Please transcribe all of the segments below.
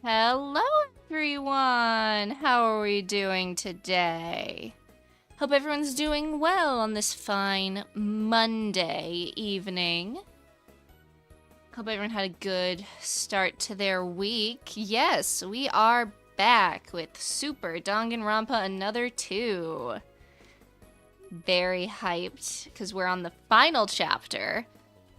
Hello, everyone! How are we doing today? Hope everyone's doing well on this fine Monday evening. Hope everyone had a good start to their week. Yes, we are back with Super Danganronpa Another 2. Very hyped, because we're on the final chapter.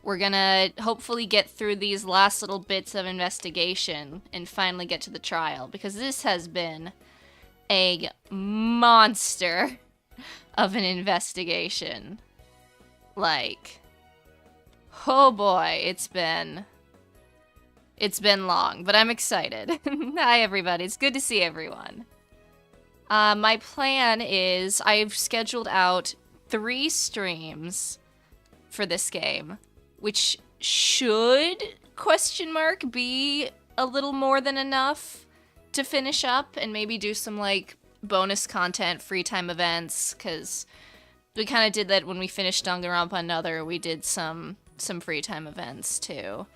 We're gonna hopefully get through these last little bits of investigation and finally get to the trial, because this has been a monster of an investigation. Like, oh boy, it's been long, but I'm excited. Hi everybody, it's good to see everyone. My plan is I've scheduled out 3 streams for this game, which should, be a little more than enough to finish up and maybe do some, like, bonus content, free time events, because we kind of did that when we finished Danganronpa Another. We did some free time events, too.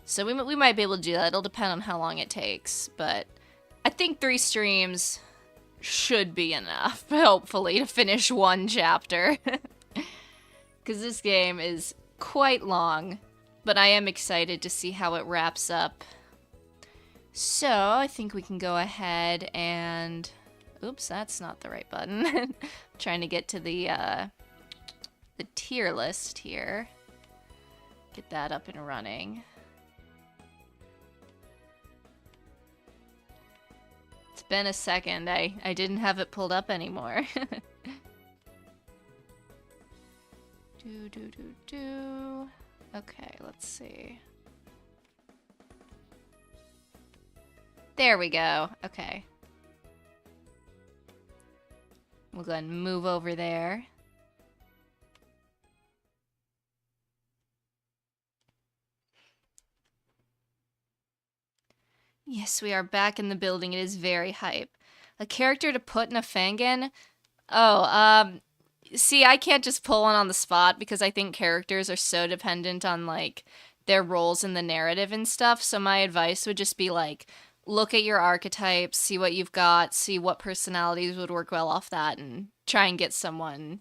So we might be able to do that. It'll depend on how long it takes, but I think 3 streams should be enough, hopefully, to finish 1 chapter. Because this game is quite long, but I am excited to see how it wraps up. So, I think we can go ahead and... Oops, that's not the right button. I'm trying to get to the tier list here. Get that up and running. It's been a second. I didn't have it pulled up anymore. Okay, let's see. There we go. Okay. We'll go ahead and move over there. Yes, we are back in the building. It is very hype. A character to put in a fangin? Oh, see, I can't just pull one on the spot because I think characters are so dependent on, like, their roles in the narrative and stuff, so my advice would just be, like, look at your archetypes, see what you've got, see what personalities would work well off that, and try and get someone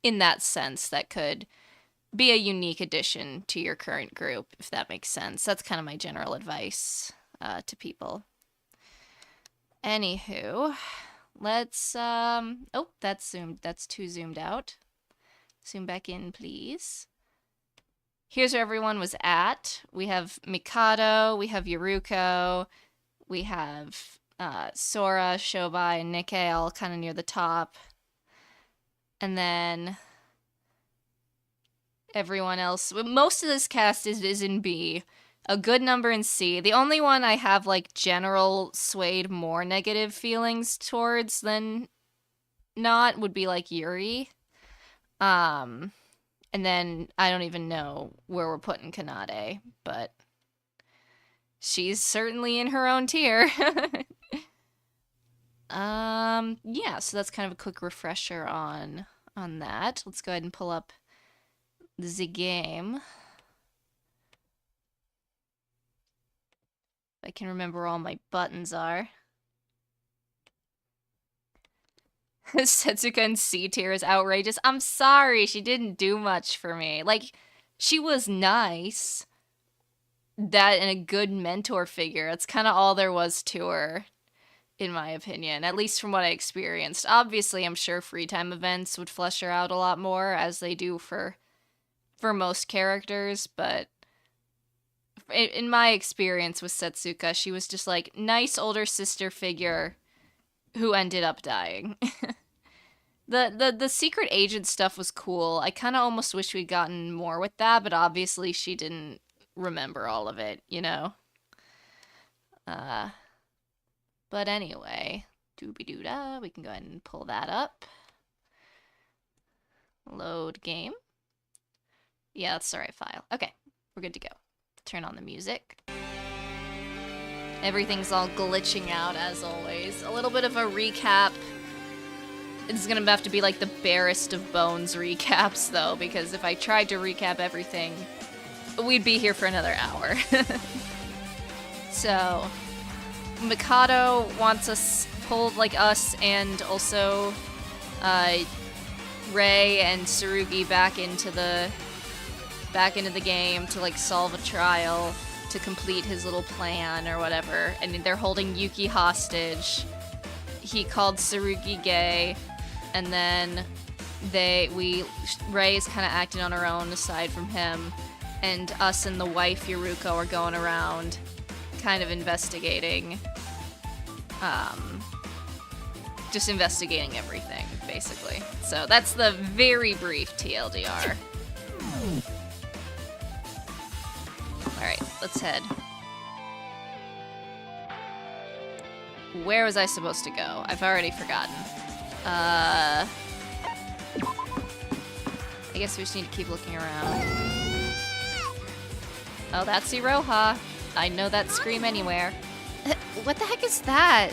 in that sense that could be a unique addition to your current group, if that makes sense. That's kind of my general advice to people. Anywho... Let's, oh, that's too zoomed out. Zoom back in, please. Here's where everyone was at. We have Mikado, we have Yuruko, we have, Sora, Shobai, and Nikkei all kind of near the top. And then everyone else, most of this cast is in B. A good number in C. The only one I have, like, general swayed more negative feelings towards than not would be, like, Yuri. And then I don't even know where we're putting Kanade, but she's certainly in her own tier. Yeah, so that's kind of a quick refresher on that. Let's go ahead and pull up the game. I can remember where all my buttons are. Setsuka in C tier is outrageous. I'm sorry, she didn't do much for me. Like, she was nice. That and a good mentor figure. That's kind of all there was to her, in my opinion. At least from what I experienced. Obviously, I'm sure free time events would flesh her out a lot more, as they do for most characters, but... in my experience with Setsuka, she was just, like, nice older sister figure who ended up dying. The secret agent stuff was cool. I kind of almost wish we'd gotten more with that, but obviously she didn't remember all of it, you know? But anyway, doobie-doo-dah, we can go ahead and pull that up. Load game. Yeah, that's the right file. Okay, we're good to go. Turn on the music. Everything's all glitching out, as always. A little bit of a recap. It's gonna have to be like the barest of bones recaps, though, because if I tried to recap everything, we'd be here for another hour. So, Mikado wants us, pulled like us and also Rei and Tsurugi back into the game to like solve a trial to complete his little plan or whatever, and they're holding Yuki hostage. He called Tsurugi gay, and then Rei is kind of acting on her own aside from him, and us and the wife Yuruko are going around kind of investigating, just investigating everything, basically. So that's the very brief TLDR. Alright, let's head. Where was I supposed to go? I've already forgotten. I guess we just need to keep looking around. Oh, that's Iroha. I know that scream anywhere. What the heck is that?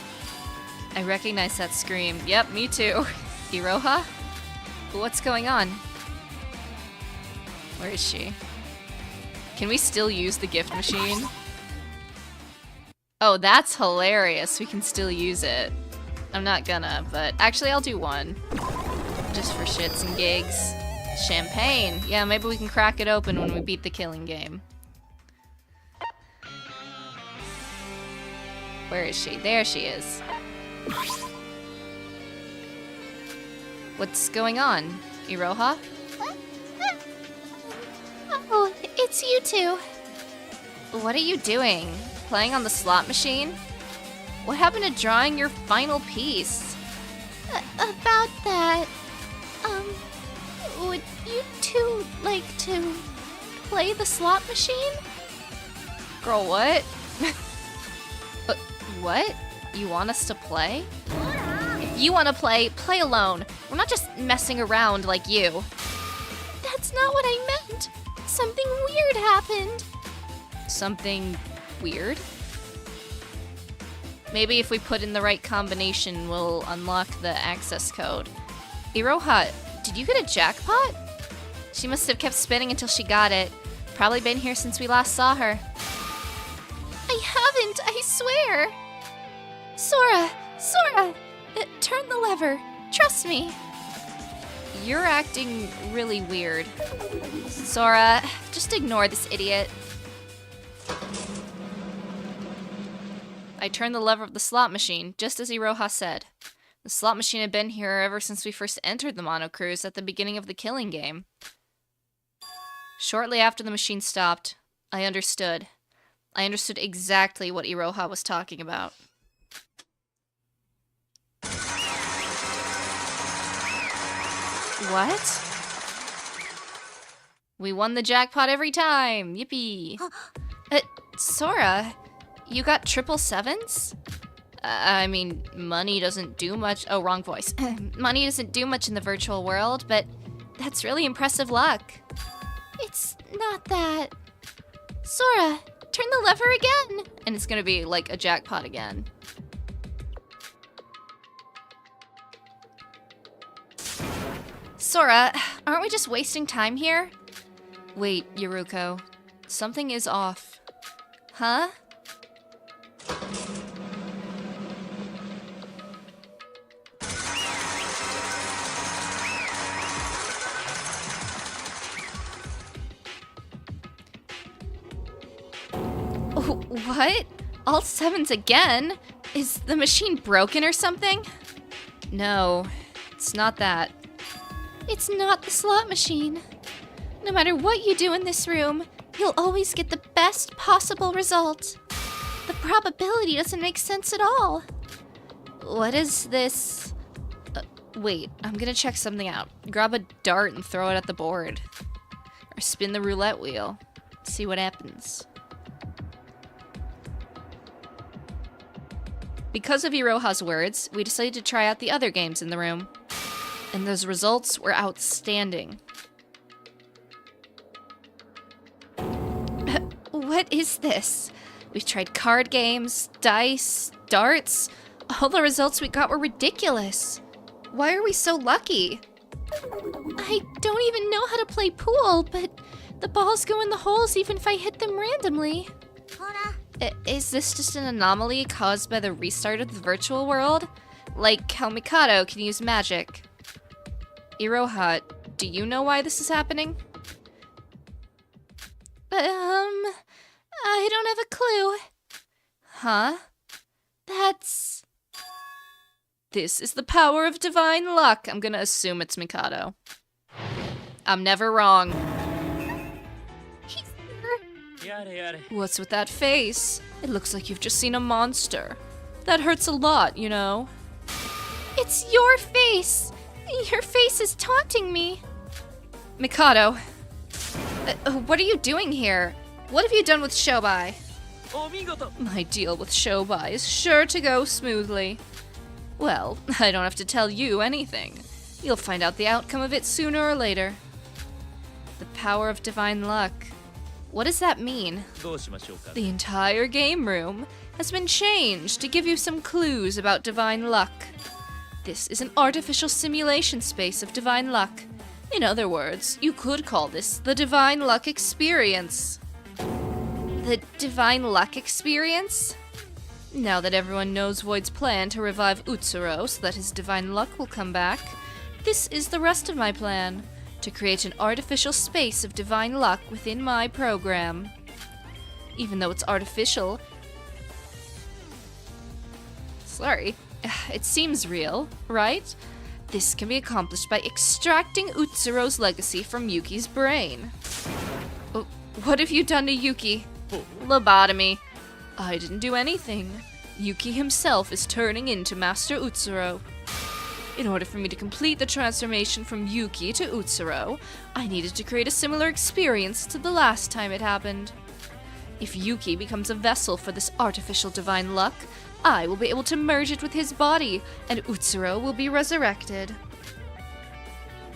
I recognize that scream. Yep, me too. Iroha? What's going on? Where is she? Can we still use the gift machine? Oh, that's hilarious. We can still use it. I'm not gonna, but actually I'll do one. Just for shits and gigs. Champagne. Yeah, maybe we can crack it open when we beat the killing game. Where is she? There she is. What's going on, Iroha? Oh, it's you two. What are you doing? Playing on the slot machine? What happened to drawing your final piece? About that, would you two like to play the slot machine? Girl, what? What? You want us to play? If you want to play, play alone. We're not just messing around like you. That's not what I meant. Something weird happened. Something weird? Maybe if we put in the right combination, we'll unlock the access code. Iroha, did you get a jackpot? She must have kept spinning until she got it. Probably been here since we last saw her. I haven't, I swear. Sora! Turn the lever. Trust me. You're acting really weird. Sora, just ignore this idiot. I turned the lever of the slot machine, just as Iroha said. The slot machine had been here ever since we first entered the Mono Cruise at the beginning of the killing game. Shortly after the machine stopped, I understood. I understood exactly what Iroha was talking about. What? We won the jackpot every time! Yippee! Sora, you got 777s? I mean, money doesn't do much. Oh, wrong voice. Money doesn't do much in the virtual world, but that's really impressive luck. It's not that. Sora, turn the lever again! And it's gonna be like a jackpot again. Sora, aren't we just wasting time here? Wait, Yuruko. Something is off. Huh? What? All 7s again? Is the machine broken or something? No, it's not that. It's not the slot machine. No matter what you do in this room, you'll always get the best possible result. The probability doesn't make sense at all. What is this? Wait, I'm gonna check something out. Grab a dart and throw it at the board. Or spin the roulette wheel. See what happens. Because of Iroha's words, we decided to try out the other games in the room. And those results were outstanding. What is this? We've tried card games, dice, darts. All the results we got were ridiculous. Why are we so lucky? I don't even know how to play pool, but the balls go in the holes even if I hit them randomly. Is this just an anomaly caused by the restart of the virtual world? Like how Mikado can use magic. Iroha, do you know why this is happening? I don't have a clue. Huh? This is the power of divine luck. I'm gonna assume it's Mikado. I'm never wrong. He's here. What's with that face? It looks like you've just seen a monster. That hurts a lot, you know. It's your face. Your face is taunting me. Mikado. What are you doing here? What have you done with Shobai? My deal with Shobai is sure to go smoothly. Well, I don't have to tell you anything. You'll find out the outcome of it sooner or later. The power of divine luck. What does that mean? The entire game room has been changed to give you some clues about divine luck. This is an artificial simulation space of divine luck. In other words, you could call this the divine luck experience. The divine luck experience? Now that everyone knows Void's plan to revive Utsuro so that his divine luck will come back, this is the rest of my plan, to create an artificial space of divine luck within my program. Even though it's artificial, it seems real, right? This can be accomplished by extracting Utsuro's legacy from Yuki's brain. What have you done to Yuki? Lobotomy. I didn't do anything. Yuki himself is turning into Master Utsuro. In order for me to complete the transformation from Yuki to Utsuro, I needed to create a similar experience to the last time it happened. If Yuki becomes a vessel for this artificial divine luck, I will be able to merge it with his body, and Utsuro will be resurrected.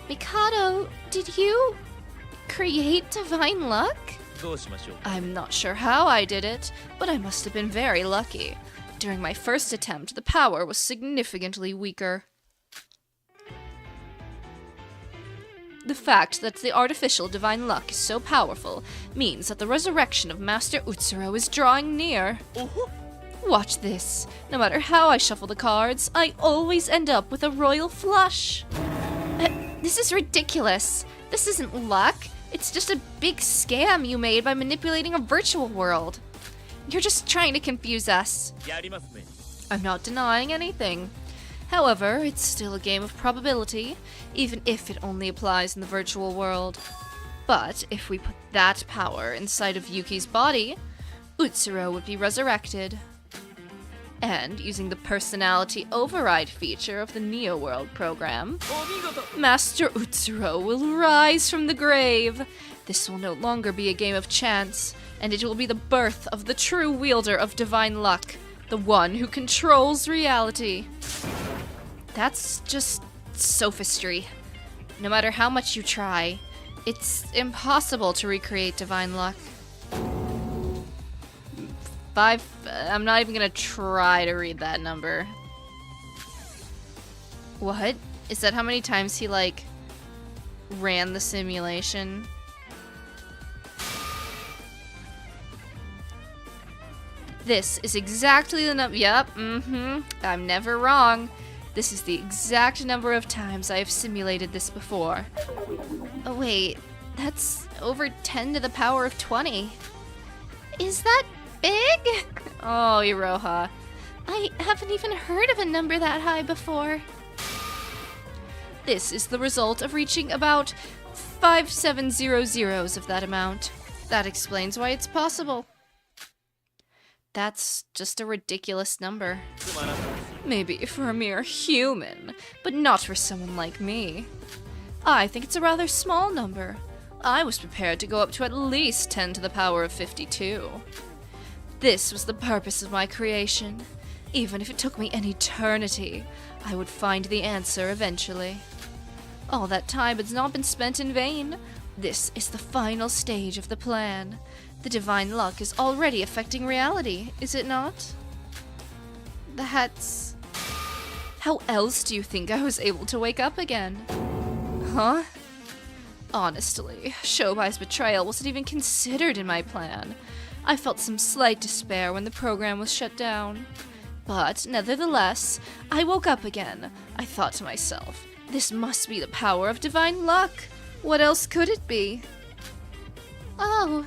Mikado, did you create divine luck? I'm not sure how I did it, but I must have been very lucky. During my first attempt, the power was significantly weaker. The fact that the artificial divine luck is so powerful means that the resurrection of Master Utsuro is drawing near. Watch this. No matter how I shuffle the cards, I always end up with a royal flush. This is ridiculous. This isn't luck. It's just a big scam you made by manipulating a virtual world. You're just trying to confuse us. I'm not denying anything. However, it's still a game of probability, even if it only applies in the virtual world. But if we put that power inside of Yuki's body, Utsuro would be resurrected. And using the personality override feature of the Neo World program, Master Utsuro will rise from the grave. This will no longer be a game of chance, and it will be the birth of the true wielder of divine luck, the one who controls reality. That's just sophistry. No matter how much you try, it's impossible to recreate divine luck. I'm not even gonna try to read that number. What? Is that how many times he, ran the simulation? This is exactly the number. Yep, I'm never wrong. This is the exact number of times I have simulated this before. Oh, wait, that's over 10 to the power of 20. Is that big? Oh, Iroha. I haven't even heard of a number that high before. This is the result of reaching about 5700s of that amount. That explains why it's possible. That's just a ridiculous number. Maybe for a mere human, but not for someone like me. I think it's a rather small number. I was prepared to go up to at least 10 to the power of 52. This was the purpose of my creation. Even if it took me an eternity, I would find the answer eventually. All that time has not been spent in vain. This is the final stage of the plan. The divine luck is already affecting reality, is it not? That's... How else do you think I was able to wake up again? Huh? Honestly, Shobai's betrayal wasn't even considered in my plan. I felt some slight despair when the program was shut down. But, nevertheless, I woke up again. I thought to myself, this must be the power of divine luck. What else could it be? Oh,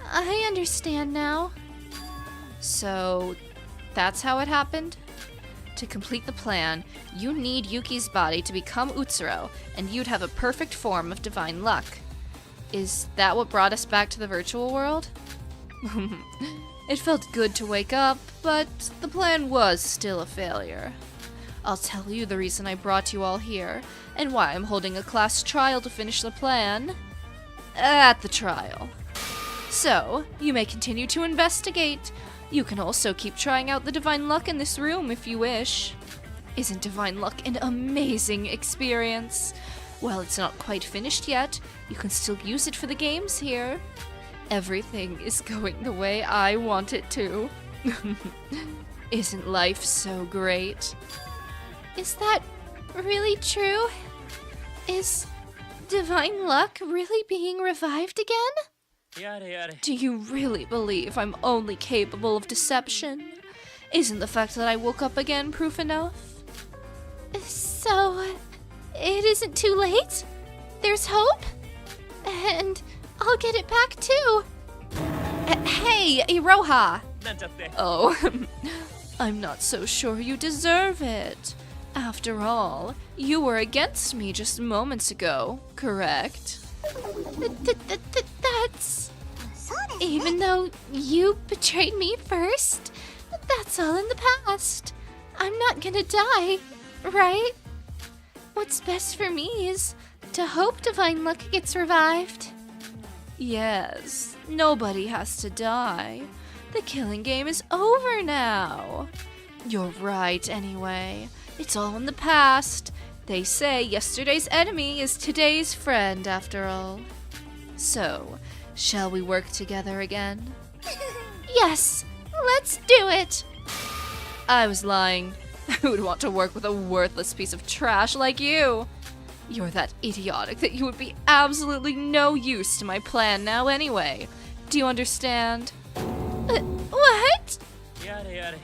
I understand now. So, that's how it happened? To complete the plan, you need Yuki's body to become Utsuro, and you'd have a perfect form of divine luck. Is that what brought us back to the virtual world? It felt good to wake up, but the plan was still a failure. I'll tell you the reason I brought you all here, and why I'm holding a class trial to finish the plan at the trial. So, you may continue to investigate. You can also keep trying out the divine luck in this room if you wish. Isn't divine luck an amazing experience? Well, it's not quite finished yet. You can still use it for the games here. Everything is going the way I want it to. Isn't life so great? Is that really true? Is divine luck really being revived again? Do you really believe I'm only capable of deception? Isn't the fact that I woke up again proof enough? So, it isn't too late? There's hope? And I'll get it back too. Hey, Iroha! Oh, I'm not so sure you deserve it. After all, you were against me just moments ago, correct? That's... Even though you betrayed me first, that's all in the past. I'm not gonna die, right? What's best for me is to hope divine luck gets revived. Yes, nobody has to die. The killing game is over now. You're right, anyway. It's all in the past. They say yesterday's enemy is today's friend, after all. So, shall we work together again? Yes, let's do it! I was lying. Who would want to work with a worthless piece of trash like you? You're that idiotic that you would be absolutely no use to my plan now anyway. Do you understand? What?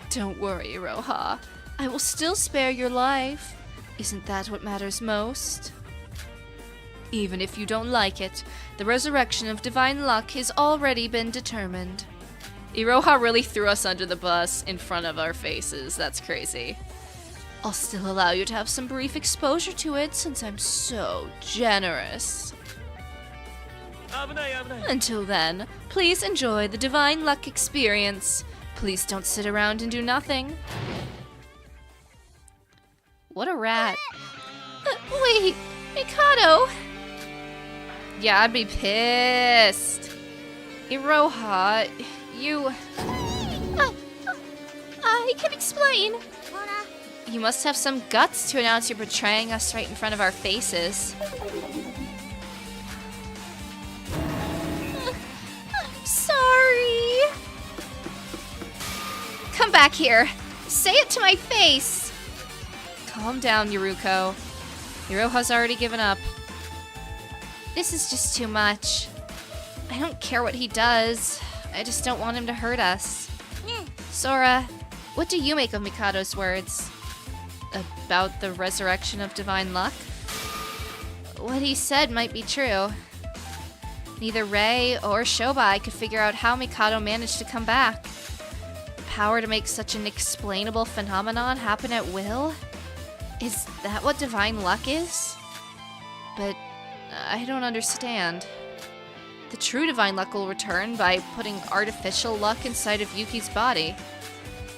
Don't worry, Iroha. I will still spare your life. Isn't that what matters most? Even if you don't like it, the resurrection of divine luck has already been determined. Iroha really threw us under the bus in front of our faces. That's crazy. I'll still allow you to have some brief exposure to it since I'm so generous. Until then, please enjoy the divine luck experience. Please don't sit around and do nothing. What a rat. Wait, Mikado! Yeah, I'd be pissed. Iroha, you... I can explain. You must have some guts to announce you're betraying us right in front of our faces. I'm sorry. Come back here. Say it to my face. Calm down, Yuruko. Iroha's already given up. This is just too much. I don't care what he does. I just don't want him to hurt us. Sora, what do you make of Mikado's words? About the resurrection of divine luck? What he said might be true. Neither Rei or Shobai could figure out how Mikado managed to come back. The power to make such an inexplainable phenomenon happen at will? Is that what divine luck is? But I don't understand. The true divine luck will return by putting artificial luck inside of Yuki's body.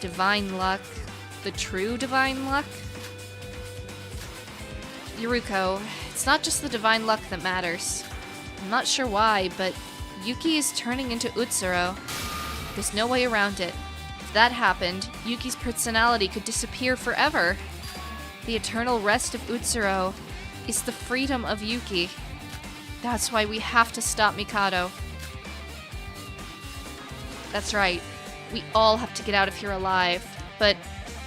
Divine luck. The true divine luck? Yuruko, it's not just the divine luck that matters. I'm not sure why, but Yuki is turning into Utsuro. There's no way around it. If that happened, Yuki's personality could disappear forever. The eternal rest of Utsuro is the freedom of Yuki. That's why we have to stop Mikado. That's right. We all have to get out of here alive, but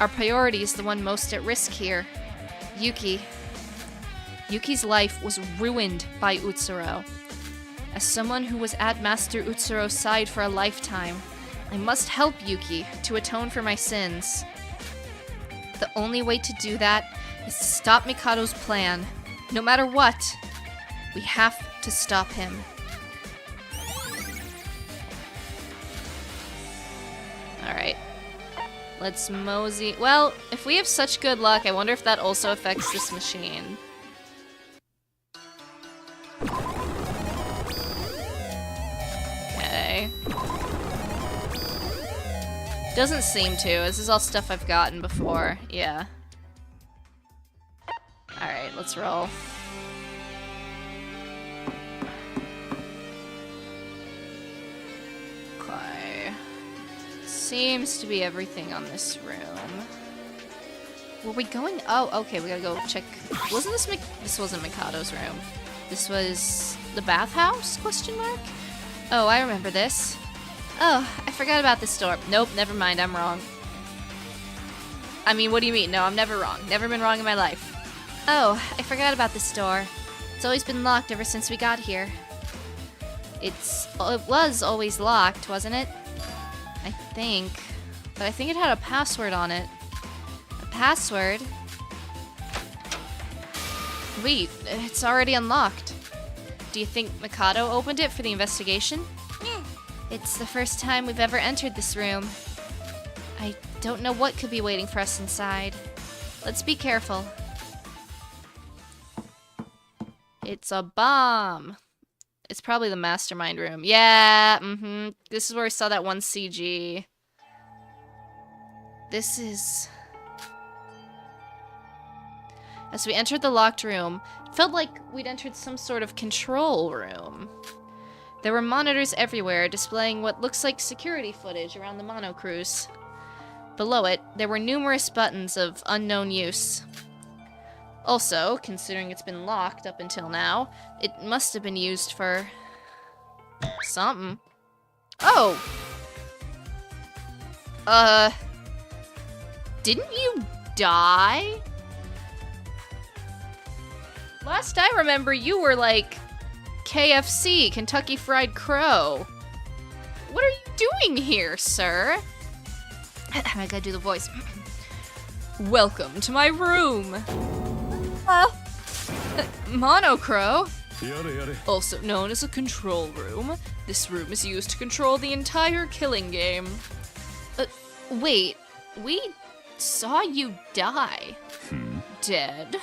our priority is the one most at risk here. Yuki. Yuki's life was ruined by Utsuro. As someone who was at Master Utsuro's side for a lifetime, I must help Yuki to atone for my sins. The only way to do that is to stop Mikado's plan. No matter what, we have to stop him. Alright. Let's mosey. Well, if we have such good luck, I wonder if that also affects this machine. Okay. Doesn't seem to. This is all stuff I've gotten before. Yeah. Alright, let's roll. Okay. Seems to be everything on this room. Were we going? Oh, okay, we gotta go check. Wasn't this this wasn't Mikado's room. This was the bathhouse? Question mark? Oh, I remember this. Oh, I forgot about this door. Nope, never mind, I'm wrong. I mean, what do you mean? No, I'm never wrong. Never been wrong in my life. Oh, I forgot about this door. It's always been locked ever since we got here. It was always locked, wasn't it? I think. But I think it had a password on it. A password? Wait, it's already unlocked. Do you think Mikado opened it for the investigation? It's the first time we've ever entered this room. I don't know what could be waiting for us inside. Let's be careful. It's a bomb. It's probably the mastermind room. Yeah, This is where we saw that one CG. This is... As we entered the locked room, it felt like we'd entered some sort of control room. There were monitors everywhere, displaying what looks like security footage around the monocruise. Below it, there were numerous buttons of unknown use. Also, considering it's been locked up until now, it must have been used for... something. Oh! Didn't you die? Last I remember, you were like... KFC, Kentucky Fried Crow. What are you doing here, sir? I gotta do the voice. Welcome to my room. Monocro, also known as a control room. This room is used to control the entire killing game. Wait, we saw you die. Dead?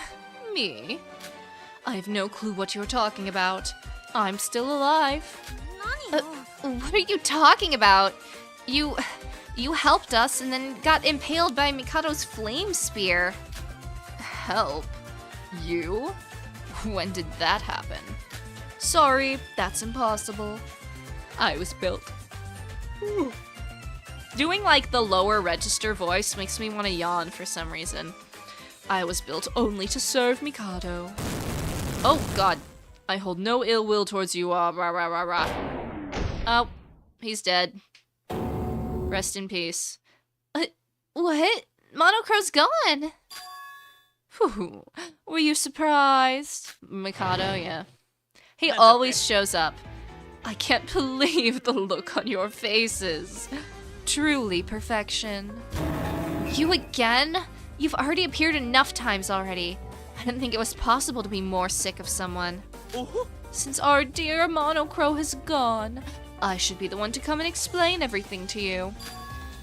Me? I have no clue what you're talking about. I'm still alive. What are you talking about? You helped us and then got impaled by Mikado's flame spear. Help? You? When did that happen? Sorry, that's impossible. I was built. Ooh. Doing like the lower register voice makes me want to yawn for some reason. I was built only to serve Mikado. Oh god, I hold no ill will towards you, rah rah rah rah. Oh, he's dead. Rest in peace. What? Monocro's gone! Whew. Were you surprised? Mikado, yeah. He always shows up. I can't believe the look on your faces. Truly perfection. You again? You've already appeared enough times already. I didn't think it was possible to be more sick of someone. Since our dear Monocro has gone, I should be the one to come and explain everything to you.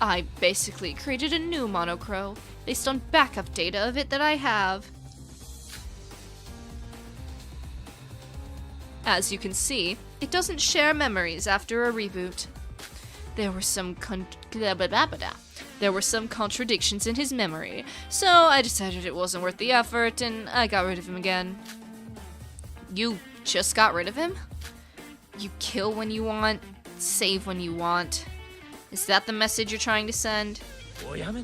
I basically created a new Monocro, based on backup data of it that I have. As you can see, it doesn't share memories after a reboot. There were some contradictions in his memory, so I decided it wasn't worth the effort, and I got rid of him again. You just got rid of him? You kill when you want, save when you want. Is that the message you're trying to send?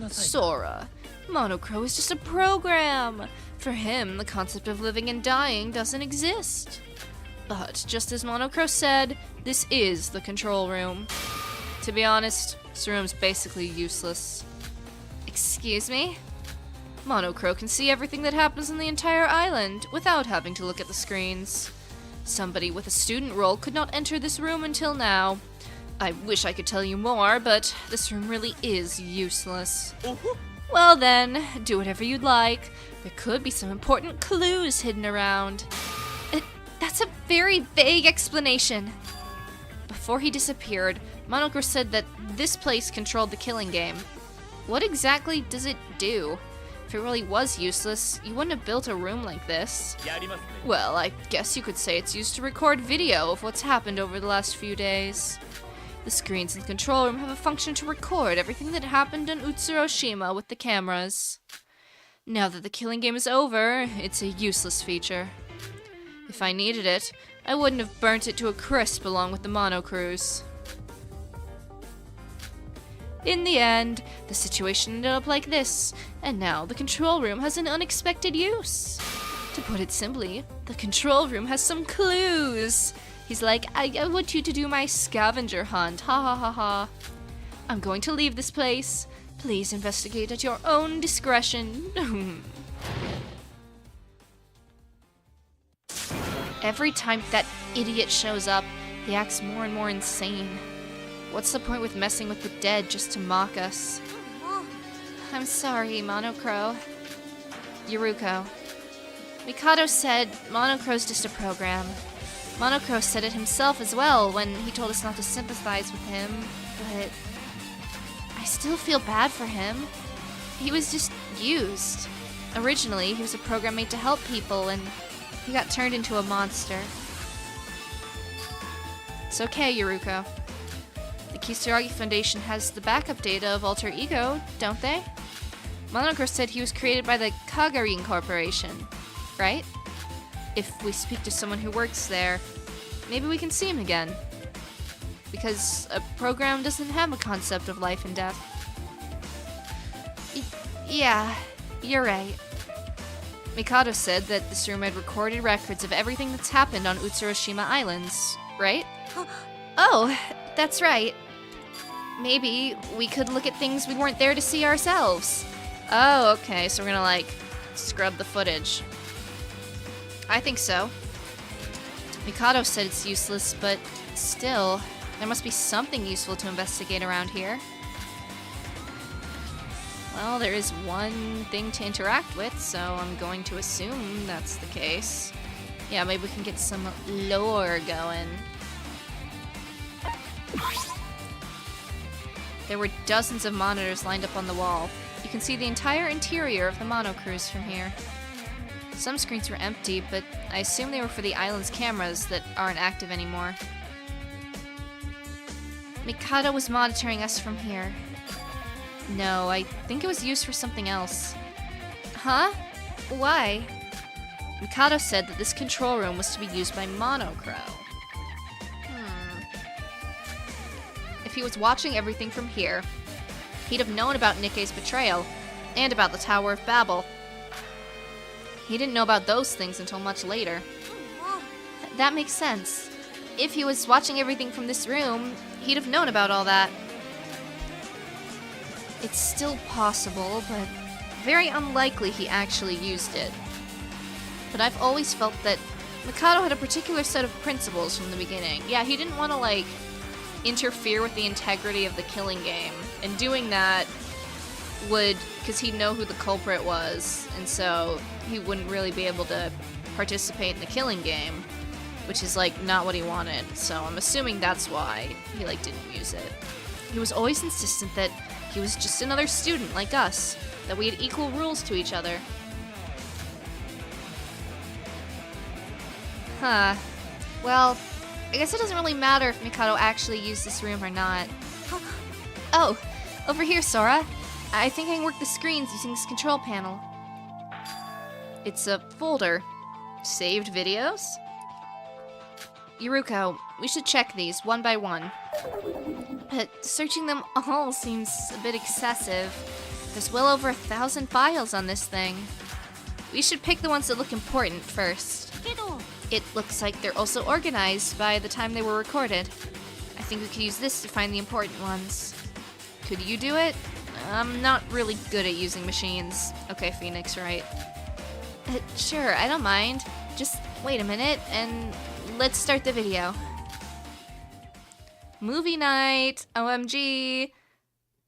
Sora, Monocro is just a program. For him, the concept of living and dying doesn't exist. But just as Monocro said, this is the control room. To be honest, this room's basically useless. Excuse me? Monocro can see everything that happens on the entire island without having to look at the screens. Somebody with a student role could not enter this room until now. I wish I could tell you more, but this room really is useless. Well then, do whatever you'd like. There could be some important clues hidden around. That's a very vague explanation. Before he disappeared, Monocro said that this place controlled the killing game. What exactly does it do? If it really was useless, you wouldn't have built a room like this. Well, I guess you could say it's used to record video of what's happened over the last few days. The screens in the control room have a function to record everything that happened in Utsuroshima with the cameras. Now that the killing game is over, it's a useless feature. If I needed it, I wouldn't have burnt it to a crisp along with the monocruise. In the end, the situation ended up like this, and now the control room has an unexpected use. To put it simply, the control room has some clues. He's like, I want you to do my scavenger hunt, ha ha ha ha. I'm going to leave this place. Please investigate at your own discretion. Every time that idiot shows up, he acts more and more insane. What's the point with messing with the dead just to mock us? I'm sorry, Monocro. Yuruko. Mikado said Monocro's just a program. Monocro said it himself as well when he told us not to sympathize with him, but I still feel bad for him. He was just used. Originally, he was a program made to help people, and he got turned into a monster. It's okay, Yuruko. The Kisaragi Foundation has the backup data of Alter Ego, don't they? Monocro said he was created by the Kagarin Corporation, right? If we speak to someone who works there, maybe we can see him again. Because a program doesn't have a concept of life and death. Yeah, you're right. Mikado said that this room had recorded records of everything that's happened on Utsuroshima Islands, right? Oh, that's right. Maybe we could look at things we weren't there to see ourselves. Oh, okay, so we're gonna, like, scrub the footage. I think so. Mikado said it's useless, but still, there must be something useful to investigate around here. Well, there is one thing to interact with, so I'm going to assume that's the case. Yeah, maybe we can get some lore going. There were dozens of monitors lined up on the wall. You can see the entire interior of the monocruise from here. Some screens were empty, but I assume they were for the island's cameras that aren't active anymore. Mikado was monitoring us from here. No, I think it was used for something else. Huh? Why? Mikado said that this control room was to be used by Monocro. If he was watching everything from here, he'd have known about Nikke's betrayal, and about the Tower of Babel. He didn't know about those things until much later. That makes sense. If he was watching everything from this room, he'd have known about all that. It's still possible, but very unlikely he actually used it. But I've always felt that Mikado had a particular set of principles from the beginning. Yeah, he didn't want to, like, interfere with the integrity of the killing game. And doing that would, because he'd know who the culprit was, and so he wouldn't really be able to participate in the killing game, which is, like, not what he wanted. So I'm assuming that's why he, like, didn't use it. He was always insistent that he was just another student like us, that we had equal rules to each other. Huh. Well, I guess it doesn't really matter if Mikado actually used this room or not. Oh, over here, Sora. I think I can work the screens using this control panel. It's a folder. Saved videos? Yuruko, we should check these one by one. But searching them all seems a bit excessive. There's well over 1,000 files on this thing. We should pick the ones that look important first. It looks like they're also organized by the time they were recorded. I think we could use this to find the important ones. Could you do it? I'm not really good at using machines. Okay, Phoenix, right? Sure, I don't mind. Just wait a minute, and let's start the video. Movie night, OMG.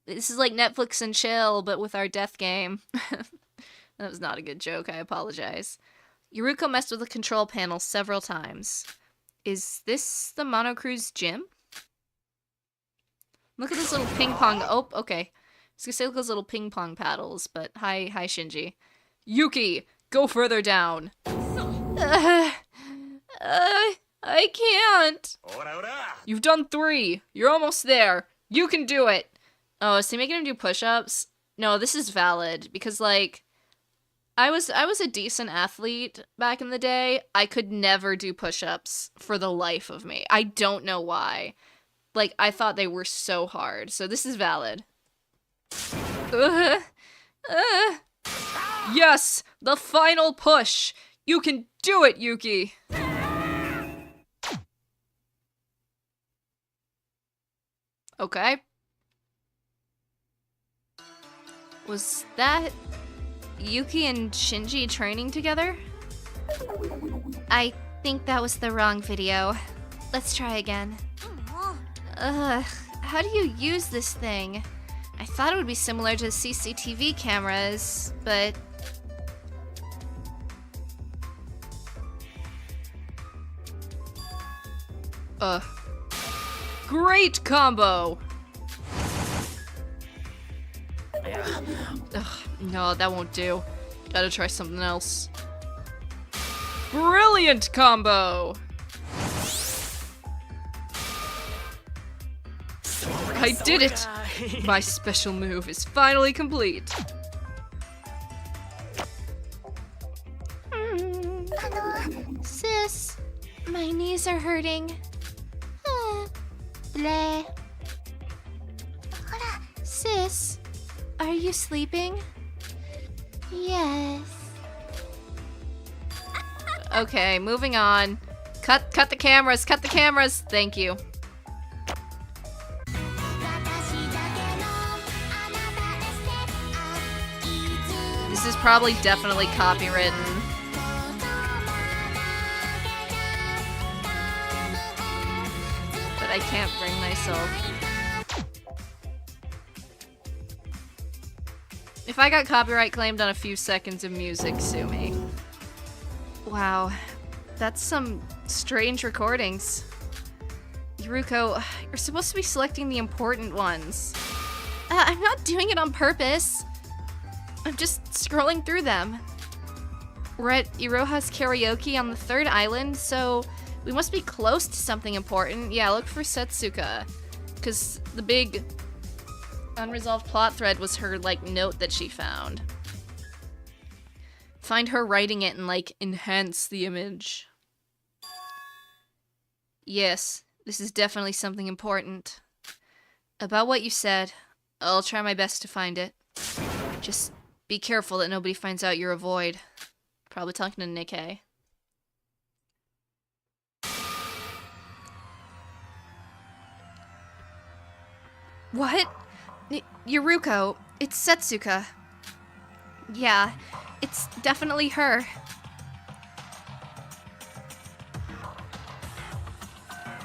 This is like Netflix and chill, but with our death game. That was not a good joke, I apologize. Yuruko messed with the control panel several times. Is this the Monocru's gym? Look at this little ping pong. Oh, okay. I was gonna say look at those little ping pong paddles, but hi Shinji. Yuki, go further down. I can't. You've done 3. You're almost there. You can do it. Oh, is he making him do push-ups? No, this is valid because like I was a decent athlete back in the day. I could never do push-ups for the life of me. I don't know why. Like, I thought they were so hard. So this is valid. Yes! The final push! You can do it, Yuki! Okay. Was that Yuki and Shinji training together? I think that was the wrong video. Let's try again. How do you use this thing? I thought it would be similar to CCTV cameras, but... Great combo! Ugh, no, that won't do. Gotta try something else. Brilliant combo! I did it! My special move is finally complete. Sis, my knees are hurting. Bleh. Sis, are you sleeping? Yes. Okay, moving on. Cut the cameras, cut the cameras! Thank you. This is probably definitely copywritten. But I can't bring myself. If I got copyright claimed on a few seconds of music, sue me. Wow, that's some strange recordings. Yuruko, you're supposed to be selecting the important ones. I'm not doing it on purpose. I'm just scrolling through them. We're at Iroha's karaoke on the 3rd island, so we must be close to something important. Yeah, look for Setsuka. Because the big unresolved plot thread was her, like, note that she found. Find her writing it and, like, enhance the image. Yes, this is definitely something important. About what you said, I'll try my best to find it. Just be careful that nobody finds out you're a void. Probably talking to Nikkei. What? Yuruko, it's Setsuka. Yeah, it's definitely her.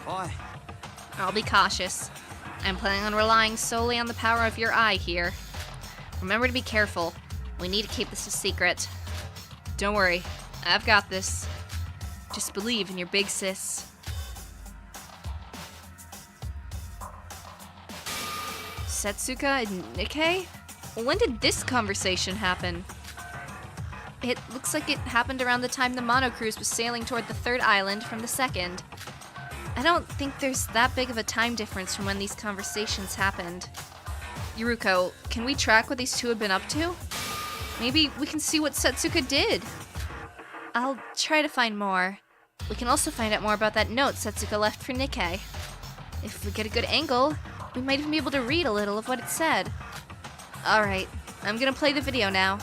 Oi. I'll be cautious. I'm planning on relying solely on the power of your eye here. Remember to be careful. We need to keep this a secret. Don't worry, I've got this. Just believe in your big sis. Setsuka and Nikkei? When did this conversation happen? It looks like it happened around the time the Mono Cruise was sailing toward the 3rd island from the 2nd. I don't think there's that big of a time difference from when these conversations happened. Yuruko, can we track what these two have been up to? Maybe we can see what Setsuka did. I'll try to find more. We can also find out more about that note Setsuka left for Nikkei. If we get a good angle, we might even be able to read a little of what it said. Alright, I'm gonna play the video now.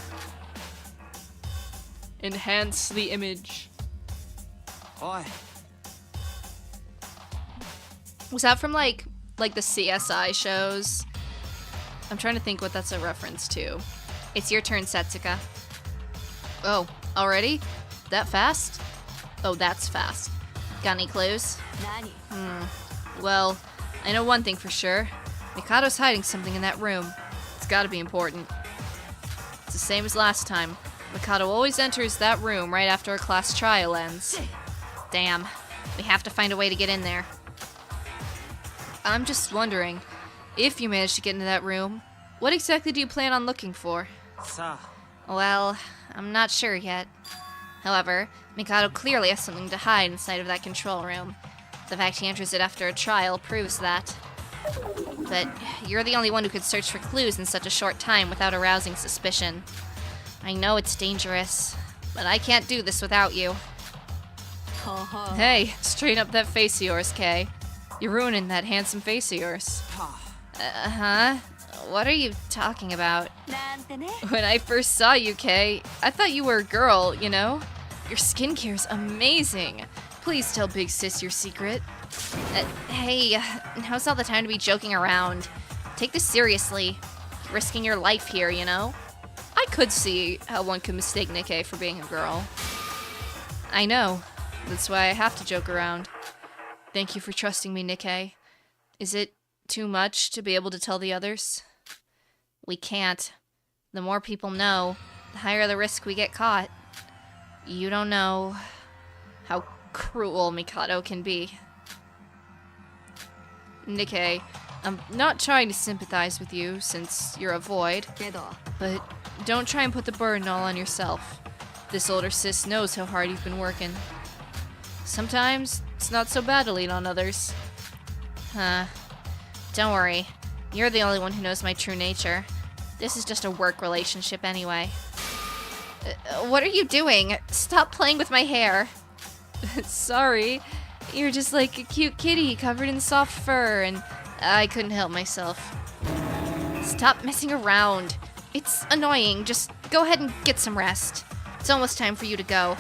Enhance the image. Oi. Was that from like the CSI shows? I'm trying to think what that's a reference to. It's your turn, Setsuka. Oh, already? That fast? Oh, that's fast. Got any clues? 何 Well, I know one thing for sure. Mikado's hiding something in that room. It's gotta be important. It's the same as last time. Mikado always enters that room right after a class trial ends. Damn. We have to find a way to get in there. I'm just wondering, if you manage to get into that room, what exactly do you plan on looking for? さあ Well, I'm not sure yet. However, Mikado clearly has something to hide inside of that control room. The fact he enters it after a trial proves that. But you're the only one who could search for clues in such a short time without arousing suspicion. I know it's dangerous, but I can't do this without you. Hey, straighten up that face of yours, Kay. You're ruining that handsome face of yours. は Huh? What are you talking about? なんてね When I first saw you, Kay, I thought you were a girl, you know? Your skincare's amazing. Please tell Big Sis your secret. Hey, now's not the time to be joking around. Take this seriously. You're risking your life here, you know? I could see how one could mistake Nikkei for being a girl. I know. That's why I have to joke around. Thank you for trusting me, Nikkei. Is it too much to be able to tell the others? We can't. The more people know, the higher the risk we get caught. You don't know how cruel Mikado can be. Nikkei, I'm not trying to sympathize with you since you're a void, けど but don't try and put the burden all on yourself. This older sis knows how hard you've been working. Sometimes it's not so bad to lean on others. Don't worry. You're the only one who knows my true nature. This is just a work relationship anyway. What are you doing? Stop playing with my hair. Sorry. You're just like a cute kitty covered in soft fur, and I couldn't help myself. Stop messing around. It's annoying. Just go ahead and get some rest. It's almost time for you to go.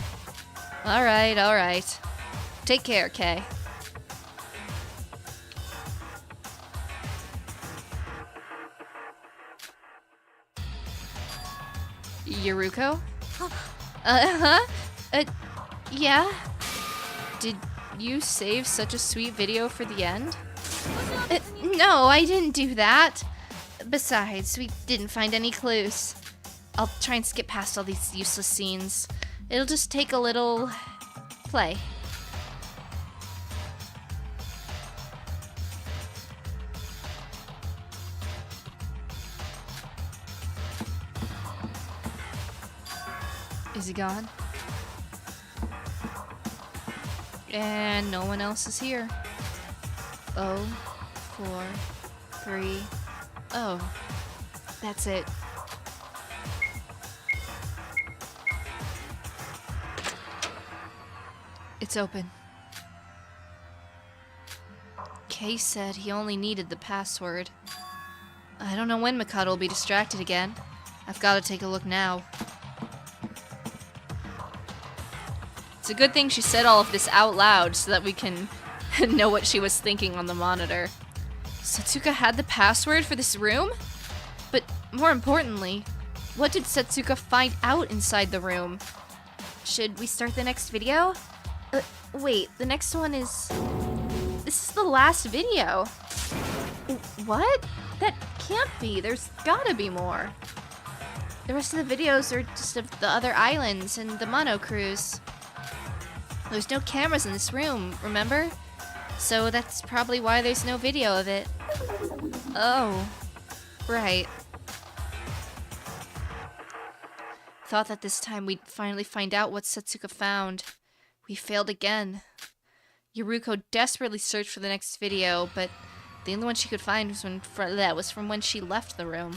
Alright, alright. Take care, Kay. Yuruko? Yeah? Did you save such a sweet video for the end? No, I didn't do that. Besides, we didn't find any clues. I'll try and skip past all these useless scenes. It'll just take a little play. Is he gone? And no one else is here. 0, 4, 3. Oh, that's it. It's open. Kay said he only needed the password. I don't know when Mikado will be distracted again. I've got to take a look now. It's a good thing she said all of this out loud so that we can know what she was thinking on the monitor. Setsuka had the password for this room? But more importantly, what did Setsuka find out inside the room? Should we start the next video? Wait, the next one is... This is the last video. What? That can't be. There's gotta be more. The rest of the videos are just of the other islands and the Mono Cruise. There's no cameras in this room, remember? So that's probably why there's no video of it. Oh, right. Thought that this time we'd finally find out what Setsuka found. We failed again. Yuruko desperately searched for the next video, but the only one she could find was from when she left the room.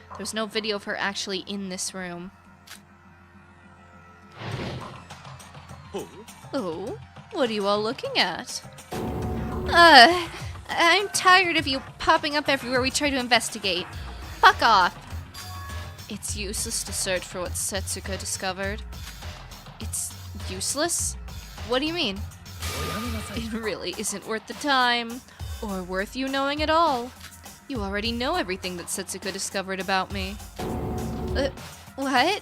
There was no video of her actually in this room. Oh, what are you all looking at? I'm tired of you popping up everywhere we try to investigate. Fuck off! It's useless to search for what Setsuka discovered. It's useless? What do you mean? It really isn't worth the time, or worth you knowing at all. You already know everything that Setsuka discovered about me. What?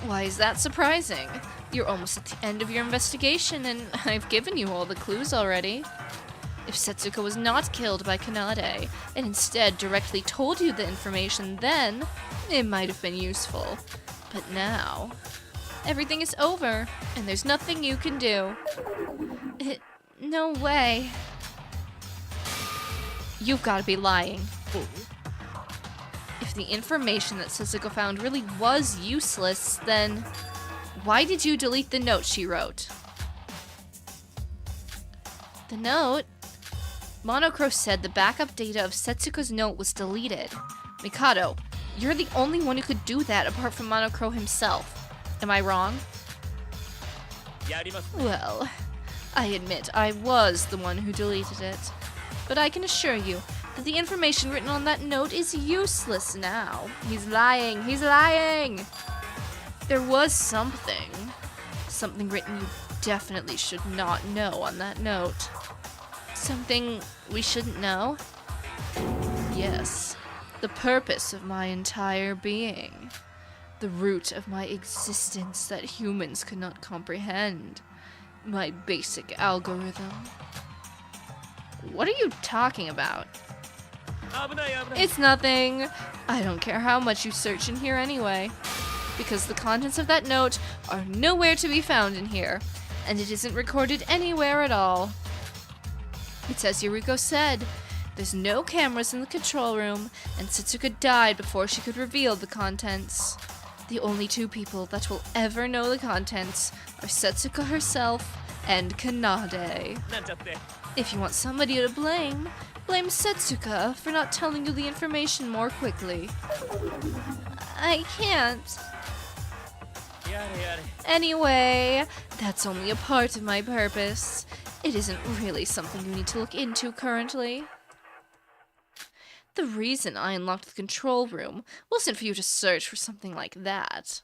Why is that surprising? You're almost at the end of your investigation, and I've given you all the clues already. If Setsuko was not killed by Kanade, and instead directly told you the information then, it might have been useful. But now, everything is over, and there's nothing you can do. No way. You've got to be lying. If the information that Setsuko found really was useless, then why did you delete the note she wrote? The note? Monocro said the backup data of Setsuko's note was deleted. Mikado, you're the only one who could do that apart from Monocro himself. Am I wrong? Well, I admit I was the one who deleted it. But I can assure you that the information written on that note is useless now. He's lying. He's lying! There was something written you definitely should not know on that note. Something we shouldn't know? Yes, the purpose of my entire being. The root of my existence that humans could not comprehend. My basic algorithm. What are you talking about? It's nothing. I don't care how much you search in here anyway. Because the contents of that note are nowhere to be found in here. And it isn't recorded anywhere at all. It's as Yuruko said. There's no cameras in the control room, and Setsuko died before she could reveal the contents. The only two people that will ever know the contents are Setsuko herself and Kanade. If you want somebody to blame, blame Setsuko for not telling you the information more quickly. I can't. Anyway, that's only a part of my purpose. It isn't really something you need to look into currently. The reason I unlocked the control room wasn't for you to search for something like that.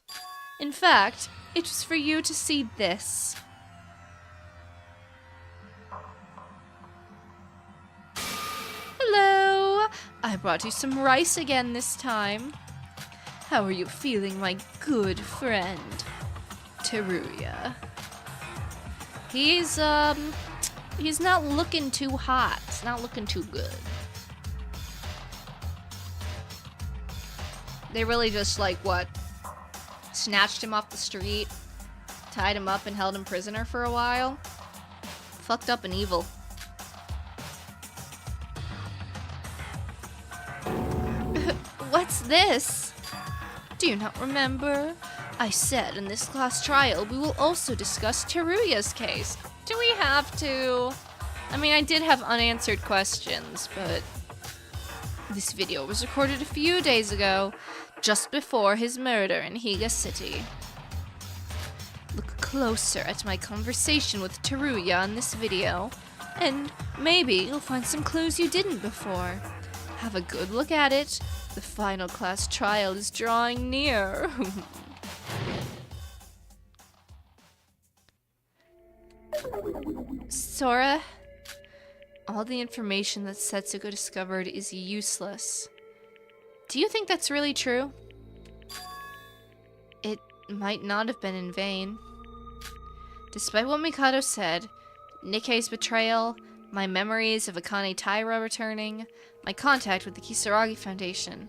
In fact, it was for you to see this. Hello! I brought you some rice again this time. How are you feeling, my good friend, Teruya? He's not looking too hot. It's not looking too good. They really just, snatched him off the street, tied him up and held him prisoner for a while. Fucked up and evil. What's this? Do you not remember? I said in this class trial we will also discuss Teruya's case. Do we have to? I mean, I did have unanswered questions, but this video was recorded a few days ago, just before his murder in Higa City. Look closer at my conversation with Teruya in this video, and maybe you'll find some clues you didn't before. Have a good look at it. The final class trial is drawing near. Sora? All the information that Setsuko discovered is useless. Do you think that's really true? It might not have been in vain. Despite what Mikado said, Nikkei's betrayal, my memories of Akane Taira returning, my contact with the Kisaragi Foundation.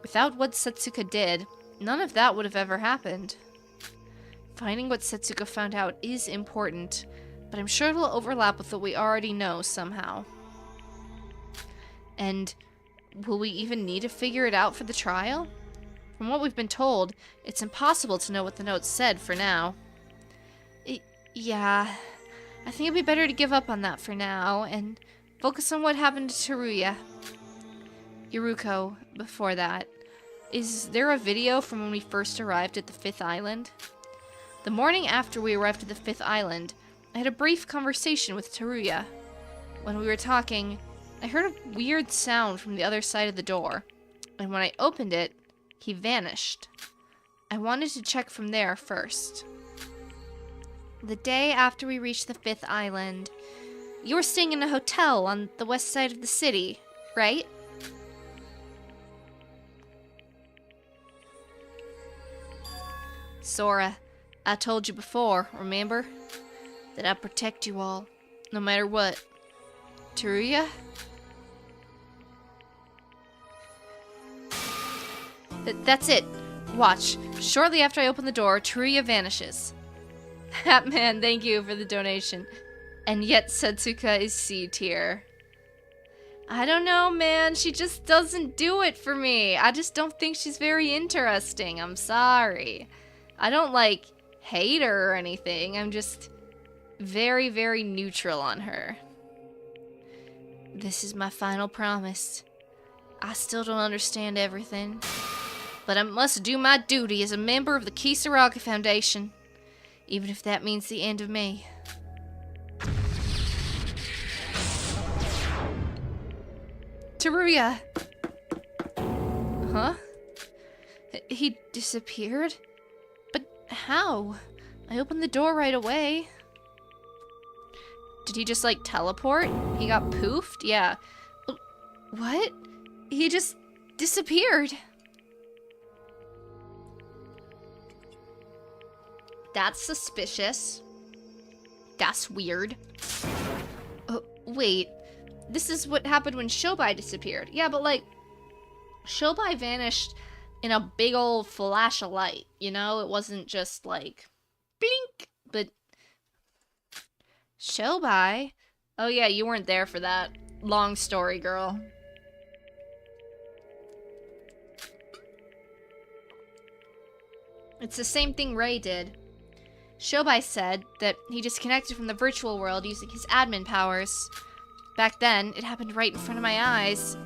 Without what Setsuko did, none of that would have ever happened. Finding what Setsuko found out is important, but I'm sure it'll overlap with what we already know somehow. And will we even need to figure it out for the trial? From what we've been told, it's impossible to know what the notes said for now. Yeah, I think it'd be better to give up on that for now, and focus on what happened to Teruya. Yuruko, before that, is there a video from when we first arrived at the 5th island? The morning after we arrived at the 5th island, I had a brief conversation with Teruya. When we were talking, I heard a weird sound from the other side of the door, and when I opened it, he vanished. I wanted to check from there first. The day after we reached the 5th island, you were staying in a hotel on the west side of the city, right? Sora, I told you before, remember? That I'd protect you all, no matter what. Teruya? That's it. Watch. Shortly after I open the door, Teruya vanishes. Hatman, thank you for the donation. And yet Setsuka is C tier. I don't know, man. She just doesn't do it for me. I just don't think she's very interesting. I'm sorry. I don't, like, hate her or anything. I'm just very, very neutral on her. This is my final promise. I still don't understand everything, but I must do my duty as a member of the Kisaragi Foundation, even if that means the end of me. Teruya! Huh? He disappeared? But how? I opened the door right away. Did he just, like, teleport? He got poofed? Yeah. What? He just disappeared. That's suspicious. That's weird. Wait. This is what happened when Shobai disappeared. Yeah, but, like, Shobai vanished in a big old flash of light, you know? It wasn't just, like, blink, but... Shobai? Oh yeah, you weren't there for that. Long story, girl. It's the same thing Ray did. Shobai said that he disconnected from the virtual world using his admin powers. Back then, it happened right in front of my eyes.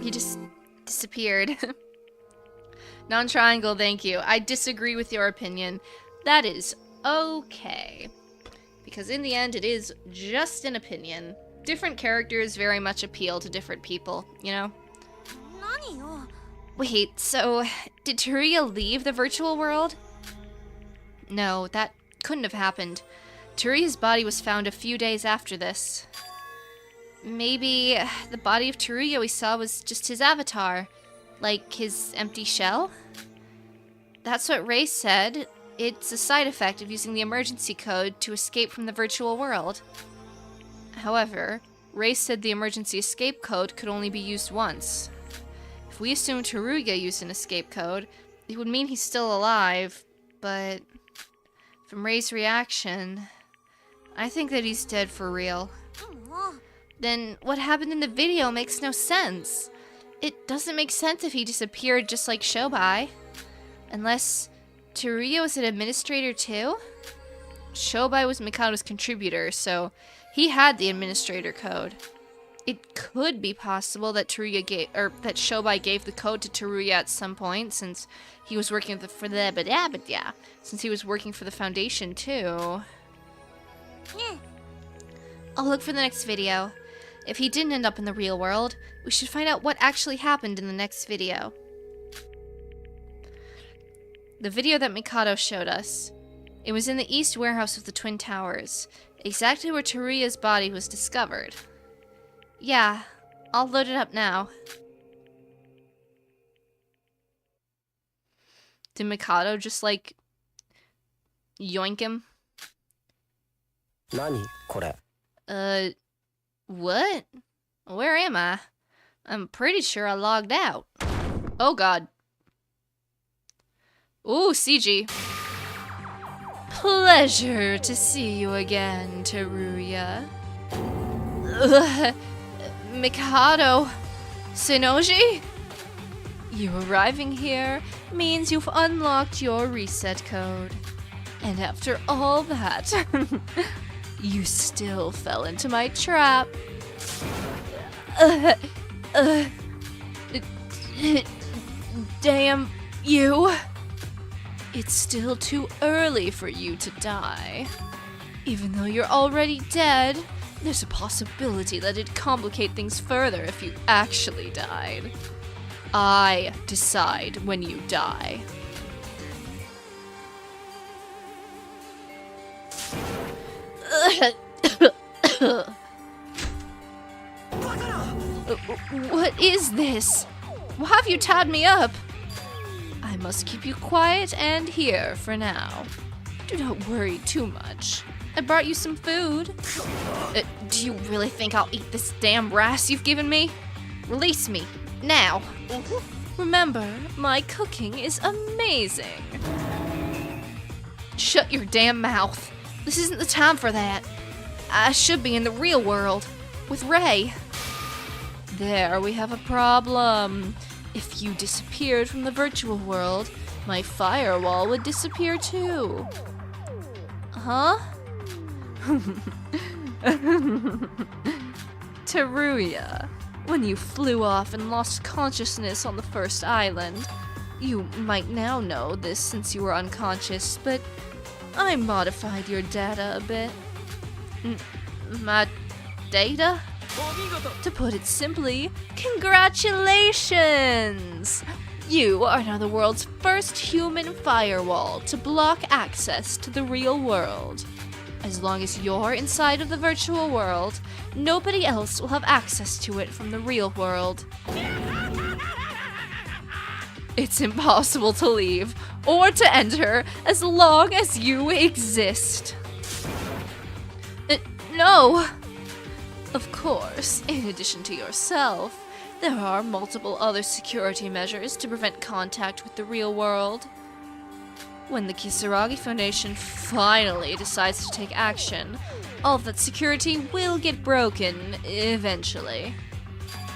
He just disappeared. Non-triangle, thank you. I disagree with your opinion. That is okay. Because in the end, it is just an opinion. Different characters very much appeal to different people, you know? Wait, so did Teruya leave the virtual world? No, that couldn't have happened. Teruya's body was found a few days after this. Maybe the body of Teruya we saw was just his avatar, like his empty shell? That's what Ray said. It's a side effect of using the emergency code to escape from the virtual world. However, Ray said the emergency escape code could only be used once. If we assume Teruya used an escape code, it would mean he's still alive, but from Ray's reaction, I think that he's dead for real. Then what happened in the video makes no sense. It doesn't make sense if he disappeared just like Shobai. Unless Teruya was an administrator too? Shobai was Mikado's contributor, so he had the administrator code. It could be possible that Shobai gave the code to Teruya at some point, since he was working for the foundation too. I'll look for the next video. If he didn't end up in the real world, we should find out what actually happened in the next video. The video that Mikado showed us. It was in the east warehouse of the Twin Towers, exactly where Teruya's body was discovered. Yeah, I'll load it up now. Did Mikado just, like, yoink him? 何これ? What? Where am I? I'm pretty sure I logged out. Oh god. Ooh, CG. Pleasure to see you again, Teruya. Mikado. Sinoji? You arriving here means you've unlocked your reset code. And after all that, you still fell into my trap. Damn you. It's still too early for you to die. Even though you're already dead, there's a possibility that it'd complicate things further if you actually died. I decide when you die. What is this? Why have you tied me up? I must keep you quiet and here for now. Do not worry too much. I brought you some food. Do you really think I'll eat this damn rice you've given me? Release me, now. Remember, my cooking is amazing. Shut your damn mouth. This isn't the time for that. I should be in the real world, with Ray. There, we have a problem. If you disappeared from the virtual world, my firewall would disappear too. Huh? Teruya, when you flew off and lost consciousness on the first island, you might now know this since you were unconscious, but I modified your data a bit. My data? To put it simply, congratulations! You are now the world's first human firewall to block access to the real world. As long as you're inside of the virtual world, nobody else will have access to it from the real world. It's impossible to leave or to enter as long as you exist. No! Of course, in addition to yourself, there are multiple other security measures to prevent contact with the real world. When the Kisaragi Foundation finally decides to take action, all of that security will get broken eventually.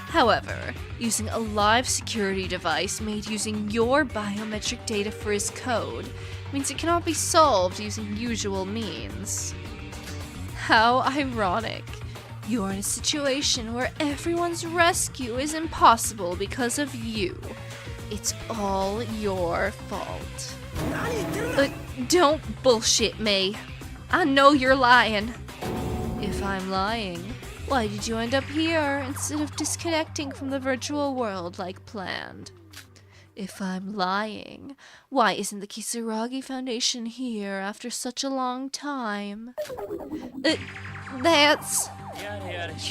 However, using a live security device made using your biometric data for his code means it cannot be solved using usual means. How ironic. You're in a situation where everyone's rescue is impossible because of you. It's all your fault. Don't bullshit me. I know you're lying. If I'm lying, why did you end up here instead of disconnecting from the virtual world like planned? If I'm lying, why isn't the Kisaragi Foundation here after such a long time? That's...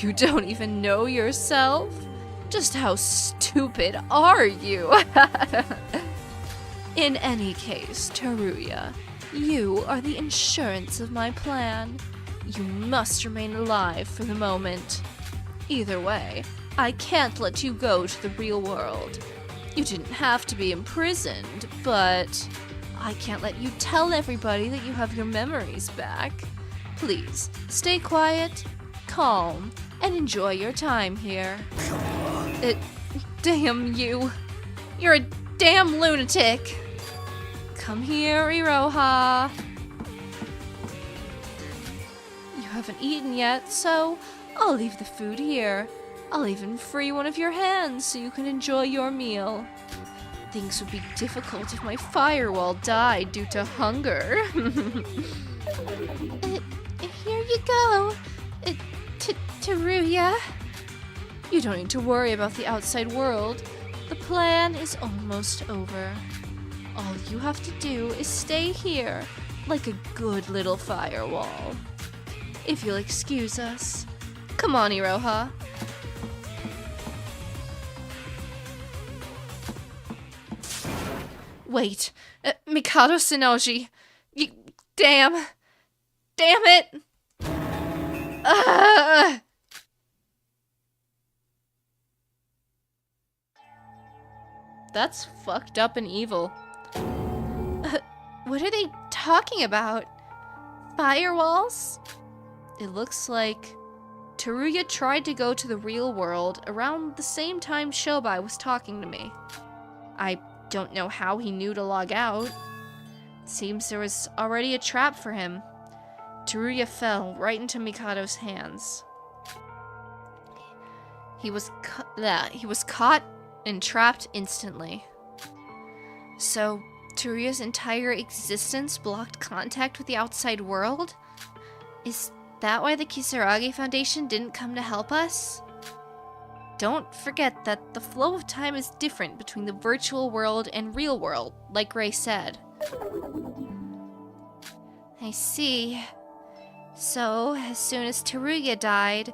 You don't even know yourself? Just how stupid are you? In any case, Teruya, you are the insurance of my plan. You must remain alive for the moment. Either way, I can't let you go to the real world. You didn't have to be imprisoned, but I can't let you tell everybody that you have your memories back. Please, stay quiet, calm, and enjoy your time here. Damn you. You're a damn lunatic. Come here, Iroha. You haven't eaten yet, so I'll leave the food here. I'll even free one of your hands so you can enjoy your meal. Things would be difficult if my firewall died due to hunger. Here you go, Teruya. You don't need to worry about the outside world. The plan is almost over. All you have to do is stay here, like a good little firewall. If you'll excuse us. Come on, Iroha. Wait, Mikado Shinoji. You, damn it! That's fucked up and evil. What are they talking about? Firewalls? It looks like Teruya tried to go to the real world around the same time Shobai was talking to me. I don't know how he knew to log out. Seems there was already a trap for him. Teruya fell right into Mikado's hands. He was caught and trapped instantly. So, Teruya's entire existence blocked contact with the outside world? Is that why the Kisaragi Foundation didn't come to help us? Don't forget that the flow of time is different between the virtual world and real world, like Ray said. I see. So, as soon as Teruya died,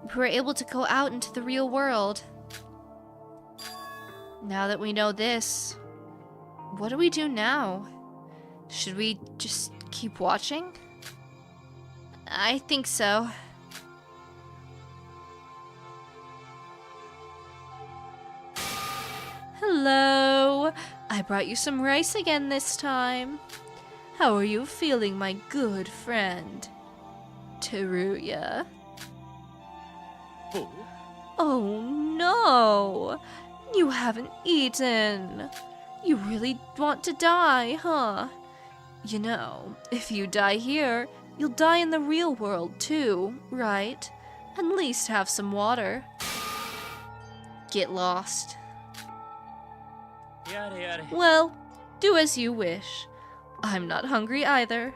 we were able to go out into the real world. Now that we know this, what do we do now? Should we just Keep watching? I think so. Hello! I brought you some rice again this time. How are you feeling, my good friend? Teruya? Oh no! You haven't eaten! You really want to die, huh? You know, if you die here, you'll die in the real world too, right? At least have some water. Get lost. Well, do as you wish. I'm not hungry either.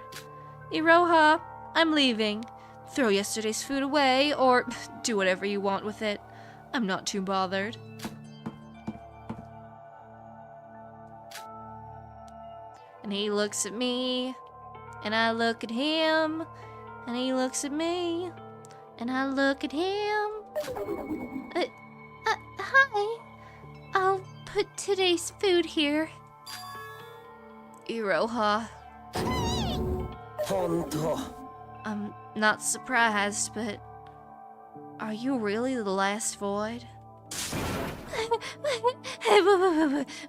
Iroha, I'm leaving. Throw yesterday's food away, or do whatever you want with it. I'm not too bothered. And he looks at me, and I look at him, and he looks at me, and I look at him. Hi. I'll put today's food here. Iroha. I'm not surprised, but are you really the last void?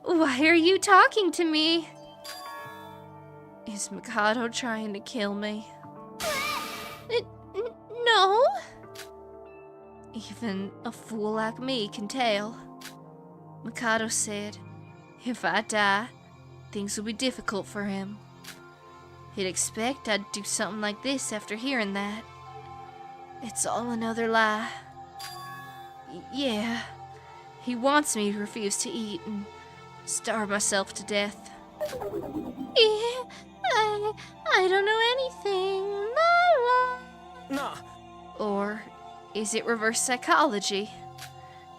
Why are you talking to me? Is Mikado trying to kill me? No. Even a fool like me can tell. Mikado said, if I die, things will be difficult for him. He'd expect I'd do something like this after hearing that. It's all another lie. Yeah, he wants me to refuse to eat and starve myself to death. Yeah, I don't know anything. La la. No. Or is it reverse psychology?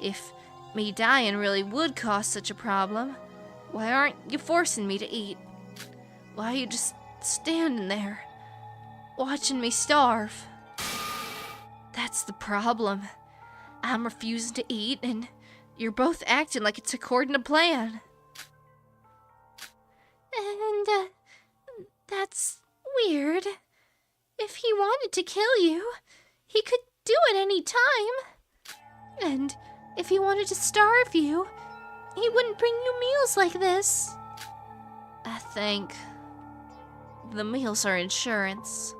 If me dying really would cause such a problem, why aren't you forcing me to eat? Why are you just standing there, watching me starve? That's the problem. I'm refusing to eat, and you're both acting like it's according to plan. And, that's weird. If he wanted to kill you, he could do it any time. And if he wanted to starve you, he wouldn't bring you meals like this. I think the meals are insurance.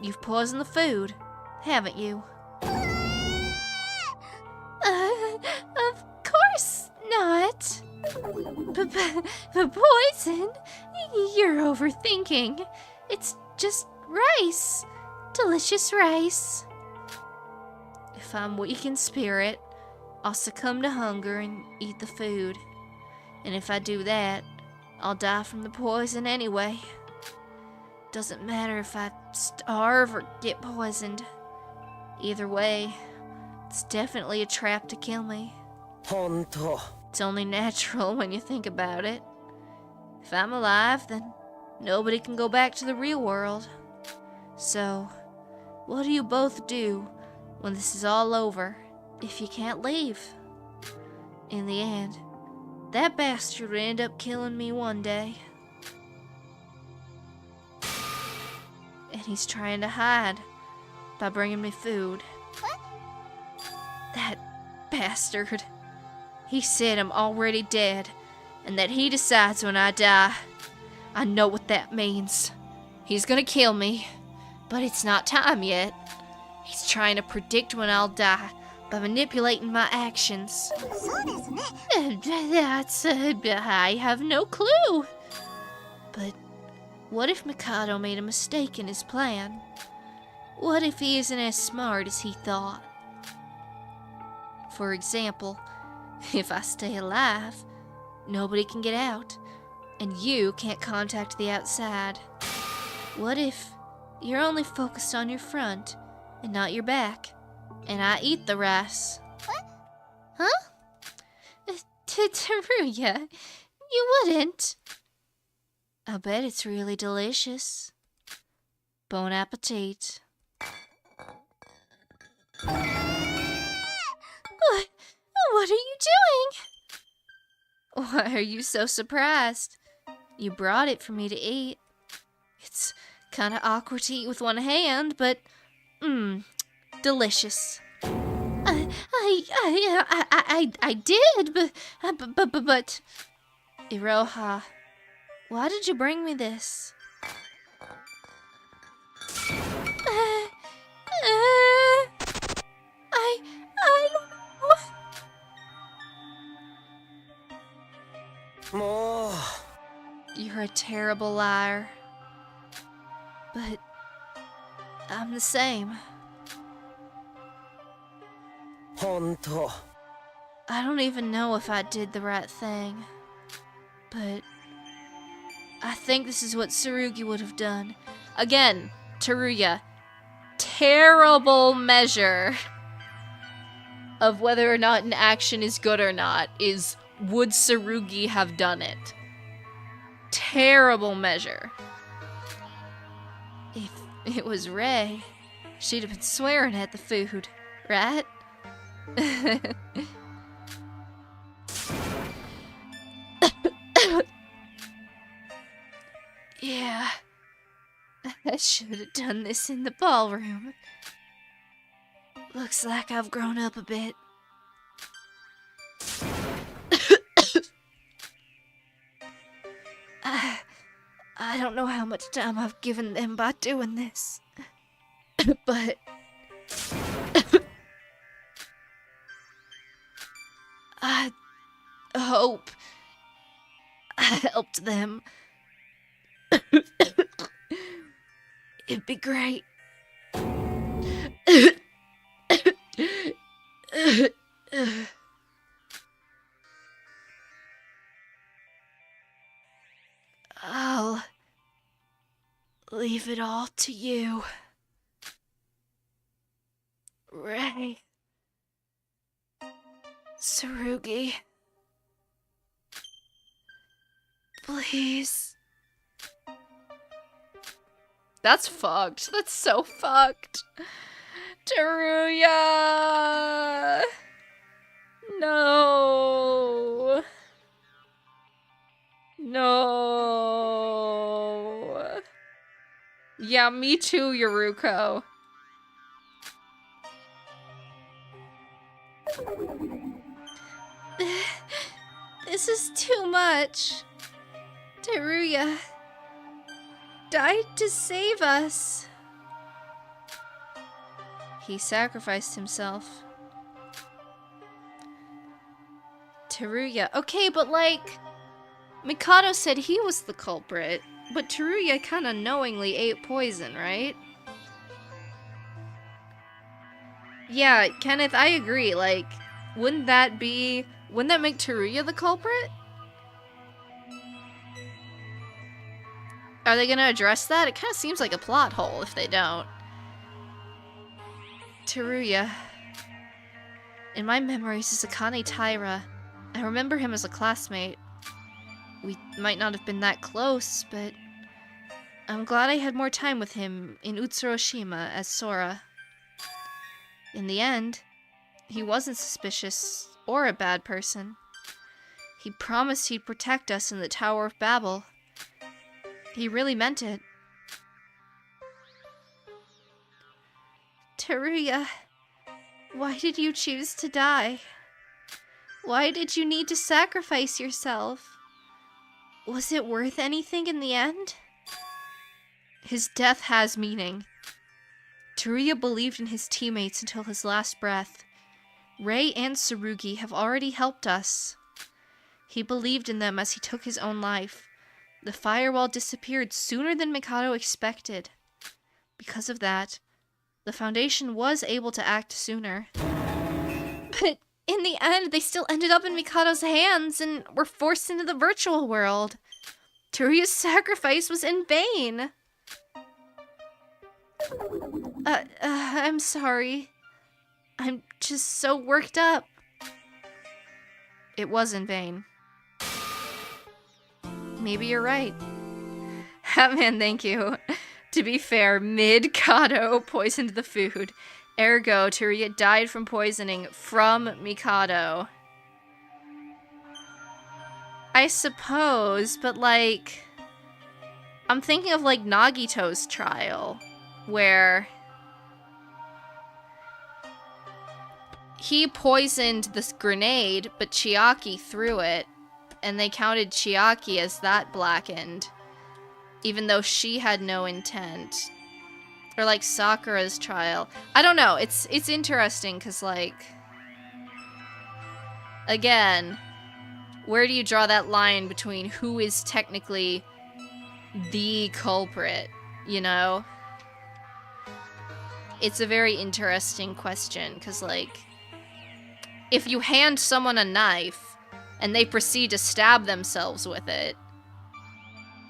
You've poisoned the food, haven't you? Of course not. Poison? You're overthinking. It's just rice. Delicious rice. If I'm weak in spirit, I'll succumb to hunger and eat the food. And if I do that, I'll die from the poison anyway. Doesn't matter if I starve or get poisoned. Either way, it's definitely a trap to kill me. It's only natural when you think about it. If I'm alive, then nobody can go back to the real world. So, what do you both do when this is all over if you can't leave? In the end, that bastard would end up killing me one day. And he's trying to hide by bringing me food. What? That bastard. He said I'm already dead, and that he decides when I die. I know what that means. He's gonna kill me, but it's not time yet. He's trying to predict when I'll die by manipulating my actions. I have no clue. But what if Mikado made a mistake in his plan? What if he isn't as smart as he thought? For example, if I stay alive, nobody can get out, and you can't contact the outside. What if you're only focused on your front and not your back, and I eat the rice? What? Huh? Teruya, you wouldn't. I bet it's really delicious. Bon appetit. What are you doing? Why are you so surprised? You brought it for me to eat. It's Kinda awkward to eat with one hand, but, delicious. I did, but... Iroha, why did you bring me this? I don't know. もう You're a terrible liar. But I'm the same. 本当 I don't even know if I did the right thing. But I think this is what Tsurugi would have done. Again, Teruya. Terrible measure of whether or not an action is good or not is, would Tsurugi have done it? Terrible measure. If it was Rei, she'd have been swearing at the food, right? Yeah, I should have done this in the ballroom. Looks like I've grown up a bit. I don't know how much time I've given them by doing this, but I hope I helped them. It'd be great. I'll leave it all to you, Rei. Tsurugi. Please. That's fucked. That's so fucked. Teruya! No. No. Yeah, me too, Yoruko. This is too much. Teruya died to save us. He sacrificed himself. Teruya. Okay, but like, Mikado said he was the culprit, but Teruya kind of knowingly ate poison, right? Yeah, Kenneth, I agree. Like, wouldn't that make Teruya the culprit? Are they gonna address that? It kind of seems like a plot hole if they don't. Teruya. In my memories is Akane Taira. I remember him as a classmate. We might not have been that close, but I'm glad I had more time with him in Utsuroshima as Sora. In the end, he wasn't suspicious or a bad person. He promised he'd protect us in the Tower of Babel. He really meant it. Teruya, why did you choose to die? Why did you need to sacrifice yourself? Was it worth anything in the end? His death has meaning. Teruya believed in his teammates until his last breath. Rei and Tsurugi have already helped us. He believed in them as he took his own life. The firewall disappeared sooner than Mikado expected. Because of that, the Foundation was able to act sooner. But in the end, they still ended up in Mikado's hands and were forced into the virtual world. Teruya's sacrifice was in vain. I'm sorry. I'm just so worked up. It was in vain. Maybe you're right. Hatman, thank you. To be fair, Mikado poisoned the food. Ergo, Teruya died from poisoning from Mikado. I suppose, but like... I'm thinking of like Nagito's trial, where he poisoned this grenade, but Chiaki threw it, and they counted Chiaki as that blackened, even though she had no intent. Or like Sakura's trial. I don't know, it's interesting, because like, again, where do you draw that line between who is technically the culprit, you know? It's a very interesting question, because, like, if you hand someone a knife and they proceed to stab themselves with it,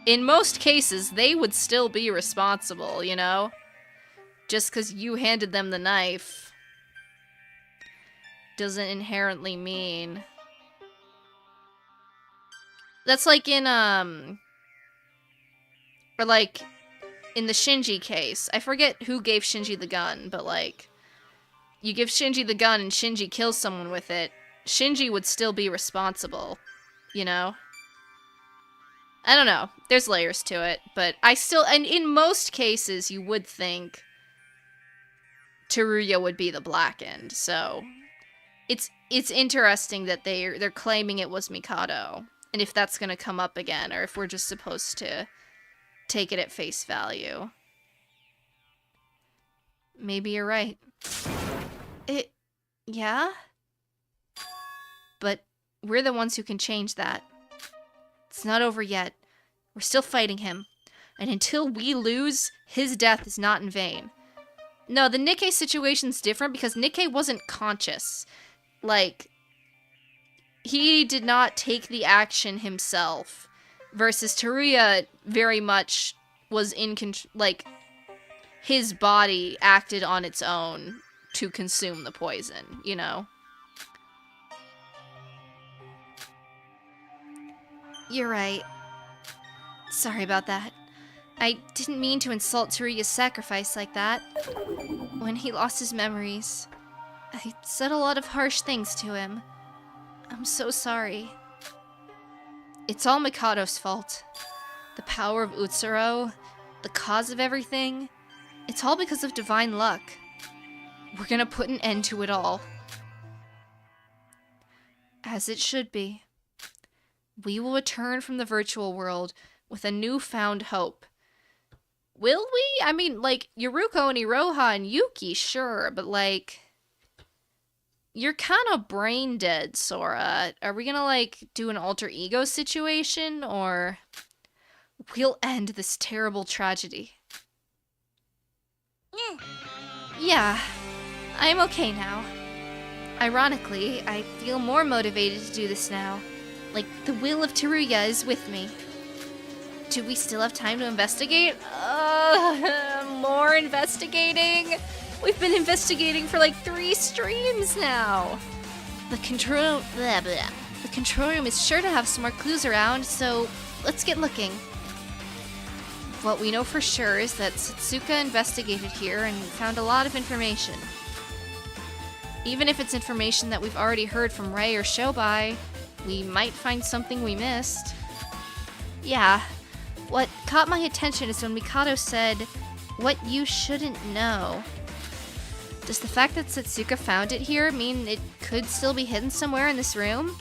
in most cases, they would still be responsible, you know? Just because you handed them the knife doesn't inherently mean... That's like in, or like, in the Shinji case. I forget who gave Shinji the gun, but like, you give Shinji the gun and Shinji kills someone with it, Shinji would still be responsible, you know? I don't know. There's layers to it, but and in most cases, you would think Teruya would be the blackened, so it's interesting that they're claiming it was Mikado. And if that's going to come up again, or if we're just supposed to take it at face value. Maybe you're right. Yeah? But we're the ones who can change that. It's not over yet. We're still fighting him. And until we lose, his death is not in vain. No, the Nikkei situation's different because Nikkei wasn't conscious. Like, he did not take the action himself, versus Teruya very much was in control. Like, his body acted on its own to consume the poison, you know? You're right. Sorry about that. I didn't mean to insult Teruya's sacrifice like that. When he lost his memories, I said a lot of harsh things to him. I'm so sorry. It's all Mikado's fault. The power of Utsuro, the cause of everything, it's all because of divine luck. We're gonna put an end to it all. As it should be. We will return from the virtual world with a newfound hope. Will we? I mean, like, Yuruko and Iroha and Yuki, sure, but like... You're kind of brain dead, Sora. Are we gonna, like, do an alter ego situation, or... We'll end this terrible tragedy. Yeah, I'm okay now. Ironically, I feel more motivated to do this now. Like, the will of Teruya is with me. Do we still have time to investigate? More investigating? We've been investigating for like 3 streams now. The control room is sure to have some more clues around, so let's get looking. What we know for sure is that Satsuka investigated here and found a lot of information. Even if it's information that we've already heard from Rei or Shobai, we might find something we missed. Yeah, what caught my attention is when Mikado said, "What you shouldn't know." Does the fact that Satsuka found it here mean it could still be hidden somewhere in this room?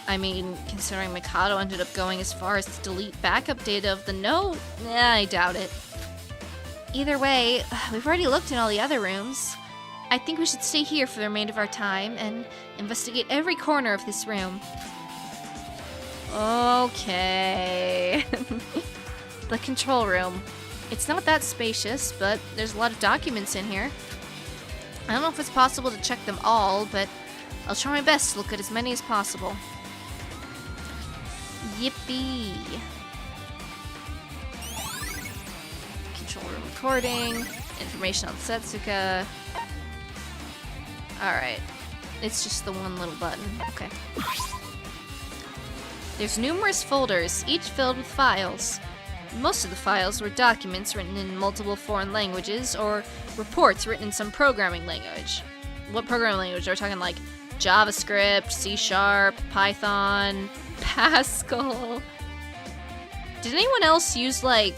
I mean, considering Mikado ended up going as far as to delete backup data of the note, I doubt it. Either way, we've already looked in all the other rooms. I think we should stay here for the remainder of our time and investigate every corner of this room. Okay. The control room. It's not that spacious, but there's a lot of documents in here. I don't know if it's possible to check them all, but I'll try my best to look at as many as possible. Yippee! Control room recording, information on Satsuka. Alright, it's just the one little button. Okay. There's numerous folders, each filled with files. Most of the files were documents written in multiple foreign languages or reports written in some programming language. What programming language? Are we talking like JavaScript, C#, Python, Pascal? Did anyone else use, like...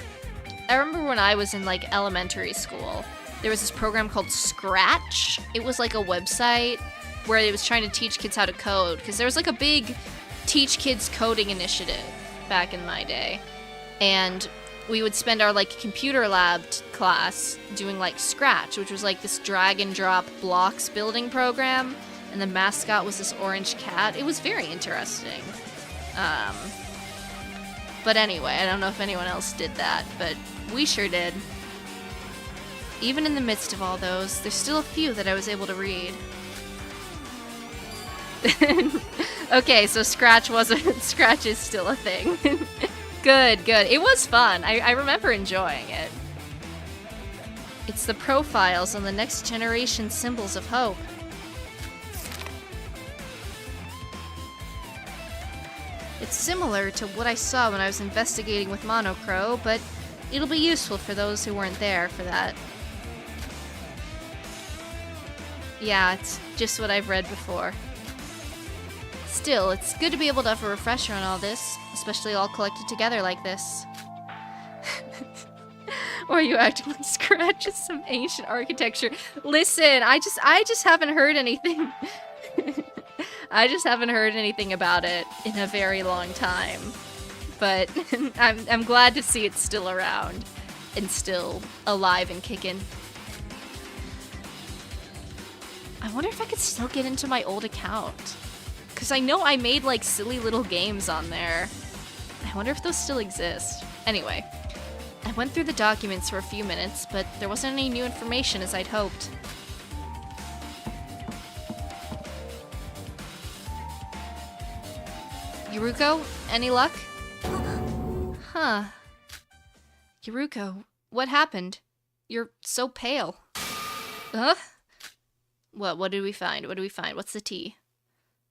I remember when I was in, like, elementary school, there was this program called Scratch. It was, like, a website where it was trying to teach kids how to code, because there was, like, a big teach kids coding initiative back in my day. And we would spend our, like, computer lab class doing, like, Scratch, which was, like, this drag and drop blocks building program. And the mascot was this orange cat. It was very interesting. But anyway, I don't know if anyone else did that, but we sure did. Even in the midst of all those, there's still a few that I was able to read. Okay, so Scratch is still a thing. Good. It was fun. I remember enjoying it. It's the profiles on the next generation symbols of hope. It's similar to what I saw when I was investigating with Monocro, but it'll be useful for those who weren't there for that. Yeah, it's just what I've read before. Still, it's good to be able to have a refresher on all this, especially all collected together like this. Or are you acting like Scratch is some ancient architecture? Listen, I just haven't heard anything. I just haven't heard anything about it in a very long time. But I'm glad to see it's still around and still alive and kicking. I wonder if I could still get into my old account. Because I know I made like silly little games on there. I wonder if those still exist. Anyway, I went through the documents for a few minutes, but there wasn't any new information as I'd hoped. Yuruko, any luck? Huh. Yuruko, what happened? You're so pale. Huh? What did we find? What's the tea?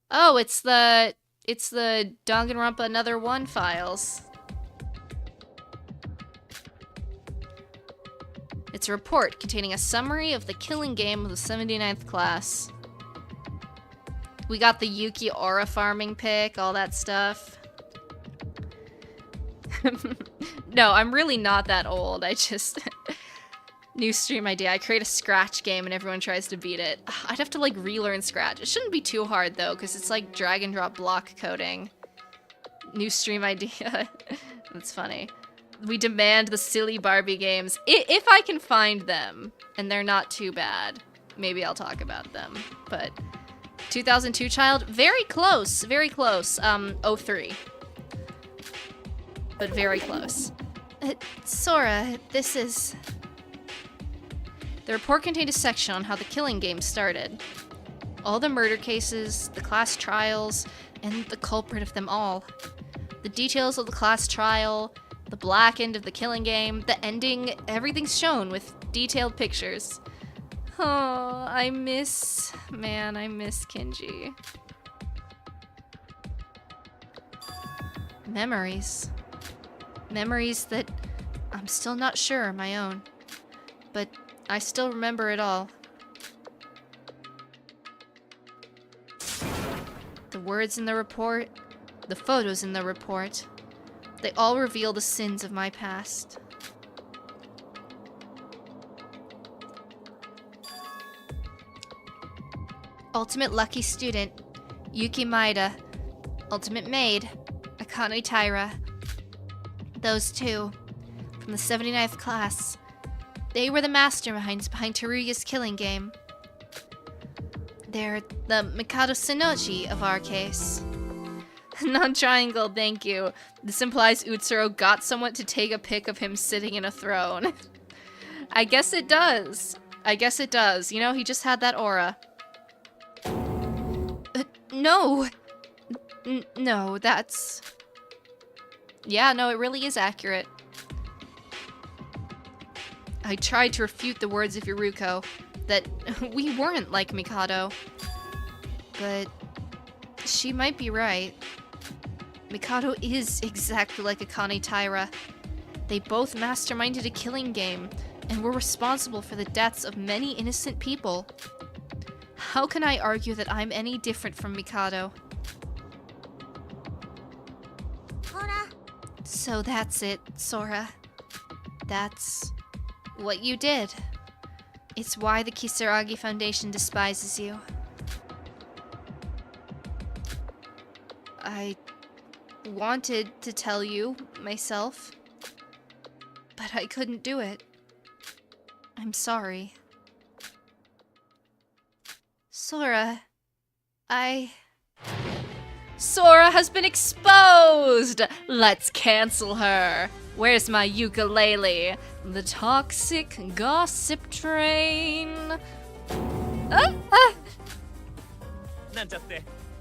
Oh, it's the Danganronpa Another One files. It's a report containing a summary of the killing game of the 79th class. We got the Yuki aura farming pick, all that stuff. No, I'm really not that old. I just... New stream idea. I create a Scratch game and everyone tries to beat it. I'd have to like relearn Scratch. It shouldn't be too hard though, because it's like drag and drop block coding. New stream idea. That's funny. We demand the silly Barbie games. If I can find them, and they're not too bad, maybe I'll talk about them. But 2002 child, very close, very close. 03. But very close. Sora, this is... The report contained a section on how the killing game started. All the murder cases, the class trials, and the culprit of them all. The details of the class trial, the black end of the killing game, the ending, everything's shown with detailed pictures. Oh, I miss Kinji. Memories. Memories that I'm still not sure are my own. But I still remember it all. The words in the report, the photos in the report, they all reveal the sins of my past. Ultimate lucky student, Yuki Maeda. Ultimate maid, Akane Taira. Those two, from the 79th class. They were the masterminds behind Teruya's killing game. They're the Mikado Senoji of our case. Non-triangle, thank you. This implies Utsuro got someone to take a pic of him sitting in a throne. I guess it does. You know, he just had that aura. No. No, that's... Yeah, no, it really is accurate. I tried to refute the words of Yuruko, that we weren't like Mikado. But she might be right. Mikado is exactly like Akane Taira. They both masterminded a killing game, and were responsible for the deaths of many innocent people. How can I argue that I'm any different from Mikado? So that's it, Sora. That's what you did. It's why the Kisaragi Foundation despises you. I wanted to tell you myself, but I couldn't do it. I'm sorry. Sora, Sora has been exposed! Let's cancel her. Where's my ukulele? The toxic gossip train.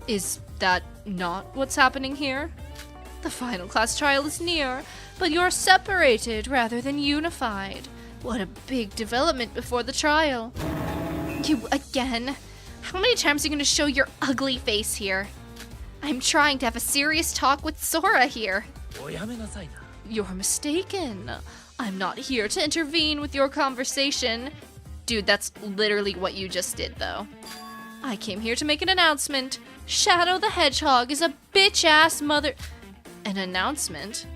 Is that not what's happening here? The final class trial is near, but you're separated rather than unified. What a big development before the trial. You again? How many times are you going to show your ugly face here? I'm trying to have a serious talk with Sora here. You're mistaken. I'm not here to intervene with your conversation. Dude, that's literally what you just did, though. I came here to make an announcement. Shadow the Hedgehog is a bitch-ass mother... An announcement?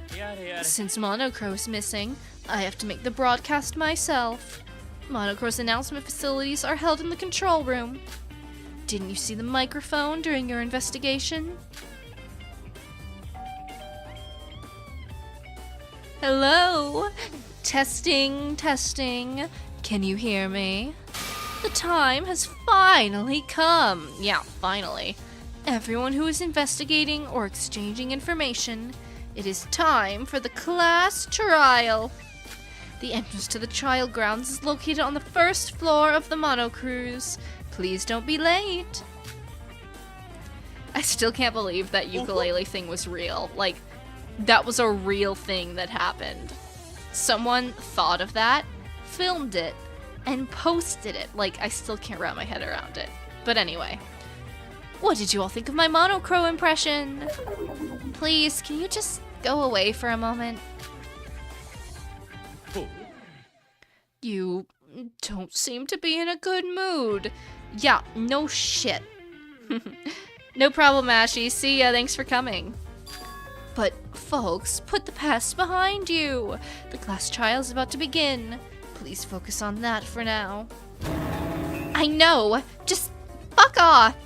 Since Monocro's missing, I have to make the broadcast myself. Monocro's announcement facilities are held in the control room. Didn't you see the microphone during your investigation? Hello? Testing, testing. Can you hear me? The time has finally come. Yeah, finally. Everyone who is investigating or exchanging information, it is time for the class trial. The entrance to the trial grounds is located on the first floor of the Monocruise. Please don't be late. I still can't believe that ukulele thing was real. Like, that was a real thing that happened. Someone thought of that, filmed it, and posted it. Like, I still can't wrap my head around it. But anyway. What did you all think of my Monocro impression? Please, can you just go away for a moment? You don't seem to be in a good mood. Yeah, no shit. No problem, Ashy. See ya, thanks for coming. But, folks, put the past behind you. The class trial is about to begin. Please focus on that for now. I know! Just fuck off!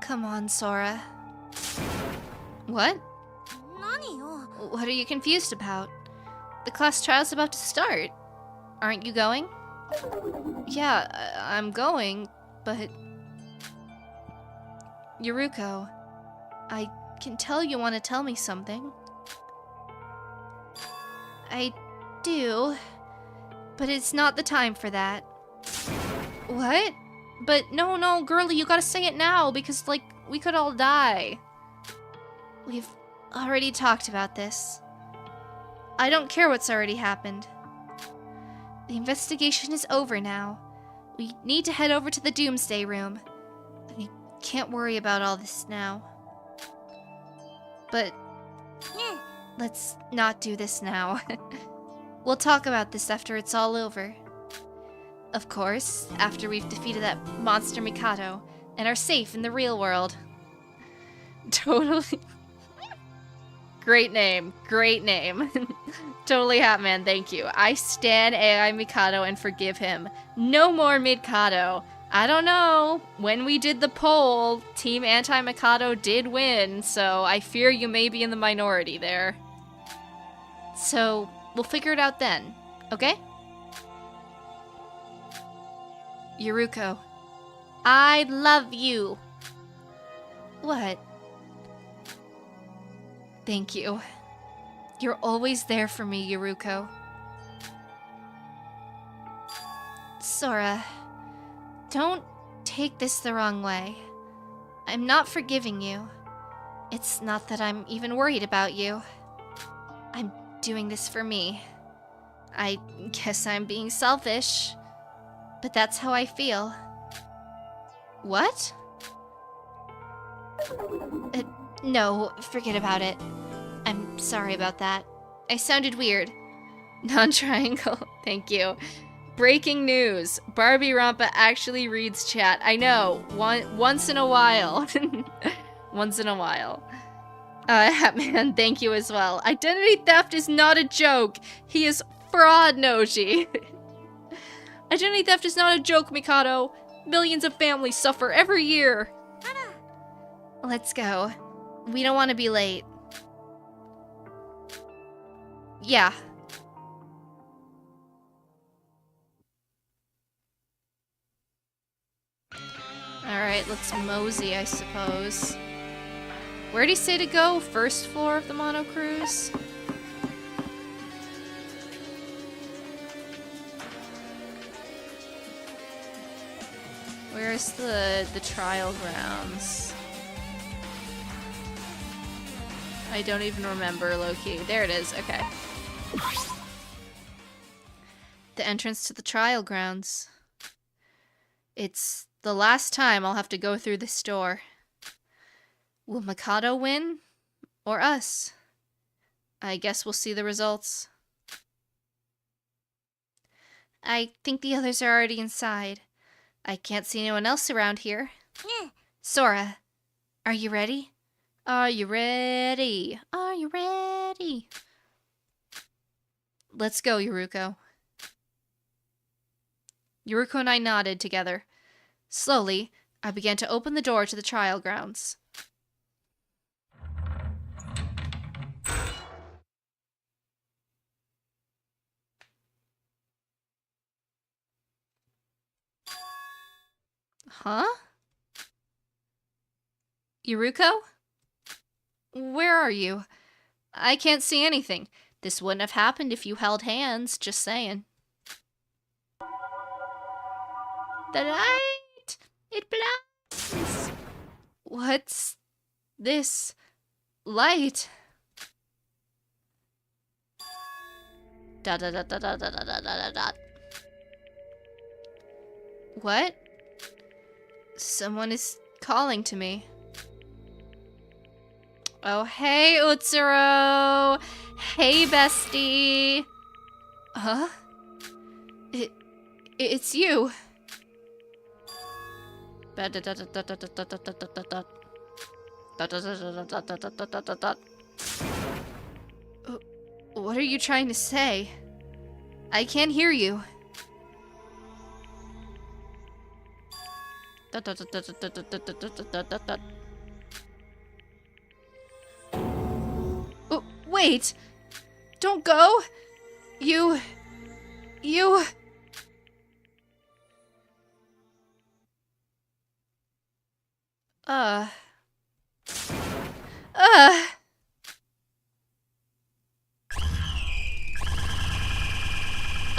Come on, Sora. What? What are you confused about? The class trial's about to start. Aren't you going? Yeah, I'm going, but... Yuruko, I can tell you want to tell me something. I do, but it's not the time for that. What? But no, girlie, you gotta say it now, because, like, we could all die. We've already talked about this. I don't care what's already happened. The investigation is over now. We need to head over to the Doomsday Room. I can't worry about all this now. But let's not do this now. We'll talk about this after it's all over. Of course, after we've defeated that monster Mikado and are safe in the real world. Totally. Great name. Great name. Totally Hatman, thank you. I stan AI Mikado and forgive him. No more Mikado. I don't know. When we did the poll, Team Anti-Mikado did win, so I fear you may be in the minority there. So, we'll figure it out then, okay? Yuruko, I love you. What? Thank you. You're always there for me, Yuruko. Sora, don't take this the wrong way. I'm not forgiving you. It's not that I'm even worried about you. I'm doing this for me. I guess I'm being selfish. But that's how I feel. What? No, forget about it. I'm sorry about that. I sounded weird. Non-triangle, thank you. Breaking news. Barbie Rampa actually reads chat. I know. Once in a while. Once in a while. Hatman, thank you as well. Identity theft is not a joke. He is fraud, Noji. Identity theft is not a joke, Mikado. Millions of families suffer every year. Let's go. We don't want to be late. Yeah. Alright, let's mosey, I suppose. Where'd he say to go? First floor of the Mono Cruise? Where's the trial grounds? I don't even remember, low-key. There it is, okay. The entrance to the trial grounds. It's the last time I'll have to go through this door. Will Mikado win? Or us? I guess we'll see the results. I think the others are already inside. I can't see anyone else around here. Sora, are you ready? Are you ready? Are you ready? Let's go, Yuruko. Yuruko and I nodded together. Slowly, I began to open the door to the trial grounds. Huh? Yuruko? Where are you? I can't see anything. This wouldn't have happened if you held hands, just saying. The light! It blinds! What's this light? Da da da da da da da da da da. What? Someone is calling to me. Oh, hey, Utsuro! Hey, bestie! Huh? It's you. What are you trying to say? I can't hear you. Oh, wait! Don't go! You...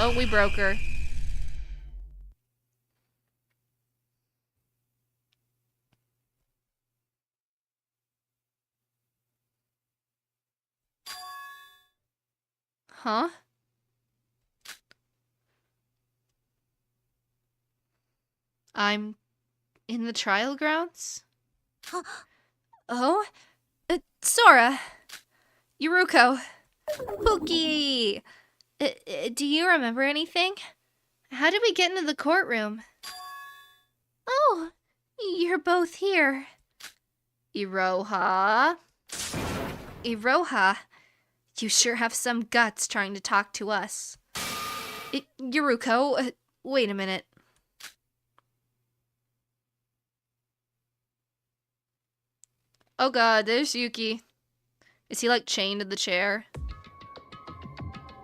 Oh, we broke her. Huh? I'm in the trial grounds? Oh? Sora! Yuruko! Pookie! Do you remember anything? How did we get into the courtroom? Oh, you're both here. Iroha? Iroha? You sure have some guts trying to talk to us. Yuruko, wait a minute. Oh god, there's Yuki. Is he like chained to the chair?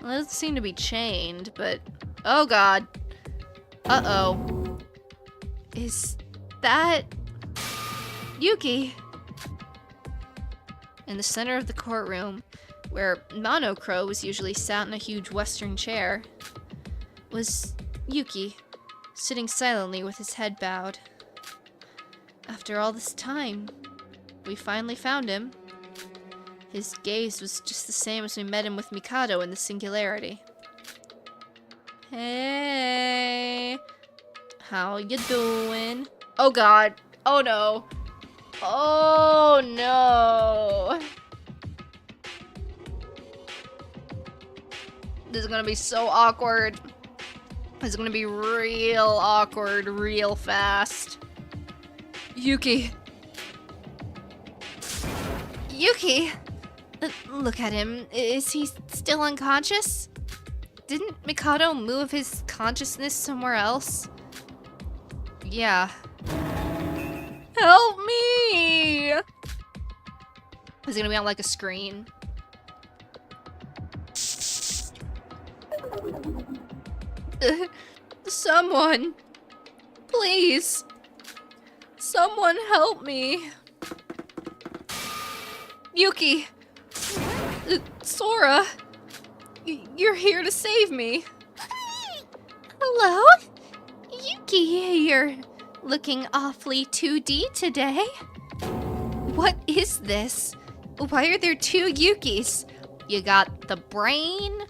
Well, it doesn't seem to be chained, but... Oh god. Uh-oh. Is that... Yuki? In the center of the courtroom, where Monocro was usually sat in a huge western chair, was Yuki, sitting silently with his head bowed. After all this time, we finally found him. His gaze was just the same as we met him with Mikado in the Singularity. Hey, how you doing? Oh god, oh no. Oh no. This is gonna be so awkward. It's gonna be real awkward real fast. Yuki. Yuki! Look at him. Is he still unconscious? Didn't Mikado move his consciousness somewhere else? Yeah. Help me! Is it gonna be on like a screen? Someone! Please! Someone help me! Yuki! Sora! You're here to save me! Hello? Yuki, you're looking awfully 2D today. What is this? Why are there two Yukis? You got the brain,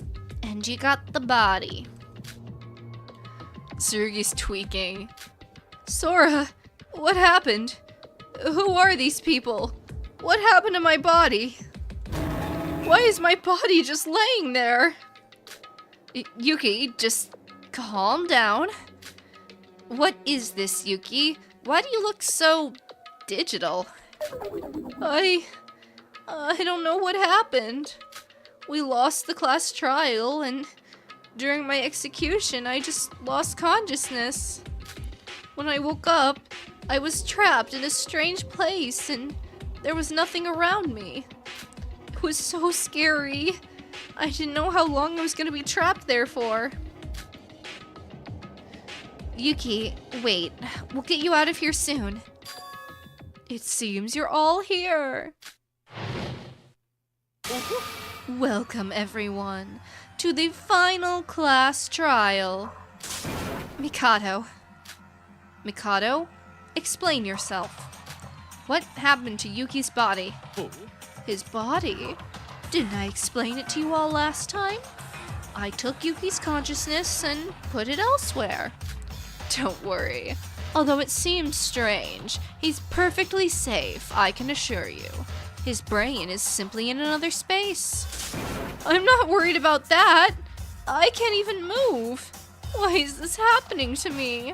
and you got the body. Tsurugi's tweaking. Sora, what happened? Who are these people? What happened to my body? Why is my body just laying there? Yuki, just calm down. What is this, Yuki? Why do you look so digital? I don't know what happened. We lost the class trial, and during my execution, I just lost consciousness. When I woke up, I was trapped in a strange place, and there was nothing around me. It was so scary. I didn't know how long I was gonna be trapped there for. Yuki, wait. We'll get you out of here soon. It seems you're all here. Welcome, everyone, to the final class trial. Mikado. Mikado, explain yourself. What happened to Yuki's body? His body? Didn't I explain it to you all last time? I took Yuki's consciousness and put it elsewhere. Don't worry. Although it seems strange, he's perfectly safe, I can assure you. His brain is simply in another space. I'm not worried about that. I can't even move. Why is this happening to me?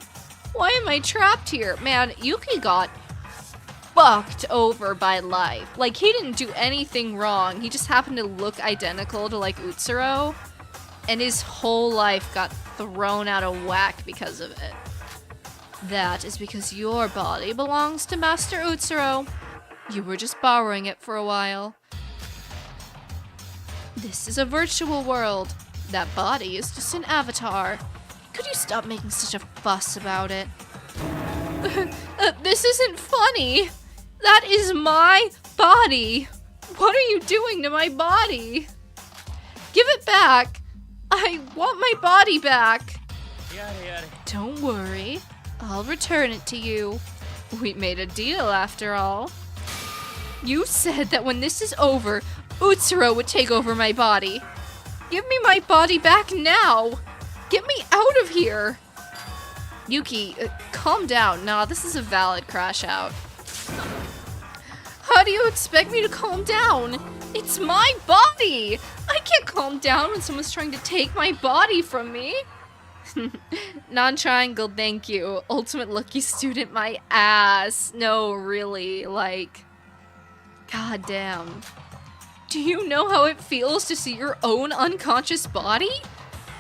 Why am I trapped here? Man, Yuki got fucked over by life. Like, he didn't do anything wrong. He just happened to look identical to, like, Utsuro. And his whole life got thrown out of whack because of it. That is because your body belongs to Master Utsuro. You were just borrowing it for a while. This is a virtual world. That body is just an avatar. Could you stop making such a fuss about it? This isn't funny. That is my body. What are you doing to my body? Give it back. I want my body back. Don't worry. I'll return it to you. We made a deal after all. You said that when this is over, Utsuro would take over my body. Give me my body back now. Get me out of here. Yuki, calm down. Nah, this is a valid crash out. How do you expect me to calm down? It's my body. I can't calm down when someone's trying to take my body from me. Non-triangle, thank you. Ultimate lucky student, my ass. No, really, like... God damn. Do you know how it feels to see your own unconscious body?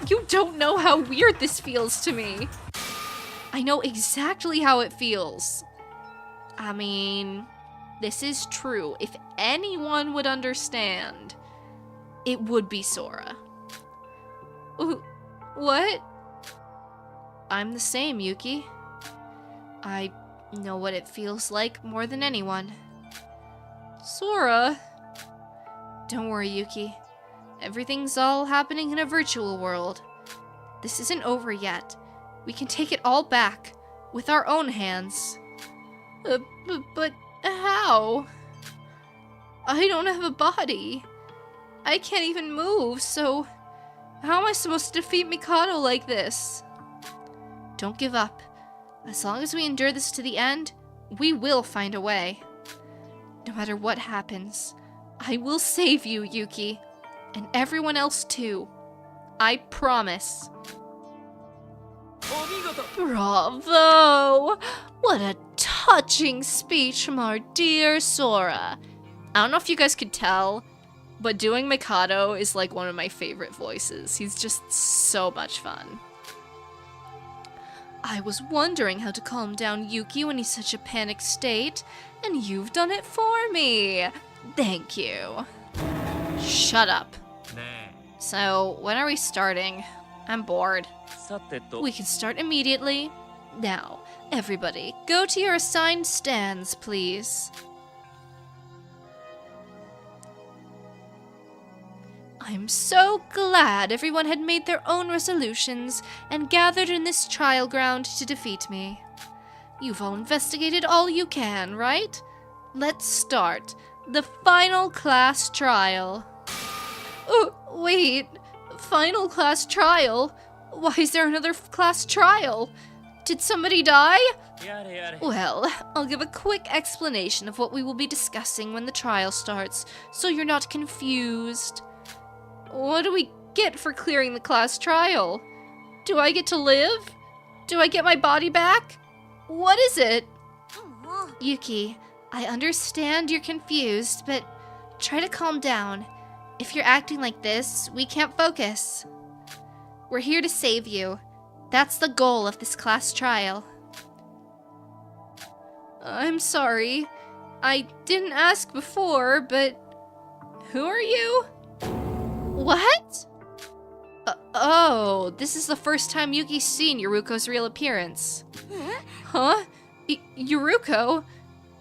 You don't know how weird this feels to me. I know exactly how it feels. I mean, this is true. If anyone would understand, it would be Sora. What? I'm the same, Yuki. I know what it feels like more than anyone. Sora? Don't worry, Yuki. Everything's all happening in a virtual world. This isn't over yet. We can take it all back, with our own hands. But how? I don't have a body. I can't even move, so how am I supposed to defeat Mikado like this? Don't give up. As long as we endure this to the end, we will find a way. No matter what happens, I will save you, Yuki. And everyone else too. I promise. Bravo! What a touching speech from our dear Sora. I don't know if you guys could tell, but doing Mikado is like one of my favorite voices. He's just so much fun. I was wondering how to calm down Yuki when he's such a panicked state, and you've done it for me. Thank you. Shut up. So, when are we starting? I'm bored. We can start immediately. Now, everybody, go to your assigned stands, please. I'm so glad everyone had made their own resolutions and gathered in this trial ground to defeat me. You've all investigated all you can, right? Let's start. The final class trial. Oh, wait. Final class trial? Why is there another class trial? Did somebody die? Well, I'll give a quick explanation of what we will be discussing when the trial starts, so you're not confused. What do we get for clearing the class trial? Do I get to live? Do I get my body back? What is it? Yuki, I understand you're confused, but try to calm down. If you're acting like this, we can't focus. We're here to save you. That's the goal of this class trial. I'm sorry. I didn't ask before, but who are you? What? Oh, this is the first time Yuki's seen Yuruko's real appearance. Huh? Yuruko?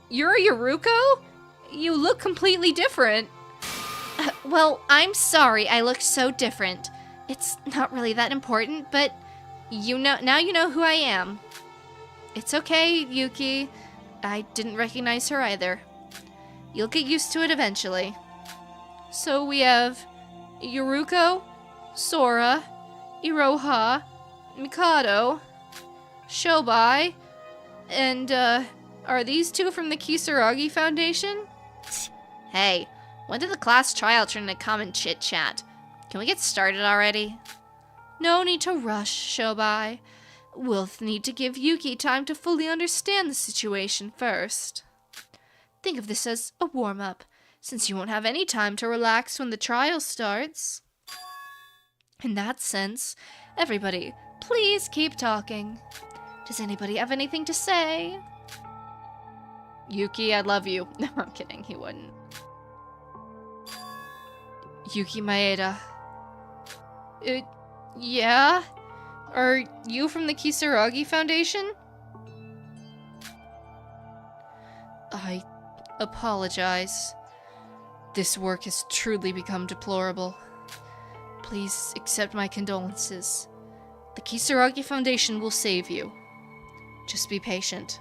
You're Yuruko? You look completely different. Well, I'm sorry I look so different. It's not really that important, but now you know who I am. It's okay, Yuki. I didn't recognize her either. You'll get used to it eventually. So we have Yuruko, Sora, Iroha, Mikado, Shobai, and, are these two from the Kisaragi Foundation? Hey, when did the class trial turn into common chit-chat? Can we get started already? No need to rush, Shobai. We'll need to give Yuki time to fully understand the situation first. Think of this as a warm-up, since you won't have any time to relax when the trial starts. In that sense, everybody, please keep talking. Does anybody have anything to say? Yuki, I love you. No, I'm kidding, he wouldn't. Yuki Maeda. Yeah? Are you from the Kisaragi Foundation? I apologize. This work has truly become deplorable. Please accept my condolences. The Kisaragi Foundation will save you. Just be patient.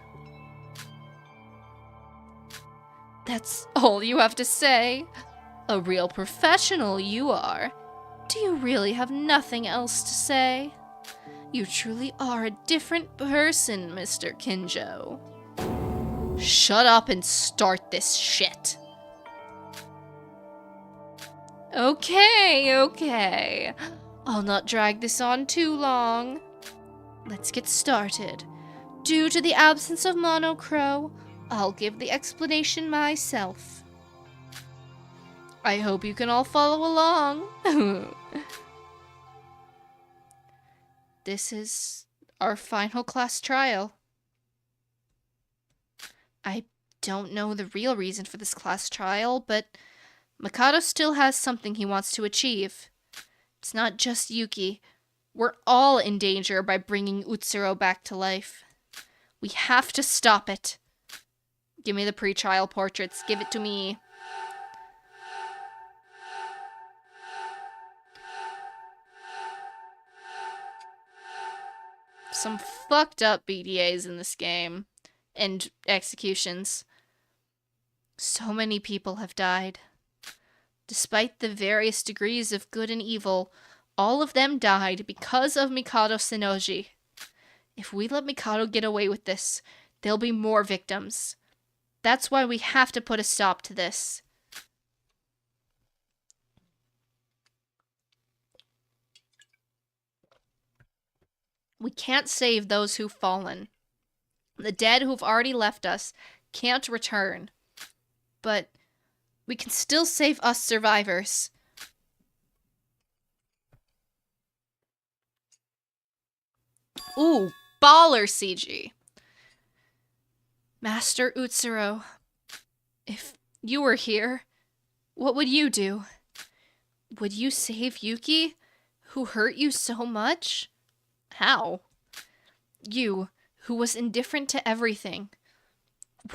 That's all you have to say? A real professional you are. Do you really have nothing else to say? You truly are a different person, Mr. Kinjo. Shut up and start this shit. Okay. I'll not drag this on too long. Let's get started. Due to the absence of Monocro, I'll give the explanation myself. I hope you can all follow along. This is our final class trial. I don't know the real reason for this class trial, but Mikado still has something he wants to achieve. It's not just Yuki. We're all in danger by bringing Utsuro back to life. We have to stop it. Give me the pre-trial portraits. Give it to me. Some fucked up BDAs in this game. And executions. So many people have died. Despite the various degrees of good and evil, all of them died because of Mikado Sennoji. If we let Mikado get away with this, there'll be more victims. That's why we have to put a stop to this. We can't save those who've fallen. The dead who've already left us can't return. But we can still save us survivors. Ooh, baller CG. Master Utsuro, if you were here, what would you do? Would you save Yuki, who hurt you so much? How? You, who was indifferent to everything.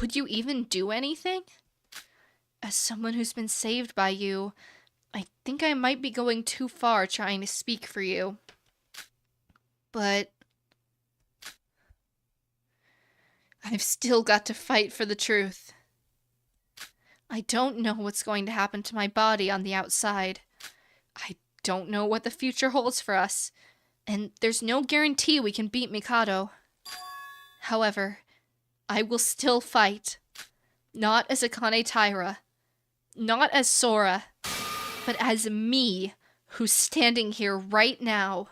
Would you even do anything? As someone who's been saved by you, I think I might be going too far trying to speak for you. But I've still got to fight for the truth. I don't know what's going to happen to my body on the outside. I don't know what the future holds for us, and there's no guarantee we can beat Mikado. However, I will still fight. Not as Akane Taira, not as Sora, but as me, who's standing here right now.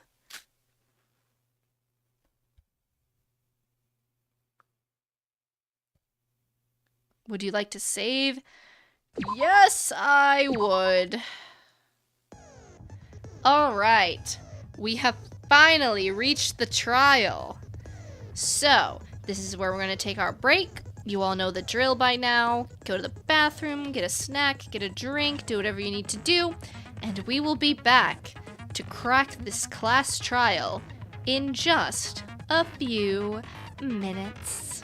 Would you like to save? Yes, I would. Alright, we have finally reached the trial. So, this is where we're going to take our break. You all know the drill by now. Go to the bathroom, get a snack, get a drink, do whatever you need to do, and we will be back to crack this class trial in just a few minutes.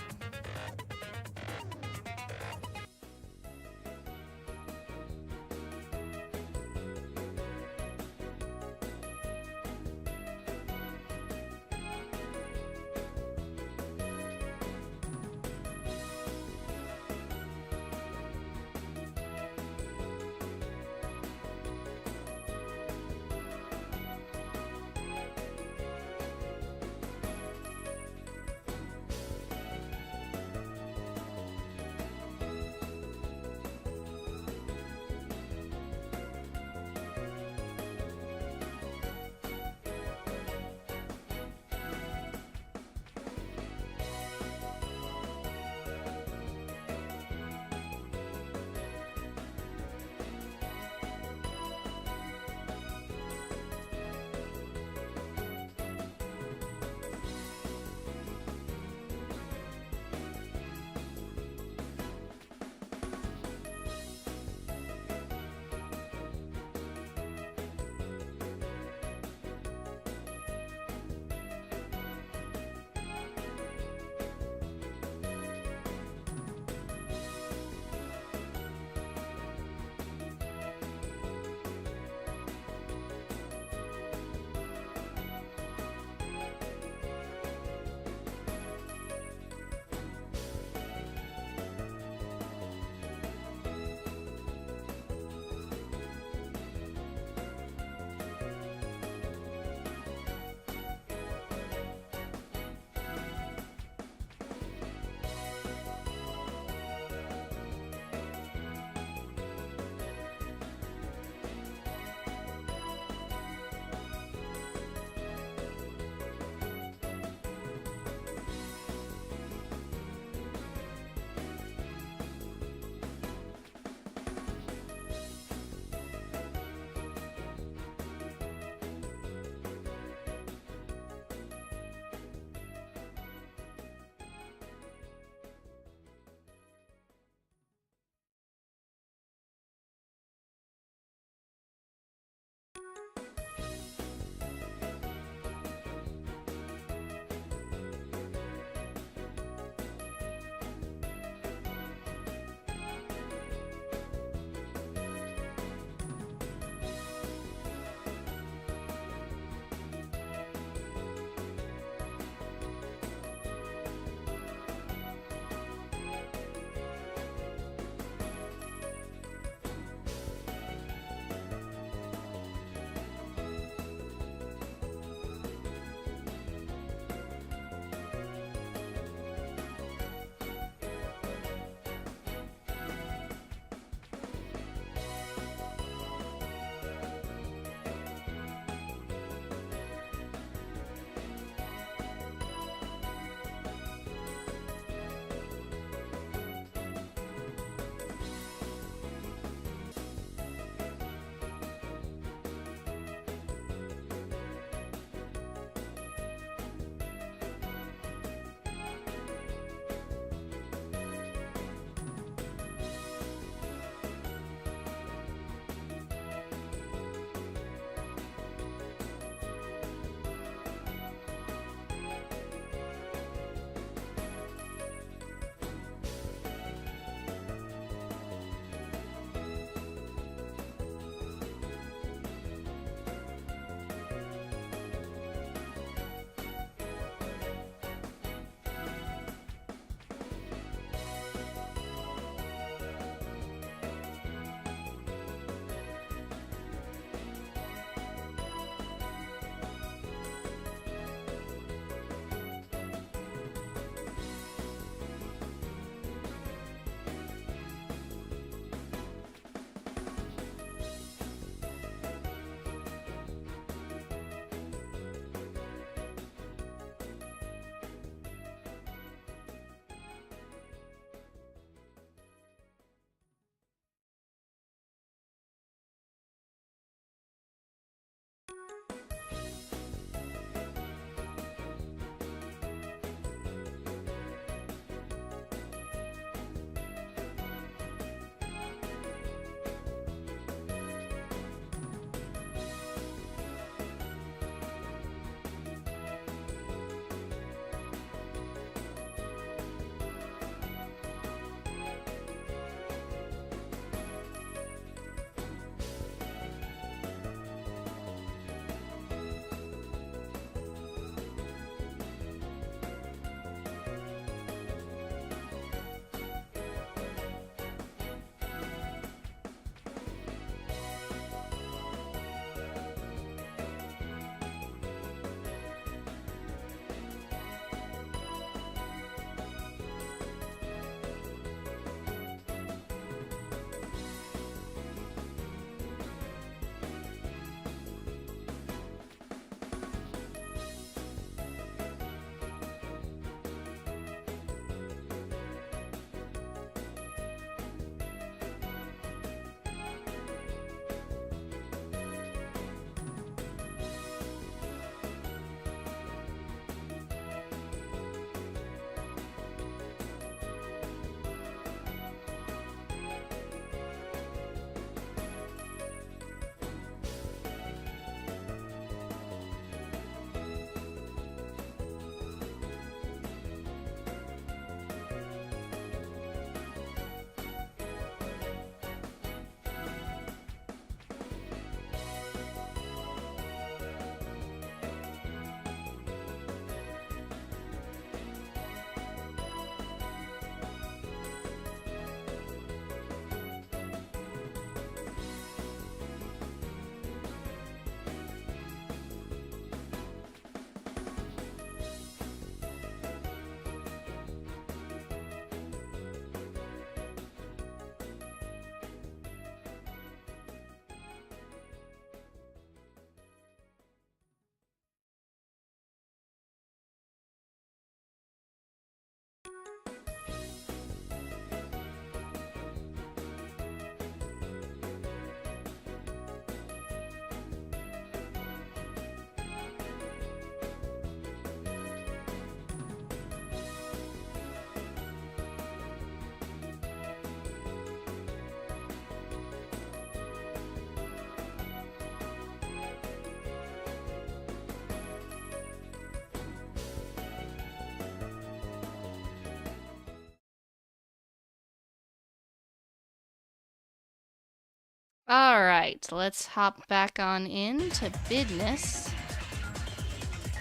Alright, let's hop back on into business.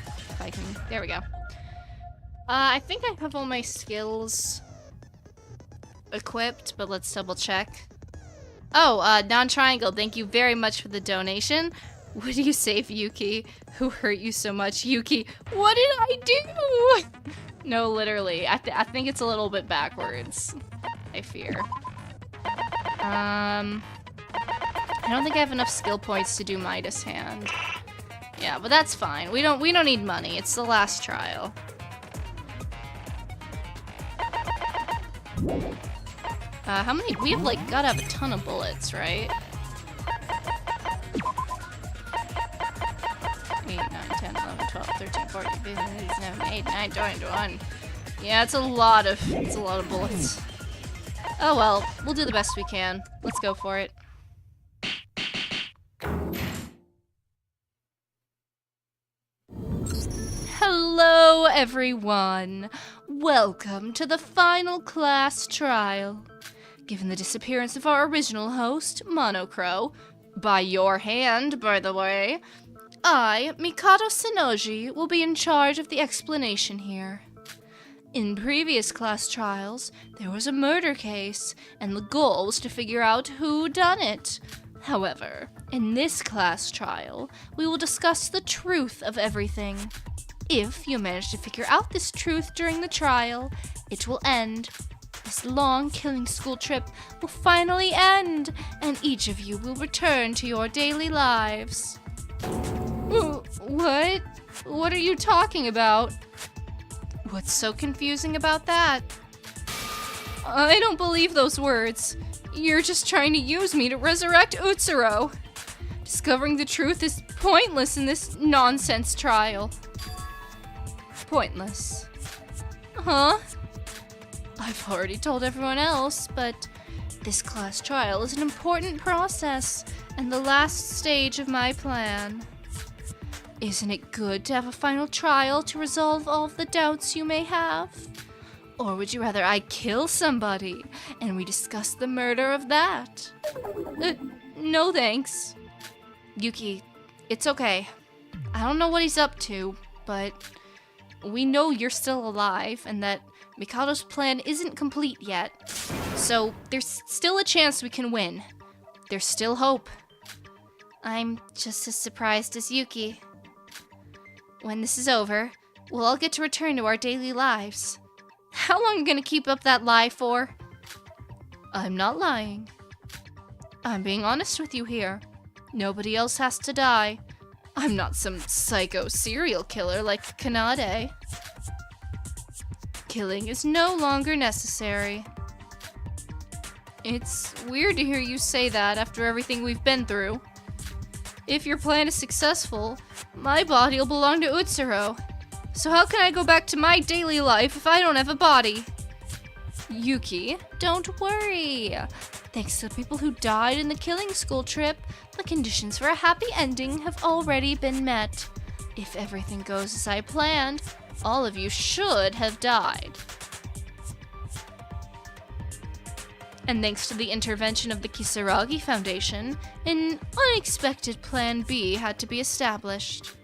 If I can, there we go. I think I have all my skills equipped, but let's double check. Oh, non-triangle, thank you very much for the donation. Would you save Yuki, who hurt you so much? Yuki, what did I do? No, literally, I think it's a little bit backwards, I fear. I don't think I have enough skill points to do Midas Hand. Yeah, but that's fine. We don't need money. It's the last trial. How many? We have like gotta have a ton of bullets, right? 8, 9, 10, 11, 12, 13, 14, 15, 16, 17, 18, 19, 20, 21. Yeah, it's a lot of bullets. Oh well, we'll do the best we can. Let's go for it. Hello, everyone. Welcome to the final class trial. Given the disappearance of our original host, Monocro, by your hand, by the way, I, Mikado Sinoji, will be in charge of the explanation here. In previous class trials, there was a murder case, and the goal was to figure out who done it. However, in this class trial, we will discuss the truth of everything. If you manage to figure out this truth during the trial, it will end. This long killing school trip will finally end, and each of you will return to your daily lives. What? What are you talking about? What's so confusing about that? I don't believe those words. You're just trying to use me to resurrect Utsuro. Discovering the truth is pointless in this nonsense trial. Pointless. Huh? I've already told everyone else, but this class trial is an important process and the last stage of my plan. Isn't it good to have a final trial to resolve all of the doubts you may have? Or would you rather I kill somebody and we discuss the murder of that? No thanks. Yuki, it's okay. I don't know what he's up to, but we know you're still alive and that Mikado's plan isn't complete yet. So there's still a chance we can win. There's still hope. I'm just as surprised as Yuki. When this is over, we'll all get to return to our daily lives. How long are you gonna keep up that lie for? I'm not lying. I'm being honest with you here. Nobody else has to die. I'm not some psycho serial killer like Kanade. Killing is no longer necessary. It's weird to hear you say that after everything we've been through. If your plan is successful, my body will belong to Utsuro. So how can I go back to my daily life if I don't have a body? Yuki, don't worry. Thanks to the people who died in the killing school trip, the conditions for a happy ending have already been met. If everything goes as I planned, all of you should have died. And thanks to the intervention of the Kisaragi Foundation, an unexpected Plan B had to be established.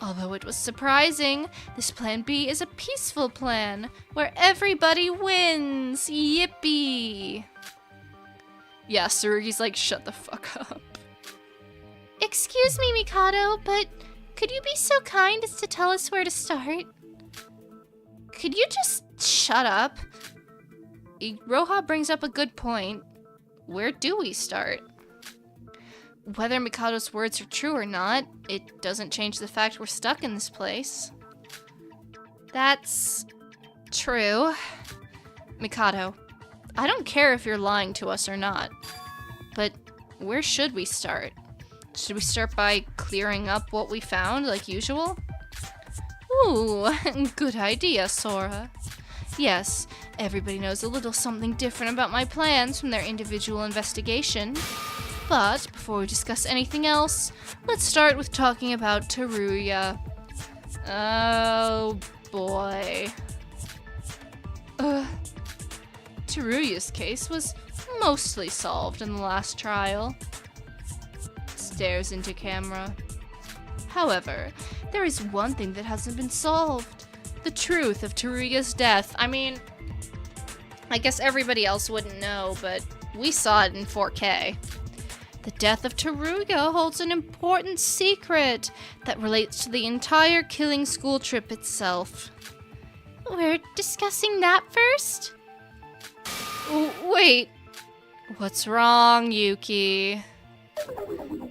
Although it was surprising, this Plan B is a peaceful plan, where everybody wins! Yippee! Yeah, Tsurugi's like, shut the fuck up. Excuse me, Mikado, but could you be so kind as to tell us where to start? Could you just shut up? Roha brings up a good point. Where do we start? Whether Mikado's words are true or not, it doesn't change the fact we're stuck in this place. That's true. Mikado, I don't care if you're lying to us or not, but where should we start? Should we start by clearing up what we found, like usual? Ooh, good idea, Sora. Yes, everybody knows a little something different about my plans from their individual investigation. But before we discuss anything else, let's start with talking about Teruya. Oh boy. Teruya's case was mostly solved in the last trial. Stares into camera. However, there is one thing that hasn't been solved. The truth of Teruya's death. I mean, I guess everybody else wouldn't know, but we saw it in 4K. The death of Teruya holds an important secret that relates to the entire killing school trip itself. We're discussing that first? Wait. What's wrong, Yuki?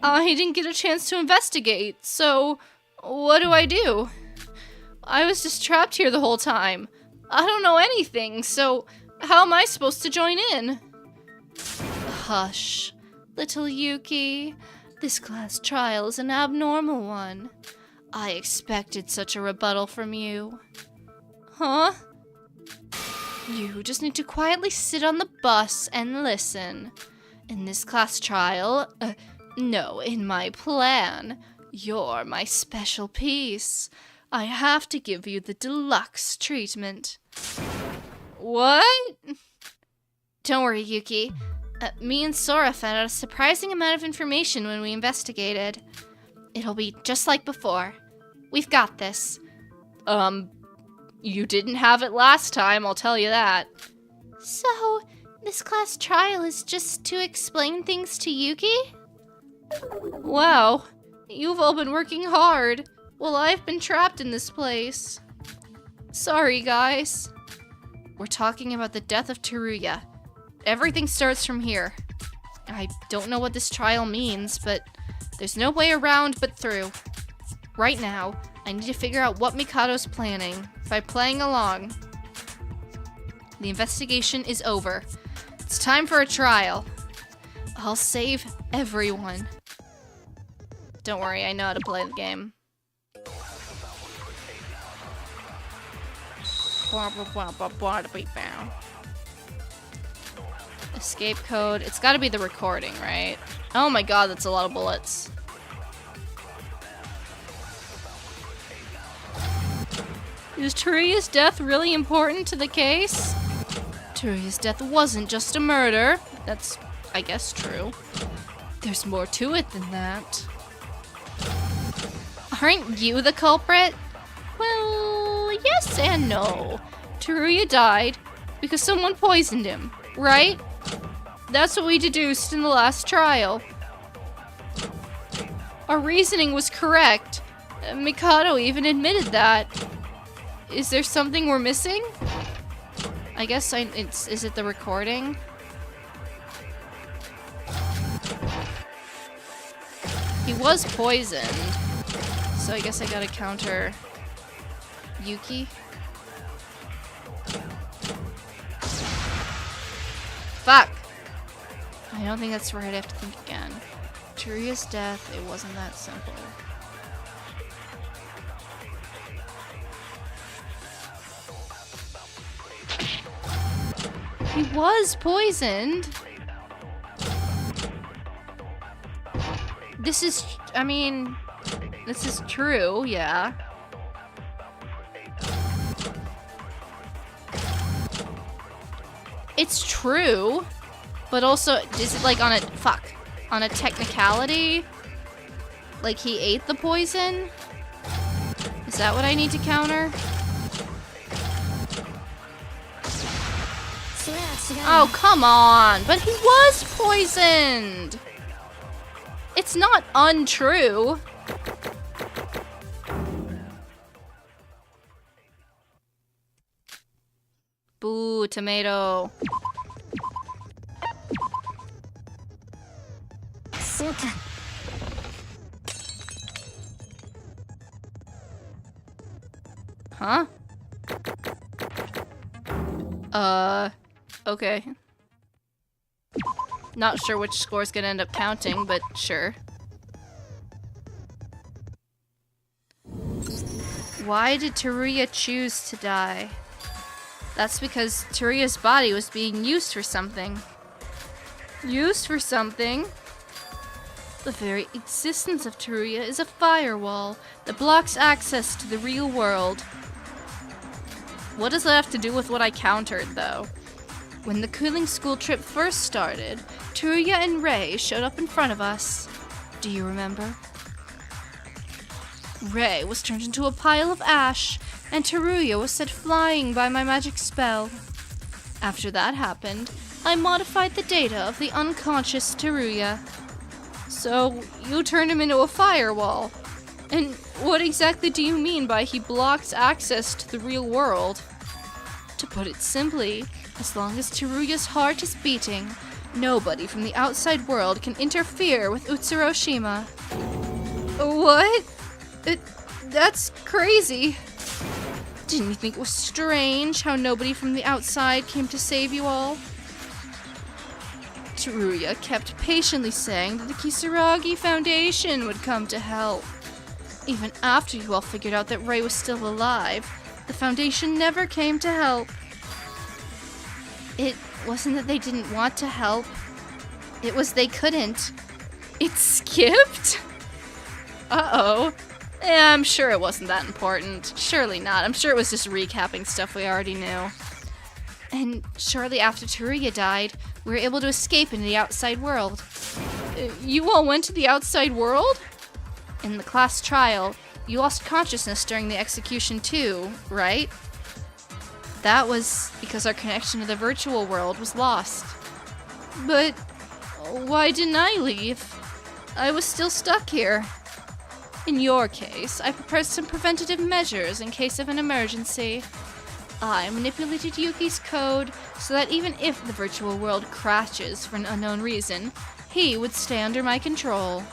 I didn't get a chance to investigate, so what do I do? I was just trapped here the whole time. I don't know anything, so how am I supposed to join in? Hush, little Yuki. This class trial is an abnormal one. I expected such a rebuttal from you. Huh? You just need to quietly sit on the bus and listen. In this class trial, no, in my plan, you're my special piece. I have to give you the deluxe treatment. What? Don't worry, Yuki. Me and Sora found out a surprising amount of information when we investigated. It'll be just like before. We've got this. You didn't have it last time, I'll tell you that. So, this class trial is just to explain things to Yuki? Wow, you've all been working hard. Well, I've been trapped in this place. Sorry, guys. We're talking about the death of Teruya. Everything starts from here. I don't know what this trial means, but there's no way around but through. Right now, I need to figure out what Mikado's planning by playing along. The investigation is over. It's time for a trial. I'll save everyone. Don't worry, I know how to play the game. Escape code. It's gotta be the recording, right? Oh my god, that's a lot of bullets. Is Teruya's death really important to the case? Teruya's death wasn't just a murder. That's, I guess, true. There's more to it than that. Aren't you the culprit? Well, yes and no. Teruya died because someone poisoned him, right? That's what we deduced in the last trial. Our reasoning was correct. Mikado even admitted that. Is there something we're missing? I guess is it the recording? He was poisoned, so I guess I gotta counter Yuki. Fuck! I don't think that's right, I have to think again. Teruya's death, it wasn't that simple. He was poisoned. This is true, yeah. It's true, but also, is it like on a technicality? Like he ate the poison? Is that what I need to counter? Oh, come on, but he was poisoned! It's not untrue. Boo, tomato. Huh? Okay. Not sure which score's gonna end up counting, but sure. Why did Teruya choose to die? That's because Teruya's body was being used for something. Used for something? The very existence of Teruya is a firewall that blocks access to the real world. What does that have to do with what I countered, though? When the cooling school trip first started, Teruya and Rei showed up in front of us. Do you remember? Rei was turned into a pile of ash, and Teruya was set flying by my magic spell. After that happened, I modified the data of the unconscious Teruya. So, you turned him into a firewall. And what exactly do you mean by he blocks access to the real world? To put it simply, as long as Teruya's heart is beating, nobody from the outside world can interfere with Utsuroshima. What? That's crazy. Didn't you think it was strange how nobody from the outside came to save you all? Teruya kept patiently saying that the Kisaragi Foundation would come to help. Even after you all figured out that Rei was still alive, the Foundation never came to help. It wasn't that they didn't want to help. It was they couldn't. It skipped? Uh-oh. I'm sure it wasn't that important. Surely not. I'm sure it was just recapping stuff we already knew. And shortly after Teruya died, we were able to escape into the outside world. You all went to the outside world? In the class trial, you lost consciousness during the execution too, right? That was because our connection to the virtual world was lost. But why didn't I leave? I was still stuck here. In your case, I prepared some preventative measures in case of an emergency. I manipulated Yuki's code so that even if the virtual world crashes for an unknown reason, he would stay under my control.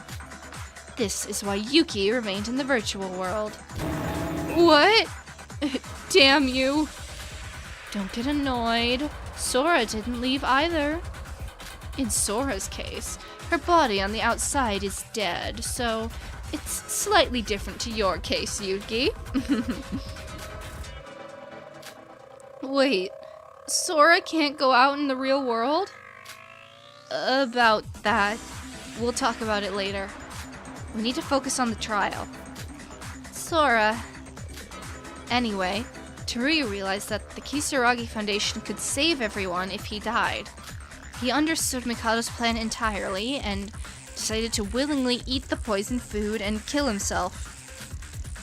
This is why Yuki remained in the virtual world. What? Damn you. Don't get annoyed. Sora didn't leave either. In Sora's case, her body on the outside is dead, so it's slightly different to your case, Yuki. Wait, Sora can't go out in the real world? About that, we'll talk about it later. We need to focus on the trial. Sora. Anyway, Teruya realized that the Kisaragi Foundation could save everyone if he died. He understood Mikado's plan entirely and decided to willingly eat the poisoned food and kill himself.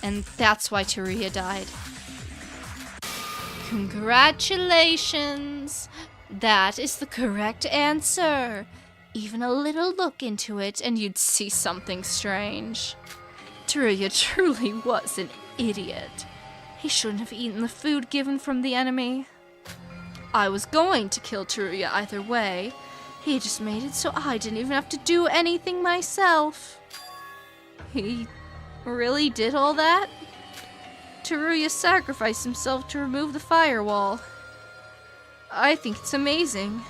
And that's why Teruya died. Congratulations! That is the correct answer. Even a little look into it and you'd see something strange. Teruya truly was an idiot. He shouldn't have eaten the food given from the enemy. I was going to kill Teruya either way. He just made it so I didn't even have to do anything myself. He really did all that? Teruya sacrificed himself to remove the firewall. I think it's amazing.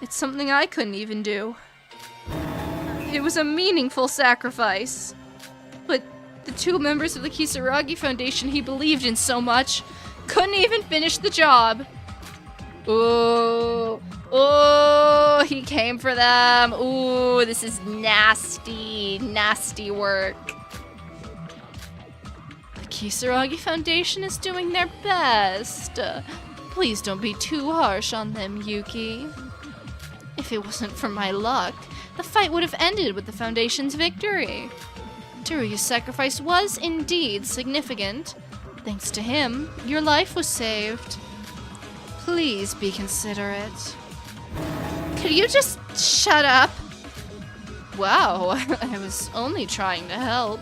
It's something I couldn't even do. It was a meaningful sacrifice. But the two members of the Kisaragi Foundation he believed in so much couldn't even finish the job. Ooh, he came for them. Ooh, this is nasty, nasty work. The Kisaragi Foundation is doing their best. Please don't be too harsh on them, Yuki. If it wasn't for my luck, the fight would have ended with the Foundation's victory. Teruya's sacrifice was indeed significant. Thanks to him, your life was saved. Please be considerate. Could you just shut up? Wow, I was only trying to help.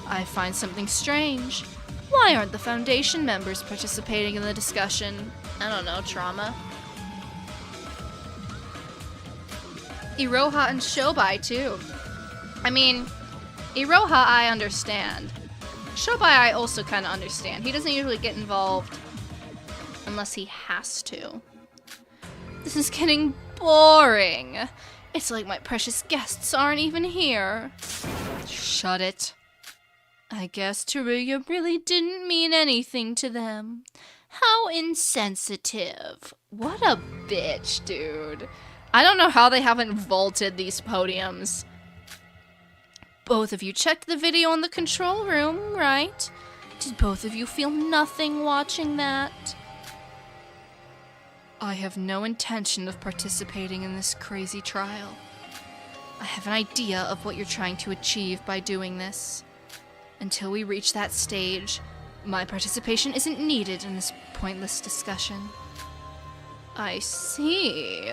I find something strange. Why aren't the Foundation members participating in the discussion? I don't know, trauma. Iroha and Shobai, too. I mean, Iroha I understand. Shobai I also kind of understand. He doesn't usually get involved unless he has to. This is getting boring. It's like my precious guests aren't even here. Shut it. I guess Teruya really didn't mean anything to them. How insensitive. What a bitch, dude. I don't know how they haven't vaulted these podiums. Both of you checked the video in the control room, right? Did both of you feel nothing watching that? I have no intention of participating in this crazy trial. I have an idea of what you're trying to achieve by doing this. Until we reach that stage, my participation isn't needed in this pointless discussion. I see.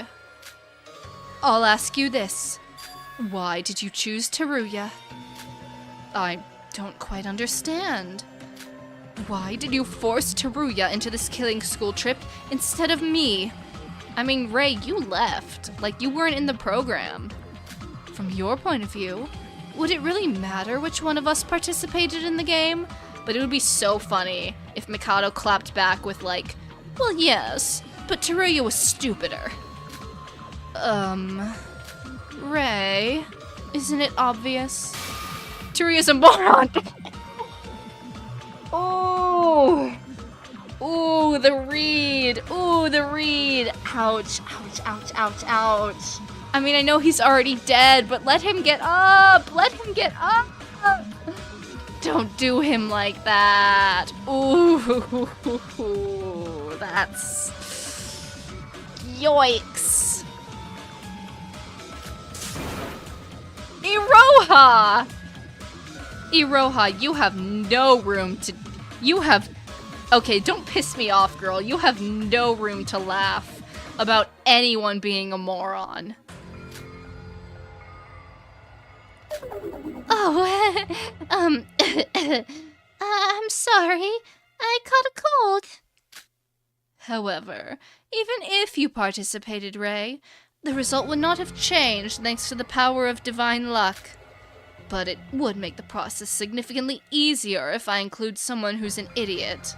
I'll ask you this. Why did you choose Teruya? I don't quite understand. Why did you force Teruya into this killing school trip instead of me? I mean, Ray, you left. Like, you weren't in the program. From your point of view, would it really matter which one of us participated in the game? But it would be so funny if Mikado clapped back with like, well, yes, but Teruya was stupider. Ray, isn't it obvious? Teruya's a moron! Oh! Ooh, the read! Ooh, the read! Ouch, ouch, ouch, ouch, ouch. I mean, I know he's already dead, but let him get up! Let him get up! Don't do him like that. Ooh, that's... Yoicks. Iroha! Iroha, you have no room to... You have... Okay, don't piss me off, girl. You have no room to laugh about anyone being a moron. Oh, I'm sorry. I caught a cold. However, even if you participated, Ray, the result would not have changed thanks to the power of divine luck. But it would make the process significantly easier if I include someone who's an idiot.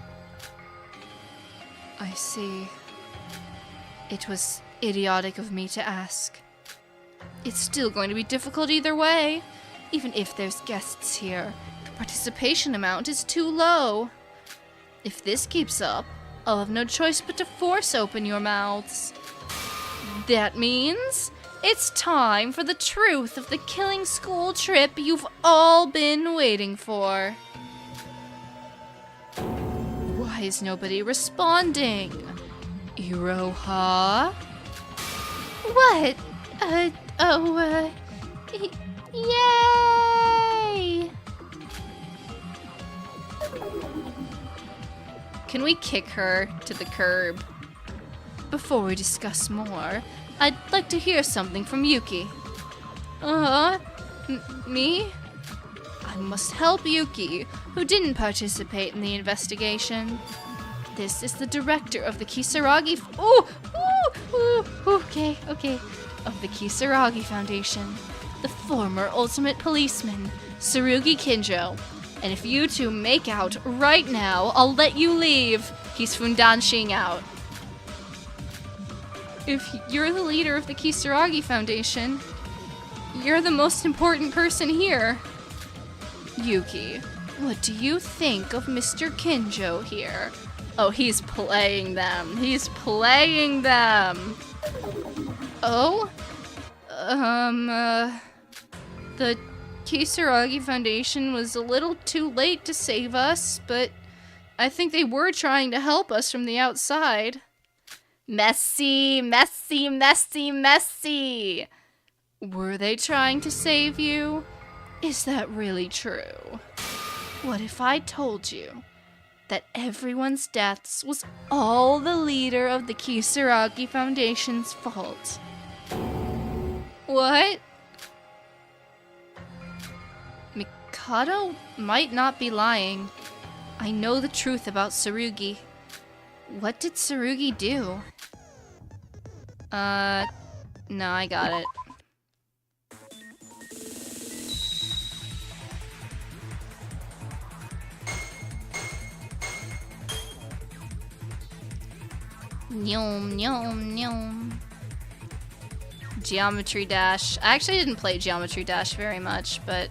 I see. It was idiotic of me to ask. It's still going to be difficult either way. Even if there's guests here, the participation amount is too low. If this keeps up, I'll have no choice but to force open your mouths. That means it's time for the truth of the killing school trip you've all been waiting for. Why is nobody responding? Iroha? What? Yay! Can we kick her to the curb? Before we discuss more, I'd like to hear something from Yuki. Me? I must help Yuki, who didn't participate in the investigation. This is the director of the Kisaragi... Okay. Of the Kisaragi Foundation. The former ultimate policeman, Tsurugi Kinjo. And if you two make out right now, I'll let you leave. He's fundanshing out. If you're the leader of the Kisaragi Foundation, you're the most important person here. Yuki, what do you think of Mr. Kinjo here? Oh, he's playing them. He's playing them. Oh? The Kisaragi Foundation was a little too late to save us, but I think they were trying to help us from the outside. Messy. Were they trying to save you? Is that really true? What if I told you that everyone's deaths was all the leader of the Kisaragi Foundation's fault? What? Mikado might not be lying. I know the truth about Tsurugi. What did Tsurugi do? No, I got it. Nyom. Geometry Dash. I actually didn't play Geometry Dash very much, but...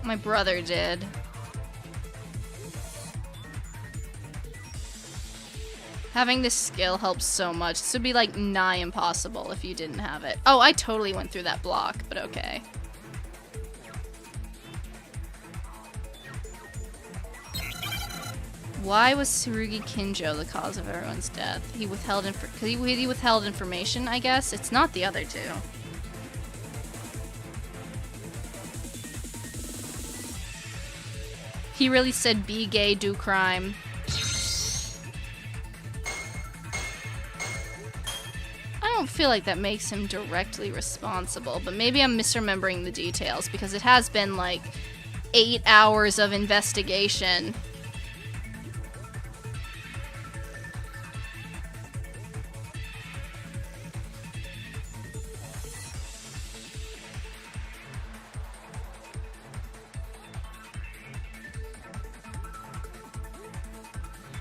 my brother did. Having this skill helps so much. This would be like nigh impossible if you didn't have it. Oh, I totally went through that block, but okay. Why was Tsurugi Kinjo the cause of everyone's death? He withheld he withheld information, I guess. It's not the other two. He really said be gay, do crime. I don't feel like that makes him directly responsible, but maybe I'm misremembering the details because it has been like 8 hours of investigation.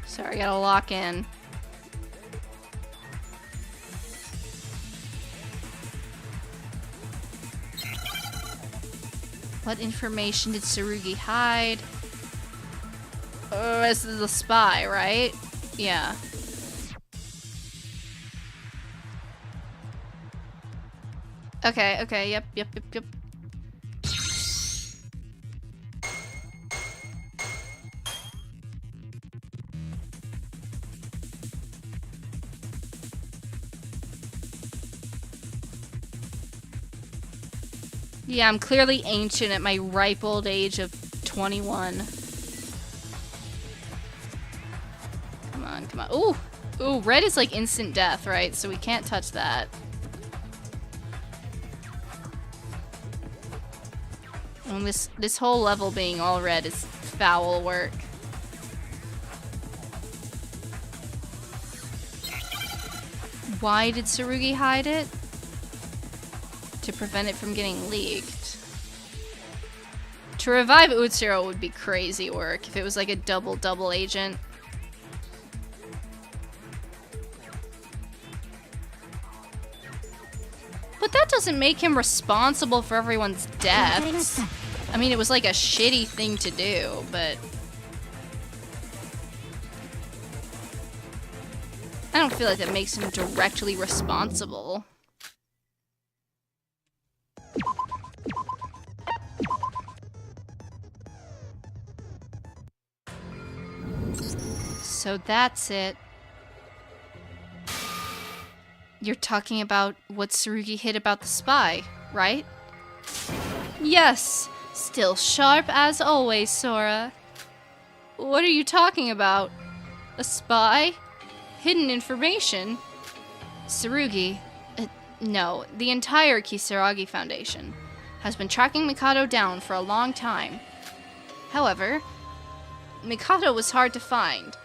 Sorry, I gotta lock in. What information did Tsurugi hide? This is the spy, right? Yeah. Okay, yep. Yeah, I'm clearly ancient at my ripe old age of 21. Come on. Ooh, red is like instant death, right? So we can't touch that. And this whole level being all red is foul work. Why did Tsurugi hide it? To prevent it from getting leaked. To revive Utsuro would be crazy work if it was like a double agent. But that doesn't make him responsible for everyone's deaths. I mean, it was like a shitty thing to do, but I don't feel like that makes him directly responsible. So that's it. You're talking about what Tsurugi hid about the spy, right? Yes! Still sharp as always, Sora. What are you talking about? A spy? Hidden information? Tsurugi, no, the entire Kisaragi Foundation has been tracking Mikado down for a long time. However, Mikado was hard to find,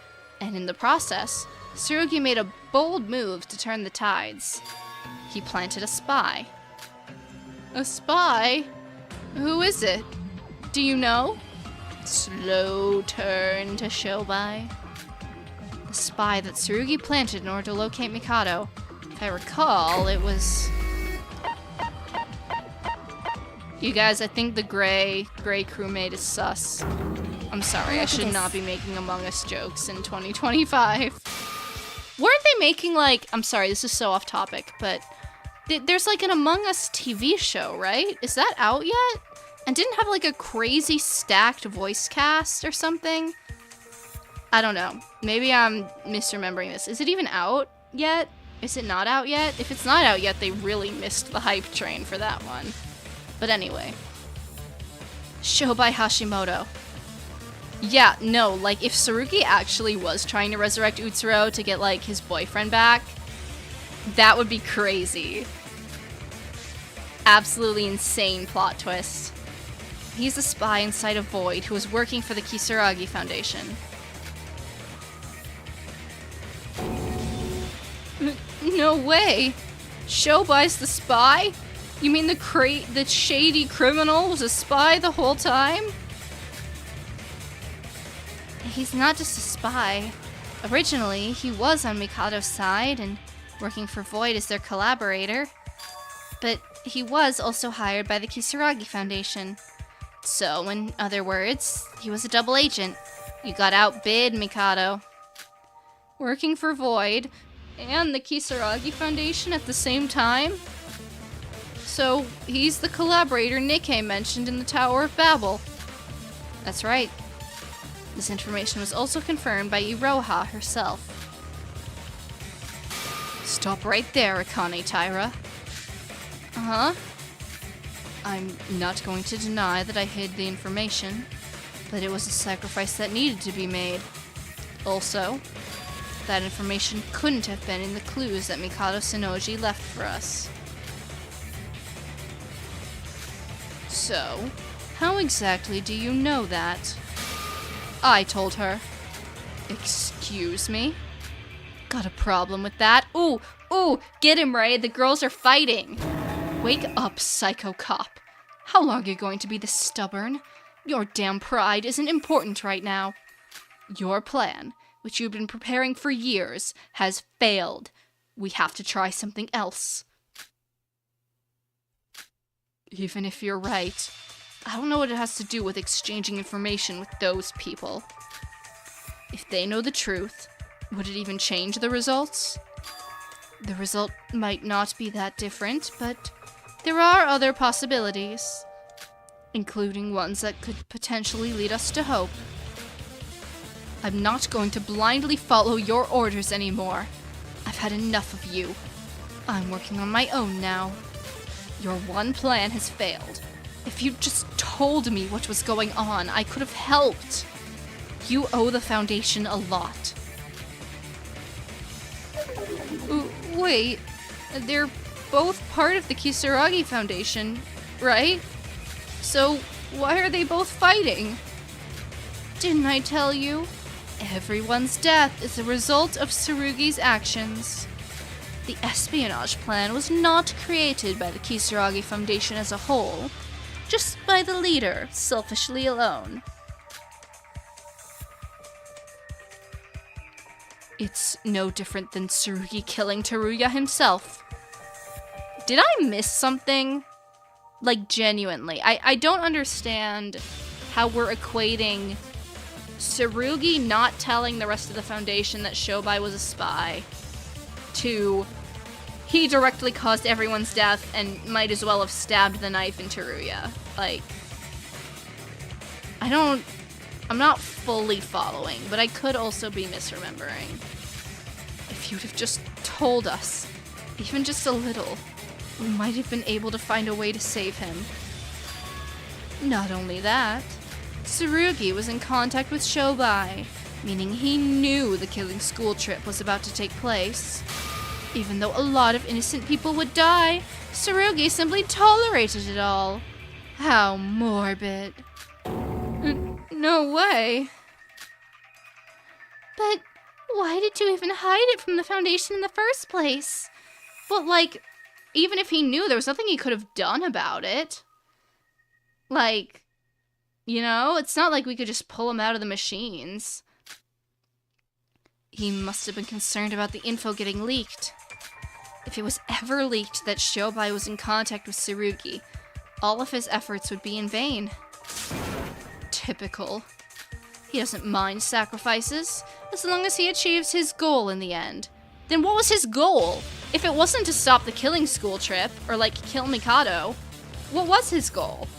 and in the process, Tsurugi made a bold move to turn the tides. He planted a spy. A spy? Who is it? Do you know? Slow turn to Shobai. The spy that Tsurugi planted in order to locate Mikado. If I recall, it was... You guys, I think the gray crewmate is sus. I'm sorry, I should not be making Among Us jokes in 2025. Weren't they making like... I'm sorry, this is so off topic, but... There's like an Among Us TV show, right? Is that out yet? And didn't have like a crazy stacked voice cast or something? I don't know. Maybe I'm misremembering this. Is it even out yet? Is it not out yet? If it's not out yet, they really missed the hype train for that one. But anyway. Shobai Hashimoto. Yeah, no, like if Tsurugi actually was trying to resurrect Utsuro to get like his boyfriend back, that would be crazy. Absolutely insane plot twist. He's a spy inside a void who is working for the Kisaragi Foundation. No way! Shobai's the spy? You mean the shady criminal was a spy the whole time? He's not just a spy. Originally, he was on Mikado's side and working for Void as their collaborator. But he was also hired by the Kisaragi Foundation. So, in other words, he was a double agent. You got outbid Mikado. Working for Void and the Kisaragi Foundation at the same time? So, he's the collaborator Nikkei mentioned in the Tower of Babel. That's right. This information was also confirmed by Iroha herself. Stop right there, Akane Taira. Uh-huh. I'm not going to deny that I hid the information, but it was a sacrifice that needed to be made. Also, that information couldn't have been in the clues that Mikado Sonoji left for us. So, how exactly do you know that? I told her. Excuse me? Got a problem with that? Ooh, get him, Ray, the girls are fighting. Wake up, psycho cop. How long are you going to be this stubborn? Your damn pride isn't important right now. Your plan, which you've been preparing for years, has failed. We have to try something else. Even if you're right, I don't know what it has to do with exchanging information with those people. If they know the truth, would it even change the results? The result might not be that different, but there are other possibilities, including ones that could potentially lead us to hope. I'm not going to blindly follow your orders anymore. I've had enough of you. I'm working on my own now. Your one plan has failed. If you'd just told me what was going on, I could have helped. You owe the Foundation a lot. Wait, they're both part of the Kisaragi Foundation, right? So why are they both fighting? Didn't I tell you? Everyone's death is a result of Tsurugi's actions. The espionage plan was not created by the Kisaragi Foundation as a whole, just by the leader, selfishly alone. It's no different than Tsurugi killing Teruya himself. Did I miss something? Like, genuinely. I don't understand how we're equating Tsurugi not telling the rest of the Foundation that Shobai was a spy to he directly caused everyone's death and might as well have stabbed the knife in Teruya. Like, I'm not fully following, but I could also be misremembering. If you'd have just told us, even just a little, we might have been able to find a way to save him. Not only that, Tsurugi was in contact with Shobai, meaning he knew the killing school trip was about to take place. Even though a lot of innocent people would die, Tsurugi simply tolerated it all. How morbid. No way. But why did you even hide it from the Foundation in the first place? But, like, even if he knew, there was nothing he could have done about it. Like, you know, it's not like we could just pull him out of the machines. He must have been concerned about the info getting leaked. If it was ever leaked that Shobai was in contact with Tsurugi, all of his efforts would be in vain. Typical. He doesn't mind sacrifices, as long as he achieves his goal in the end. Then what was his goal? If it wasn't to stop the killing school trip, or like kill Mikado, what was his goal?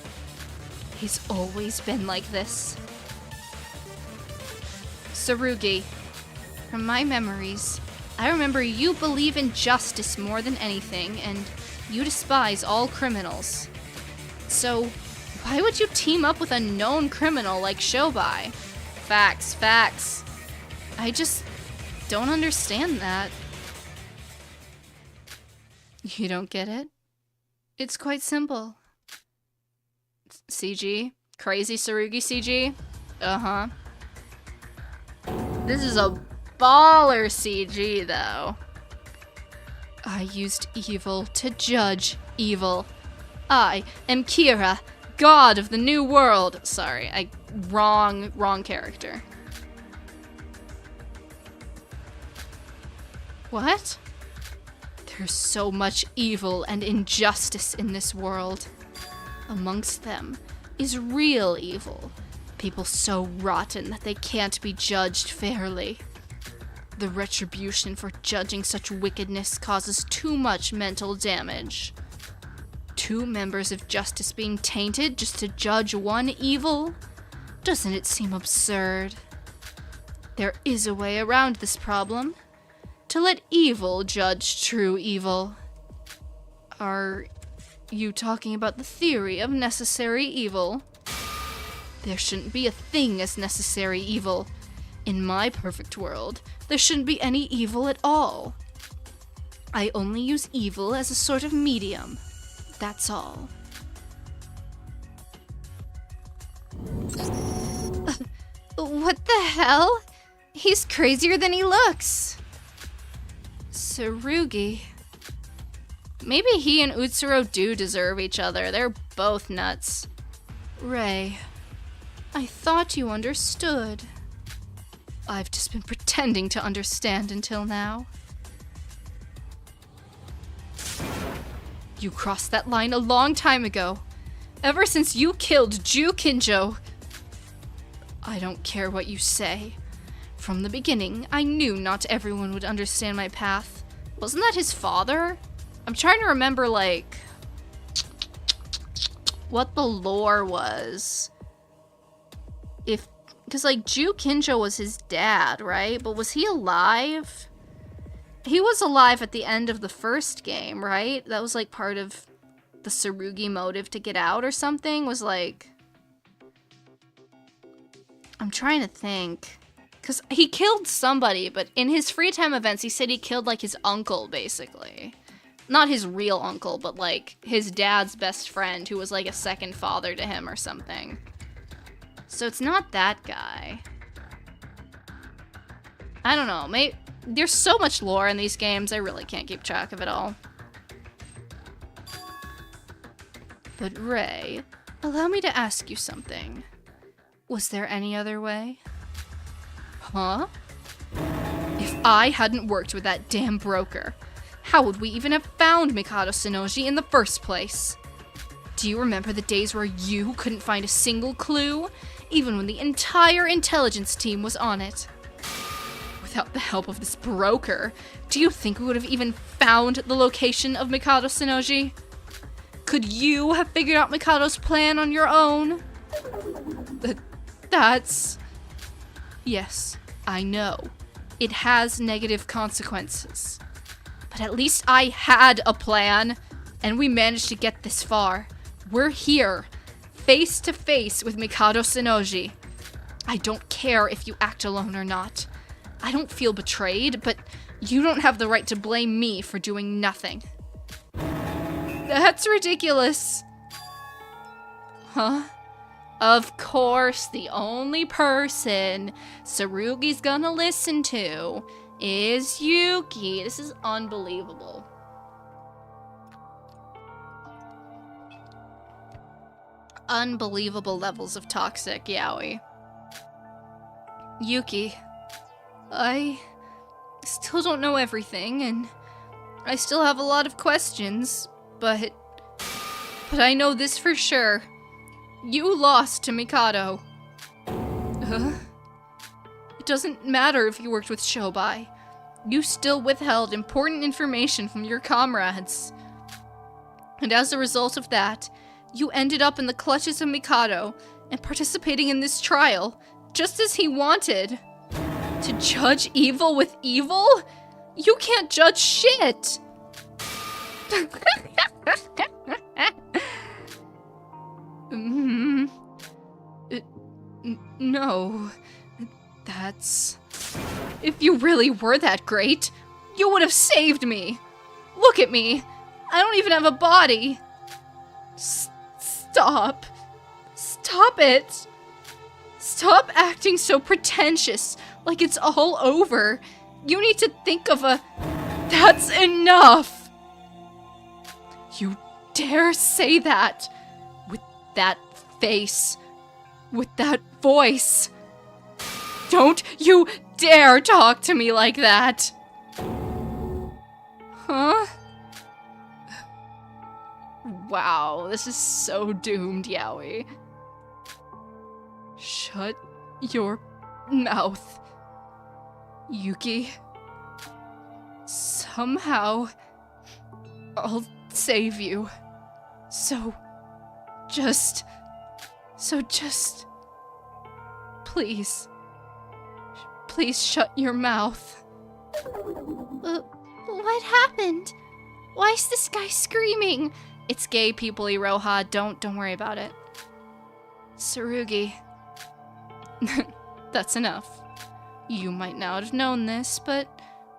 He's always been like this. Tsurugi, from my memories, I remember you believe in justice more than anything, and you despise all criminals. So, why would you team up with a known criminal like Shobai? Facts. I just don't understand that. You don't get it? It's quite simple. CG? Crazy Tsurugi CG? Uh-huh. This is a baller CG, though. I used evil to judge evil. I am Kira, god of the new world. Sorry, wrong character. What? There's so much evil and injustice in this world. Amongst them is real evil. People so rotten that they can't be judged fairly. The retribution for judging such wickedness causes too much mental damage. 2 members of justice being tainted just to judge one evil? Doesn't it seem absurd? There is a way around this problem. To let evil judge true evil. Are you talking about the theory of necessary evil? There shouldn't be a thing as necessary evil. In my perfect world, there shouldn't be any evil at all. I only use evil as a sort of medium. That's all. What the hell? He's crazier than he looks. Tsurugi. Maybe he and Utsuro do deserve each other. They're both nuts. Rei, I thought you understood. I've just been pretending to understand until now. You crossed that line a long time ago. Ever since you killed Ju Kinjo. I don't care what you say. From the beginning, I knew not everyone would understand my path. Wasn't that his father? I'm trying to remember, like, what the lore was. Because, like, Ju Kinjo was his dad, right? But was he alive? He was alive at the end of the first game, right? That was, like, part of the Tsurugi motive to get out or something? Was, like... I'm trying to think. Because he killed somebody, but in his free time events, he said he killed, like, his uncle, basically. Not his real uncle, but, like, his dad's best friend, who was, like, a second father to him or something. So it's not that guy. I don't know, maybe... There's so much lore in these games, I really can't keep track of it all. But Rei, allow me to ask you something. Was there any other way? Huh? If I hadn't worked with that damn broker, how would we even have found Mikado Sonoji in the first place? Do you remember the days where you couldn't find a single clue, even when the entire intelligence team was on it? Without the help of this broker, do you think we would have even found the location of Mikado Sonoji? Could you have figured out Mikado's plan on your own? That's... Yes, I know. It has negative consequences. But at least I had a plan, and we managed to get this far. We're here, face to face with Mikado Sonoji. I don't care if you act alone or not. I don't feel betrayed, but you don't have the right to blame me for doing nothing. That's ridiculous. Huh? Of course, the only person Tsurugi's gonna listen to is Yuki. This is unbelievable. Unbelievable levels of toxic yaoi. Yuki, I still don't know everything, and I still have a lot of questions, but I know this for sure. You lost to Mikado. It doesn't matter if you worked with Shobai. You still withheld important information from your comrades. And as a result of that, you ended up in the clutches of Mikado and participating in this trial, just as he wanted. To judge evil with evil? You can't judge shit! No, that's... If you really were that great, you would have saved me. Look at me. I don't even have a body. Stop. Stop it. Stop acting so pretentious, like it's all over. You need to think of a... That's enough. You dare say that. With that face. With that voice. Don't you dare talk to me like that. Huh? Wow, this is so doomed, yaoi. Shut your mouth, Yuki. Somehow, I'll save you. So just... Please. please shut your mouth? What happened? Why is this guy screaming? It's gay people, Iroha. Don't worry about it. Tsurugi. That's enough. You might not have known this, but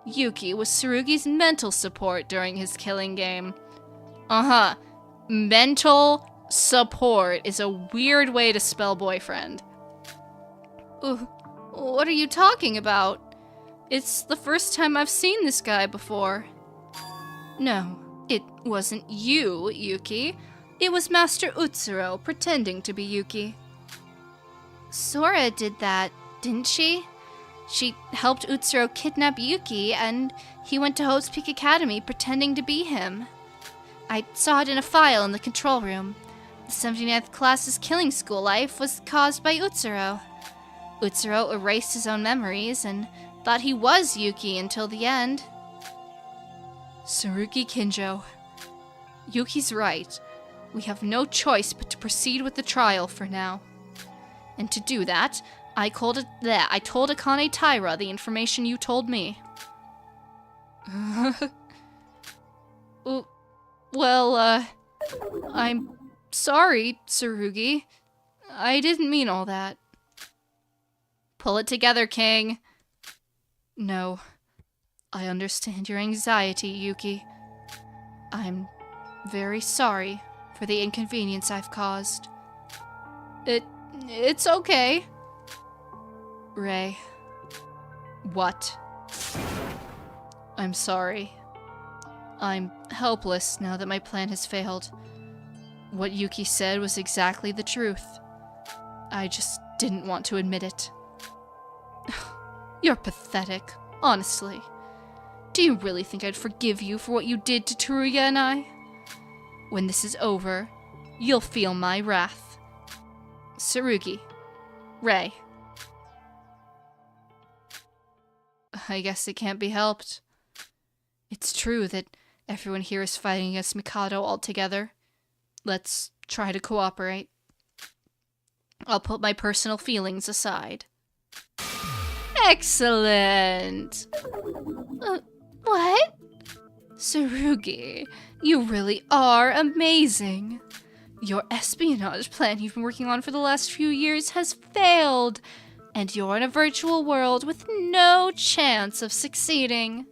Yuki was Tsurugi's mental support during his killing game. Mental support is a weird way to spell boyfriend. What are you talking about? It's the first time I've seen this guy before. No, it wasn't you, Yuki. It was Master Utsuro pretending to be Yuki. Sora did that, didn't she? She helped Utsuro kidnap Yuki, and he went to Hope's Peak Academy pretending to be him. I saw it in a file in the control room. The 79th class's killing school life was caused by Utsuro. Utsuro erased his own memories and thought he was Yuki until the end. Tsurugi Kinjo. Yuki's right. We have no choice but to proceed with the trial for now. And to do that, I told Akane Taira the information you told me. I'm sorry, Tsurugi. I didn't mean all that. Pull it together, King. No. I understand your anxiety, Yuki. I'm very sorry for the inconvenience I've caused. It's okay. Rei. What? I'm sorry. I'm helpless now that my plan has failed. What Yuki said was exactly the truth. I just didn't want to admit it. You're pathetic, honestly. Do you really think I'd forgive you for what you did to Teruya and I? When this is over, you'll feel my wrath. Tsurugi. Rei. I guess it can't be helped. It's true that everyone here is fighting against Mikado altogether. Let's try to cooperate. I'll put my personal feelings aside. Excellent! What? Tsurugi, you really are amazing. Your espionage plan you've been working on for the last few years has failed, and you're in a virtual world with no chance of succeeding.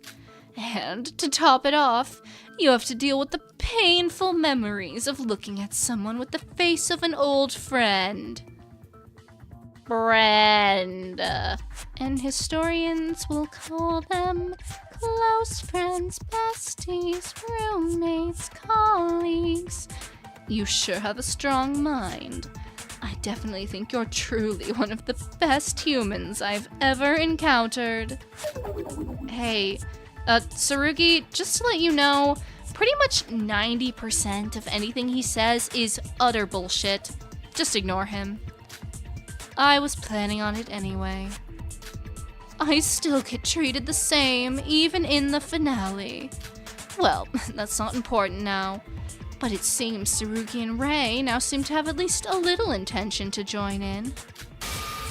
And to top it off, you have to deal with the painful memories of looking at someone with the face of an old friend. And historians will call them close friends, besties, roommates, colleagues. You sure have a strong mind. I definitely think you're truly one of the best humans I've ever encountered. Hey, Tsurugi, just to let you know, pretty much 90% of anything he says is utter bullshit. Just ignore him. I was planning on it anyway. I still get treated the same, even in the finale. Well, that's not important now. But it seems Tsurugi and Rei now seem to have at least a little intention to join in.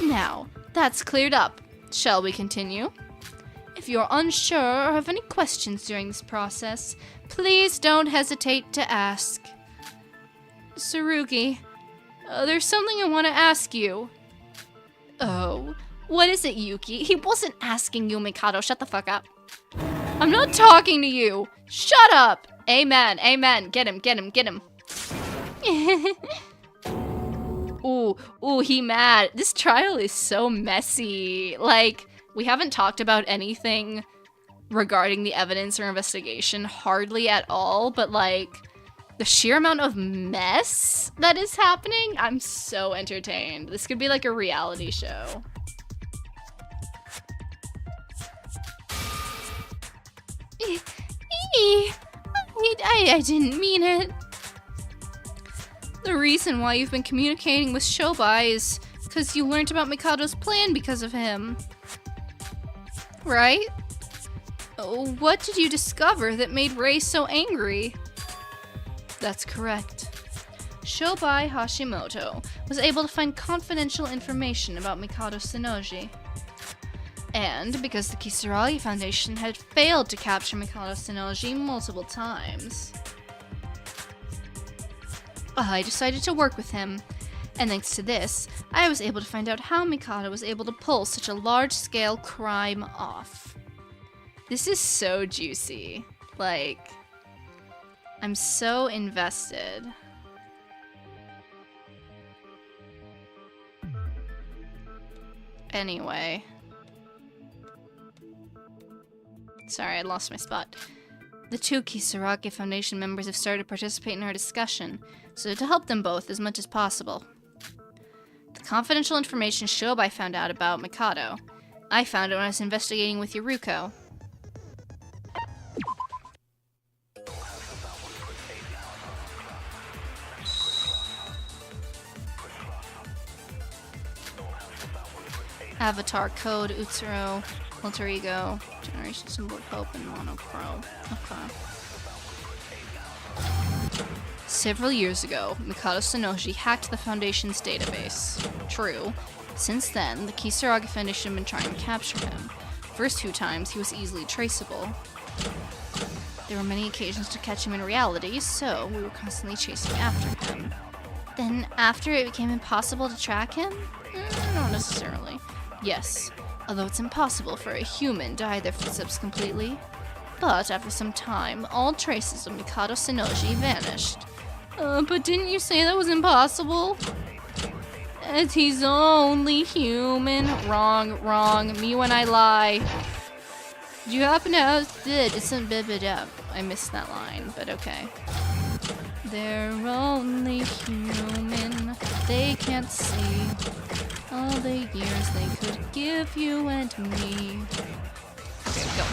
Now, that's cleared up. Shall we continue? If you're unsure or have any questions during this process, please don't hesitate to ask. Tsurugi, there's something I want to ask you. Oh, what is it, Yuki? He wasn't asking you, Mikado. Shut the fuck up. I'm not talking to you. Shut up. Amen. Amen. Get him. Get him. Get him. Ooh, he mad. This trial is so messy. Like, we haven't talked about anything regarding the evidence or investigation hardly at all, but like, the sheer amount of mess that is happening, I'm so entertained. This could be like a reality show. I didn't mean it. The reason why you've been communicating with Shobai is because you learned about Mikado's plan because of him. Right? What did you discover that made Rei so angry? That's correct. Shobai Hashimoto was able to find confidential information about Mikado Sonoji. And because the Kisaragi Foundation had failed to capture Mikado Sonoji multiple times, I decided to work with him. And thanks to this, I was able to find out how Mikado was able to pull such a large-scale crime off. This is so juicy. Like, I'm so invested. Anyway. Sorry, I lost my spot. The two Kisaragi Foundation members have started participating in our discussion, so to help them both as much as possible. The confidential information Shobai found out about Mikado, I found it when I was investigating with Yuruko. Avatar code, Utsuro, alter ego, generation symbol, hope, and monochrome. Okay. Several years ago, Mikado Sonoji hacked the Foundation's database. True. Since then, the Kisaragi Foundation had been trying to capture him. First 2 times, he was easily traceable. There were many occasions to catch him in reality, so we were constantly chasing after him. Then, after it became impossible to track him? Not necessarily. Yes, although it's impossible for a human to hide their footsteps completely. But after some time, all traces of Mikado Sonoji vanished. But didn't you say that was impossible? As he's only human. Wrong. Me when I lie. Do you happen to have... It's a bit up. I missed that line, but okay. They're only human. They can't see all the years they could give you and me. Okay, go.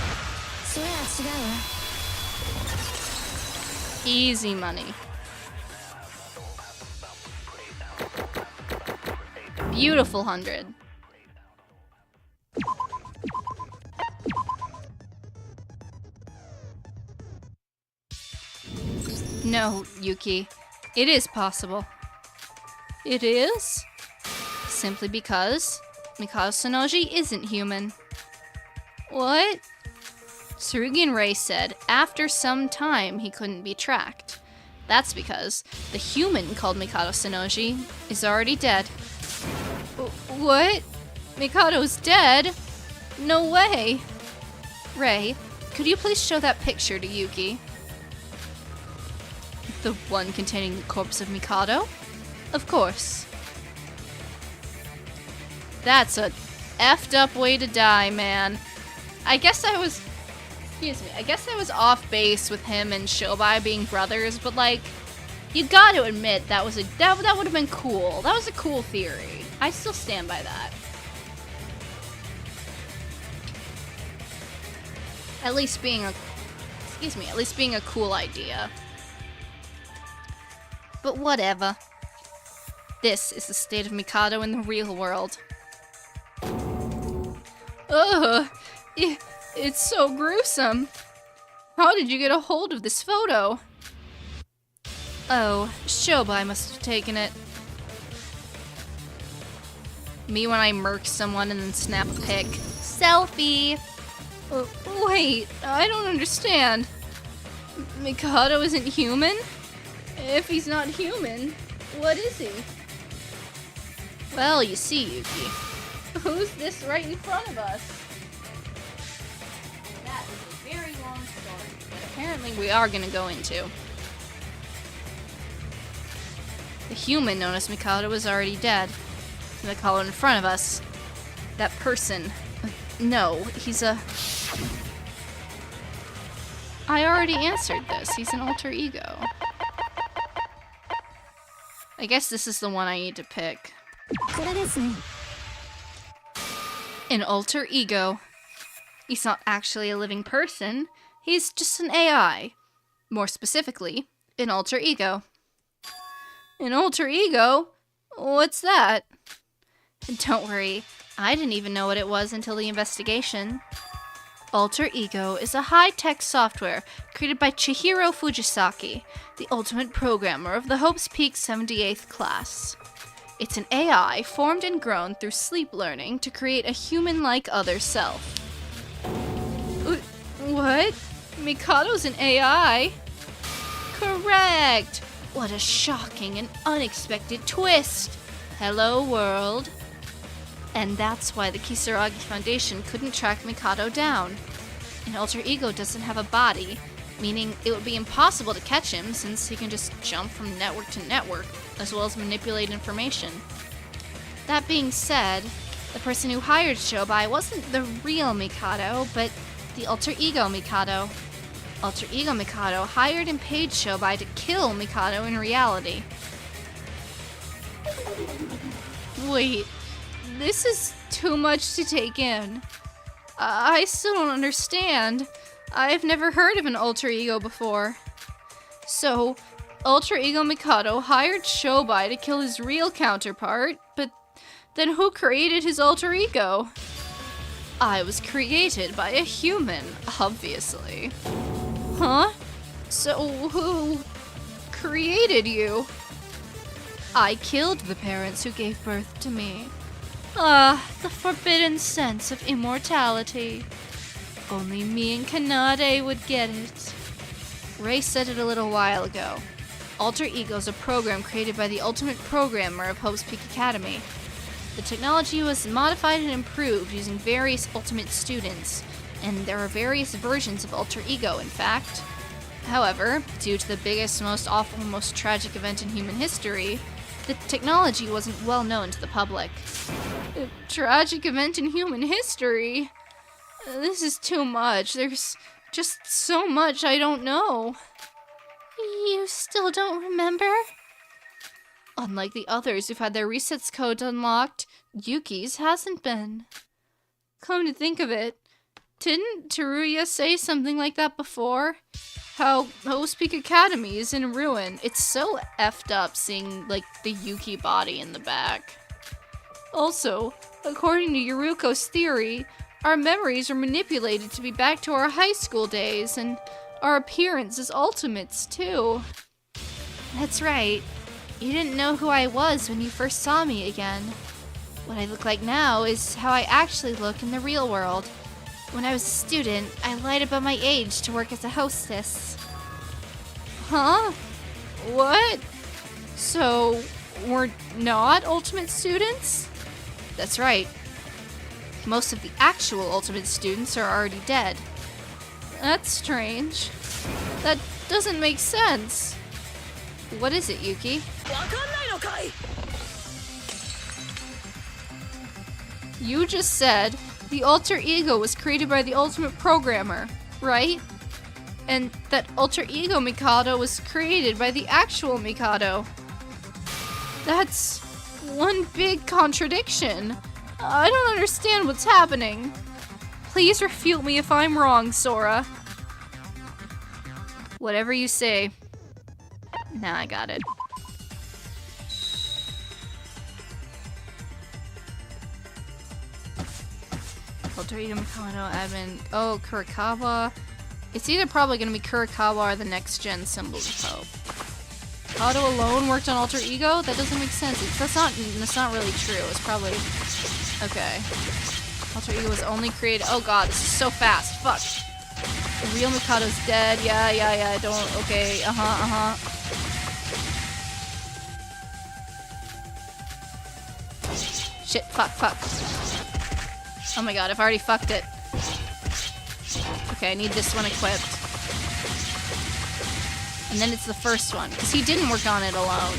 Easy money. Beautiful 100. No, Yuki. It is possible. It is? Simply because Mikado Sonoji isn't human. What? Tsurugi and Rei said after some time he couldn't be tracked. That's because the human called Mikado Sonoji is already dead. What? Mikado's dead? No way. Rei, could you please show that picture to Yuki? The one containing the corpse of Mikado? Of course. That's a effed up way to die, man. I guess I was off base with him and Shobai being brothers, but like, you gotta admit that would have been cool. That was a cool theory. I still stand by that. At least being a cool idea. But whatever. This is the state of Mikado in the real world. Ugh, it's so gruesome. How did you get a hold of this photo? Oh, Shobai must have taken it. Me when I murk someone and then snap a pic. Selfie! Wait, I don't understand. Mikado isn't human? If he's not human, what is he? Well, you see, Yuki. Who's this right in front of us? That is a very long story, but apparently we are gonna go into. The human known as Mikado was already dead. The caller in front of us. That person. No, he's a... I already answered this. He's an alter ego. I guess this is the one I need to pick. An alter ego. He's not actually a living person. He's just an AI. More specifically, an alter ego. An alter ego? What's that? Don't worry, I didn't even know what it was until the investigation. Alter Ego is a high-tech software created by Chihiro Fujisaki, the ultimate programmer of the Hope's Peak 78th class. It's an AI formed and grown through sleep learning to create a human-like other self. What? Mikado's an AI? Correct! What a shocking and unexpected twist! Hello, world. And that's why the Kisaragi Foundation couldn't track Mikado down. An alter ego doesn't have a body, meaning it would be impossible to catch him since he can just jump from network to network, as well as manipulate information. That being said, the person who hired Shobai wasn't the real Mikado, but the alter ego Mikado. Alter ego Mikado hired and paid Shobai to kill Mikado in reality. Wait, this is too much to take in. I still don't understand. I've never heard of an alter ego before. So, alter ego Mikado hired Shobai to kill his real counterpart, but then who created his alter ego? I was created by a human, obviously. Huh? So who created you? I killed the parents who gave birth to me. Ah, the forbidden sense of immortality. Only me and Kanade would get it. Ray said it a little while ago. Alter Ego is a program created by the ultimate programmer of Hope's Peak Academy. The technology was modified and improved using various ultimate students, and there are various versions of Alter Ego, in fact. However, due to the biggest, most awful, most tragic event in human history, the technology wasn't well known to the public. A tragic event in human history? This is too much. There's just so much I don't know. You still don't remember? Unlike the others who've had their resets code unlocked, Yuki's hasn't been. Come to think of it, didn't Teruya say something like that before? How Hope's Peak Academy is in ruin. It's so effed up seeing, like, the Yuki body in the back. Also, according to Yuruko's theory, our memories are manipulated to be back to our high school days, and our appearance as ultimates, too. That's right. You didn't know who I was when you first saw me again. What I look like now is how I actually look in the real world. When I was a student, I lied about my age to work as a hostess. Huh? What? So, we're not ultimate students? That's right. Most of the actual ultimate students are already dead. That's strange. That doesn't make sense. What is it, Yuki? You just said the alter ego was created by the ultimate programmer, right? And that alter ego Mikado was created by the actual Mikado. That's one big contradiction. I don't understand what's happening. Please refute me if I'm wrong, Sora. Whatever you say. Nah, I got it. Alter ego Mikado, admin. Oh, Kurikawa. It's either probably gonna be Kurikawa or the next gen Symbols of Hope. Mikado alone worked on alter ego? That doesn't make sense. That's not really true. It's probably okay. Alter ego was only created. Oh god, this is so fast. Fuck. The real Mikado's dead. Yeah. Don't. Okay. Shit. Fuck. Oh my god, I've already fucked it. Okay, I need this one equipped. And then it's the first one, because he didn't work on it alone.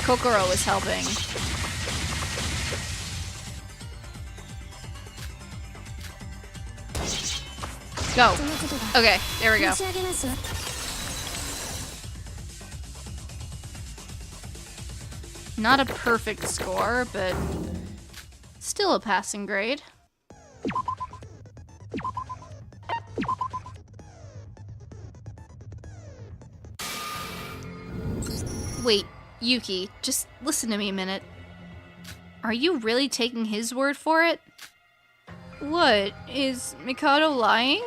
Kokoro was helping. Go. Okay, there we go. Not a perfect score, but still a passing grade. Wait, Yuki, just listen to me a minute. Are you really taking his word for it? What? Is Mikado lying?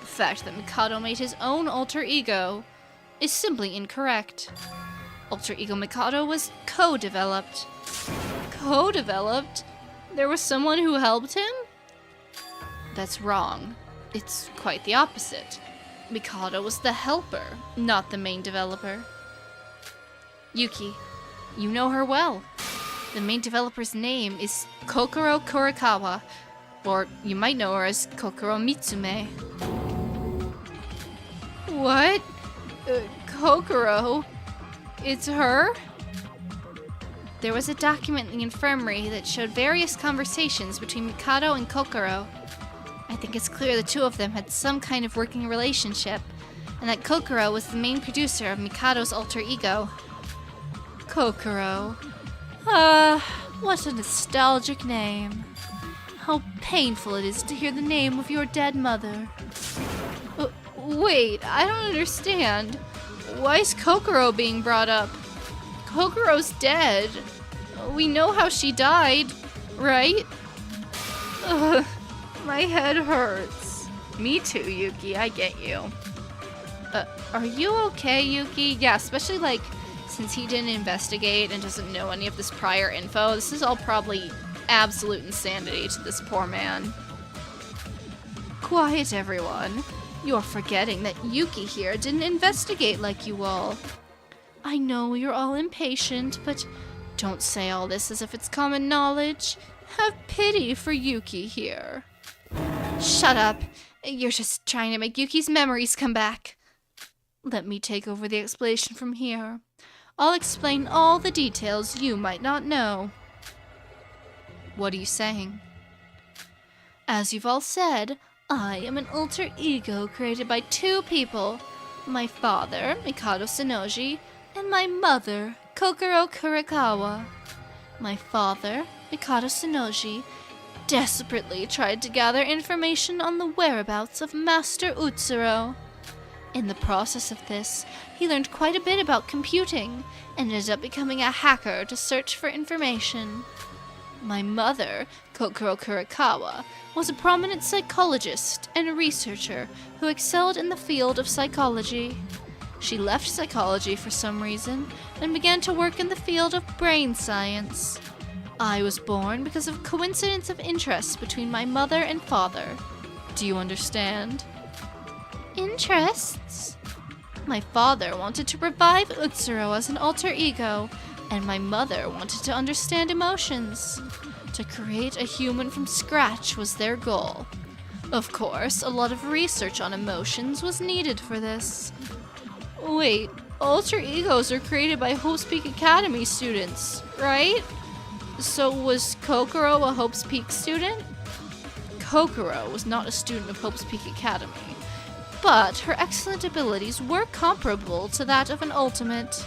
The fact that Mikado made his own alter ego is simply incorrect. Alter Ego Mikado was co-developed. Co-developed? There was someone who helped him? That's wrong. It's quite the opposite. Mikado was the helper, not the main developer. Yuki, you know her well. The main developer's name is Kokoro Kurikawa, or you might know her as Kokoro Mitsume. What? Kokoro? It's her? There was a document in the infirmary that showed various conversations between Mikado and Kokoro. I think it's clear the two of them had some kind of working relationship, and that Kokoro was the main producer of Mikado's alter ego. Kokoro. What a nostalgic name. How painful it is to hear the name of your dead mother. Wait, I don't understand. Why is Kokoro being brought up? Kokoro's dead. We know how she died, right? My head hurts. Me too, Yuki, I get you. Are you okay, Yuki? Yeah, especially since he didn't investigate and doesn't know any of this prior info, this is all probably absolute insanity to this poor man. Quiet, everyone. You're forgetting that Yuki here didn't investigate like you all. I know you're all impatient, but don't say all this as if it's common knowledge. Have pity for Yuki here. Shut up. You're just trying to make Yuki's memories come back. Let me take over the explanation from here. I'll explain all the details you might not know. What are you saying? As you've all said, I am an alter ego created by two people. My father, Mikado Sonoji, and my mother, Kokoro Kurikawa. My father, Mikado Sonoji, desperately tried to gather information on the whereabouts of Master Utsuro. In the process of this, he learned quite a bit about computing and ended up becoming a hacker to search for information. My mother, Kokoro Kurikawa, was a prominent psychologist and researcher who excelled in the field of psychology. She left psychology for some reason and began to work in the field of brain science. I was born because of coincidence of interest between my mother and father. Do you understand? Interests? My father wanted to revive Utsuro as an alter ego, and my mother wanted to understand emotions. To create a human from scratch was their goal. Of course, a lot of research on emotions was needed for this. Wait, alter egos are created by Hope's Peak Academy students, right? So was Kokoro a Hope's Peak student? Kokoro was not a student of Hope's Peak Academy, but her excellent abilities were comparable to that of an ultimate.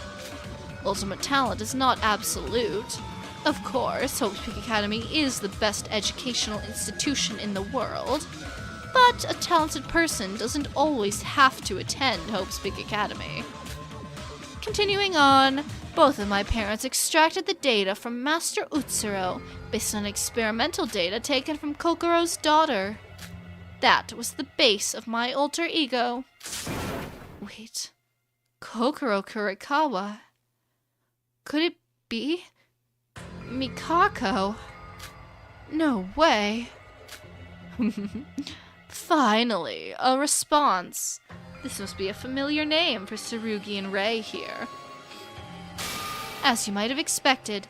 Ultimate talent is not absolute. Of course, Hope's Peak Academy is the best educational institution in the world, but a talented person doesn't always have to attend Hope's Peak Academy. Continuing on, both of my parents extracted the data from Master Utsuro based on experimental data taken from Kokoro's daughter. That was the base of my alter ego. Wait, Kokoro Kurikawa? Could it be Mikako? No way. Finally, a response. This must be a familiar name for Tsurugi and Rei here. As you might have expected,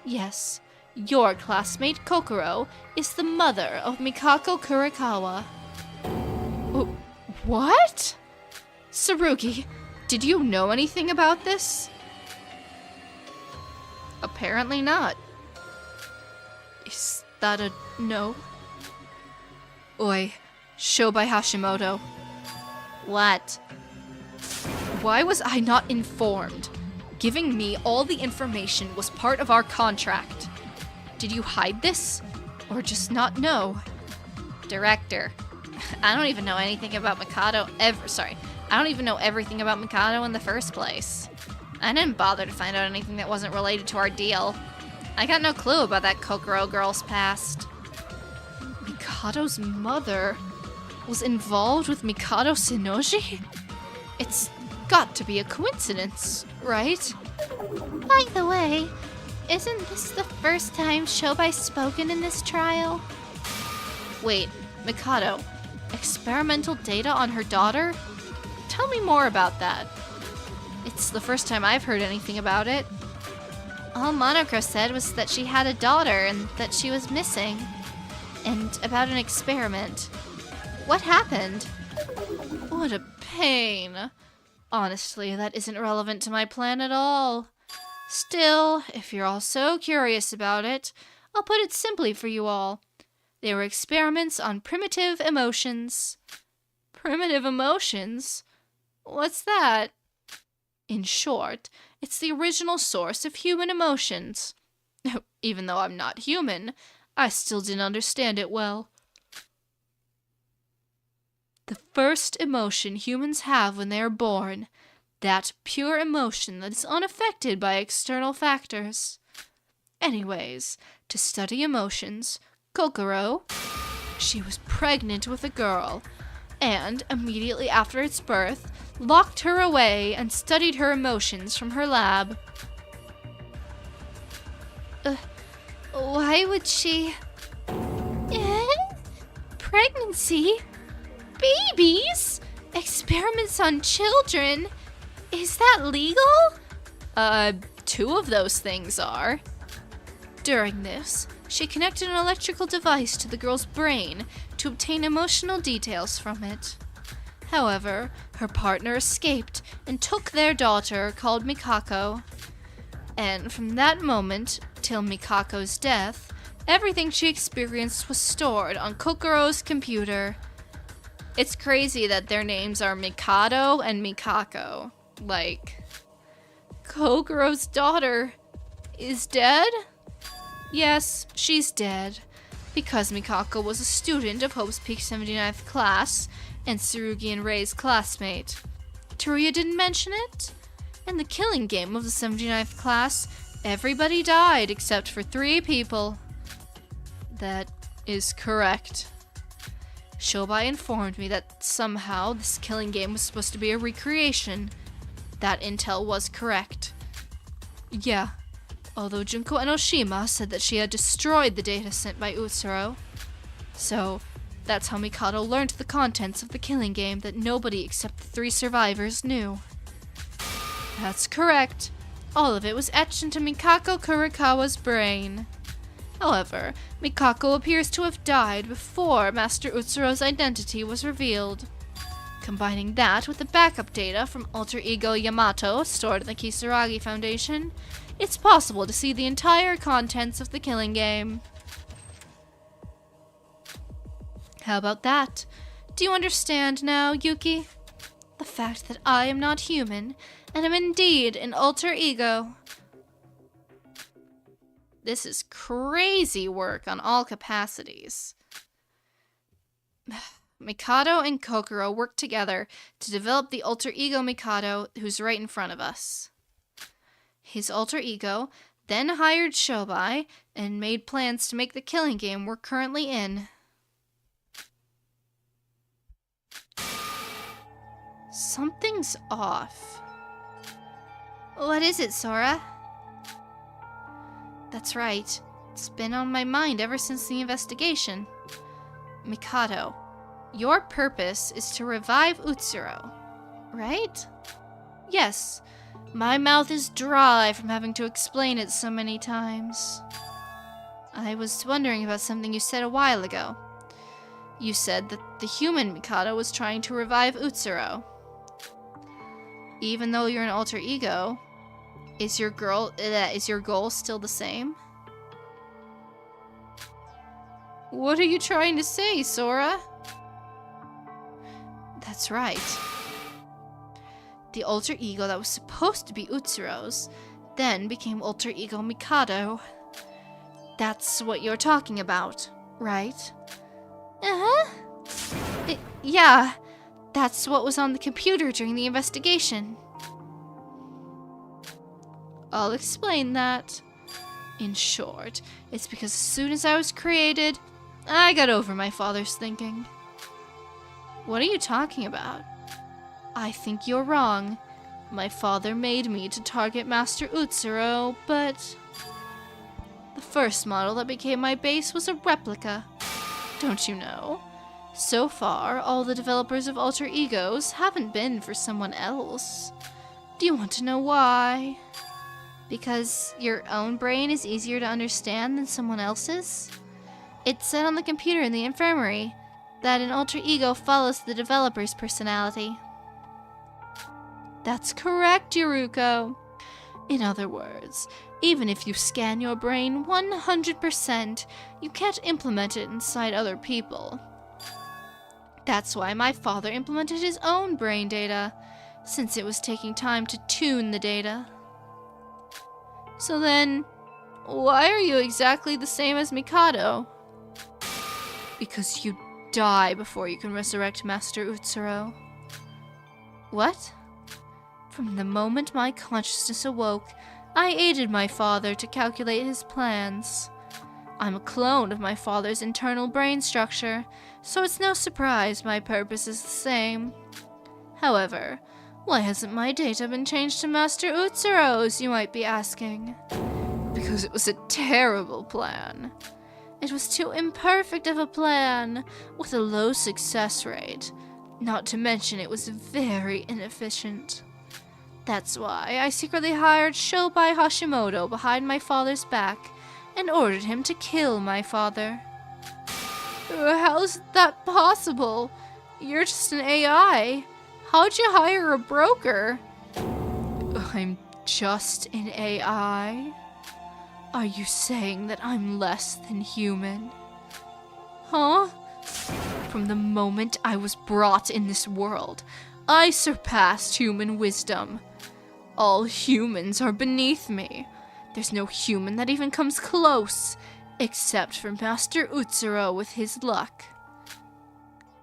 yes, your classmate Kokoro is the mother of Mikako Kurikawa. What? Tsurugi, did you know anything about this? Apparently not. Is that a no? Oi, Shobai Hashimoto. What? Why was I not informed? Giving me all the information was part of our contract. Did you hide this? Or just not know? Director, I don't even know anything about Mikado I don't even know everything about Mikado in the first place. I didn't bother to find out anything that wasn't related to our deal. I got no clue about that Kokoro girl's past. Mikado's mother was involved with Mikado Sonoji? It's got to be a coincidence, right? By the way, isn't this the first time Shobi's spoken in this trial? Wait, Mikado, experimental data on her daughter? Tell me more about that. It's the first time I've heard anything about it. All Monocro said was that she had a daughter and that she was missing. And about an experiment. What happened? What a pain. Honestly, that isn't relevant to my plan at all. Still, if you're all so curious about it, I'll put it simply for you all. They were experiments on primitive emotions. Primitive emotions? What's that? In short, it's the original source of human emotions. Even though I'm not human, I still didn't understand it well. The first emotion humans have when they are born, that pure emotion that is unaffected by external factors. Anyways, to study emotions, Kokoro, she was pregnant with a girl, and immediately after its birth, locked her away and studied her emotions from her lab. Why would she... Pregnancy? Babies? Experiments on children? Is that legal? 2 of those things are. During this, she connected an electrical device to the girl's brain to obtain emotional details from it. However, her partner escaped and took their daughter, called Mikako. And from that moment till Mikako's death, everything she experienced was stored on Kokoro's computer. It's crazy that their names are Mikado and Mikako. Like, Kokoro's daughter is dead? Yes, she's dead. Because Mikako was a student of Hope's Peak 79th class and Tsurugi and Rei's classmate. Teruya didn't mention it? In the killing game of the 79th class, everybody died except for 3 people. That is correct. Shobai informed me that somehow this killing game was supposed to be a recreation. That intel was correct. Yeah, although Junko Enoshima said that she had destroyed the data sent by Utsuro. So, that's how Mikado learned the contents of the killing game that nobody except the 3 survivors knew. That's correct. All of it was etched into Mikako Kurikawa's brain. However, Mikako appears to have died before Master Utsuro's identity was revealed. Combining that with the backup data from Alter Ego Yamato stored in the Kisaragi Foundation, it's possible to see the entire contents of the killing game. How about that? Do you understand now, Yuki? The fact that I am not human, and am indeed an alter ego. This is crazy work on all capacities. Mikado and Kokoro worked together to develop the alter ego Mikado, who's right in front of us. His alter ego then hired Shobai and made plans to make the killing game we're currently in. Something's off. What is it, Sora? That's right. It's been on my mind ever since the investigation. Mikado, your purpose is to revive Utsuro, right? Yes. My mouth is dry from having to explain it so many times. I was wondering about something you said a while ago. You said that the human Mikado was trying to revive Utsuro. Even though you're an alter ego, is your goal still the same? What are you trying to say, Sora? That's right. The alter ego that was supposed to be Utsuro's then became alter ego Mikado. That's what you're talking about, right? Uh-huh. Yeah, that's what was on the computer during the investigation. I'll explain that. In short, it's because as soon as I was created, I got over my father's thinking. What are you talking about? I think you're wrong. My father made me to target Master Utsuro, but the first model that became my base was a replica. Don't you know? So far, all the developers of alter egos haven't been for someone else. Do you want to know why? Because your own brain is easier to understand than someone else's? It said on the computer in the infirmary that an alter ego follows the developer's personality. That's correct, Yuruko. In other words, even if you scan your brain 100%, you can't implement it inside other people. That's why my father implemented his own brain data, since it was taking time to tune the data. So then, why are you exactly the same as Mikado? Because you die before you can resurrect Master Utsuro. What? From the moment my consciousness awoke, I aided my father to calculate his plans. I'm a clone of my father's internal brain structure, so it's no surprise my purpose is the same. However, why hasn't my data been changed to Master Utsuro's, you might be asking? Because it was a terrible plan. It was too imperfect of a plan, with a low success rate. Not to mention it was very inefficient. That's why I secretly hired Shobai Hashimoto behind my father's back and ordered him to kill my father. How's that possible? You're just an AI. How'd you hire a broker? I'm just an AI? Are you saying that I'm less than human? Huh? From the moment I was brought in this world, I surpassed human wisdom. All humans are beneath me. There's no human that even comes close, except for Master Utsuro with his luck.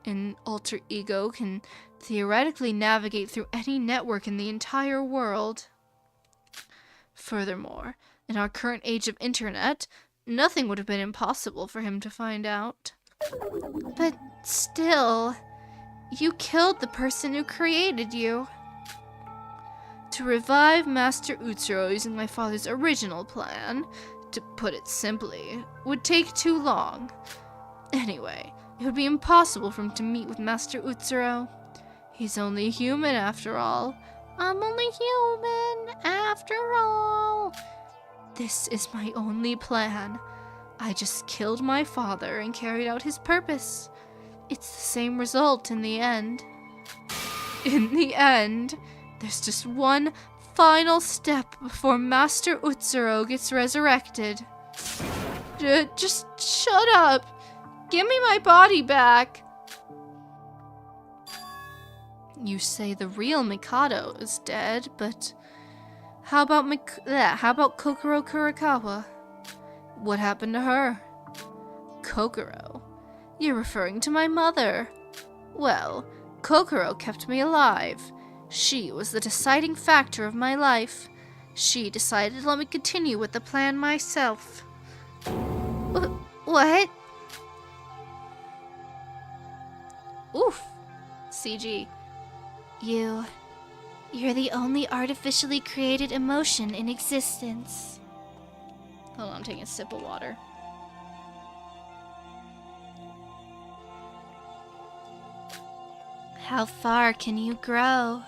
An alter ego can theoretically navigate through any network in the entire world. Furthermore, in our current age of internet, nothing would have been impossible for him to find out. But still, you killed the person who created you. To revive Master Utsuro using my father's original plan, to put it simply, would take too long. Anyway, it would be impossible for him to meet with Master Utsuro. He's only human after all. I'm only human after all. This is my only plan. I just killed my father and carried out his purpose. It's the same result in the end. In the end, there's just one final step before Master Utsuro gets resurrected. Just shut up. Give me my body back. You say the real Mikado is dead, but how about Kokoro Kurikawa? What happened to her? Kokoro? You're referring to my mother. Well, Kokoro kept me alive. She was the deciding factor of my life. She decided to let me continue with the plan myself. What? Oof. CG. You're the only artificially created emotion in existence. Hold on, I'm taking a sip of water. How far can you grow?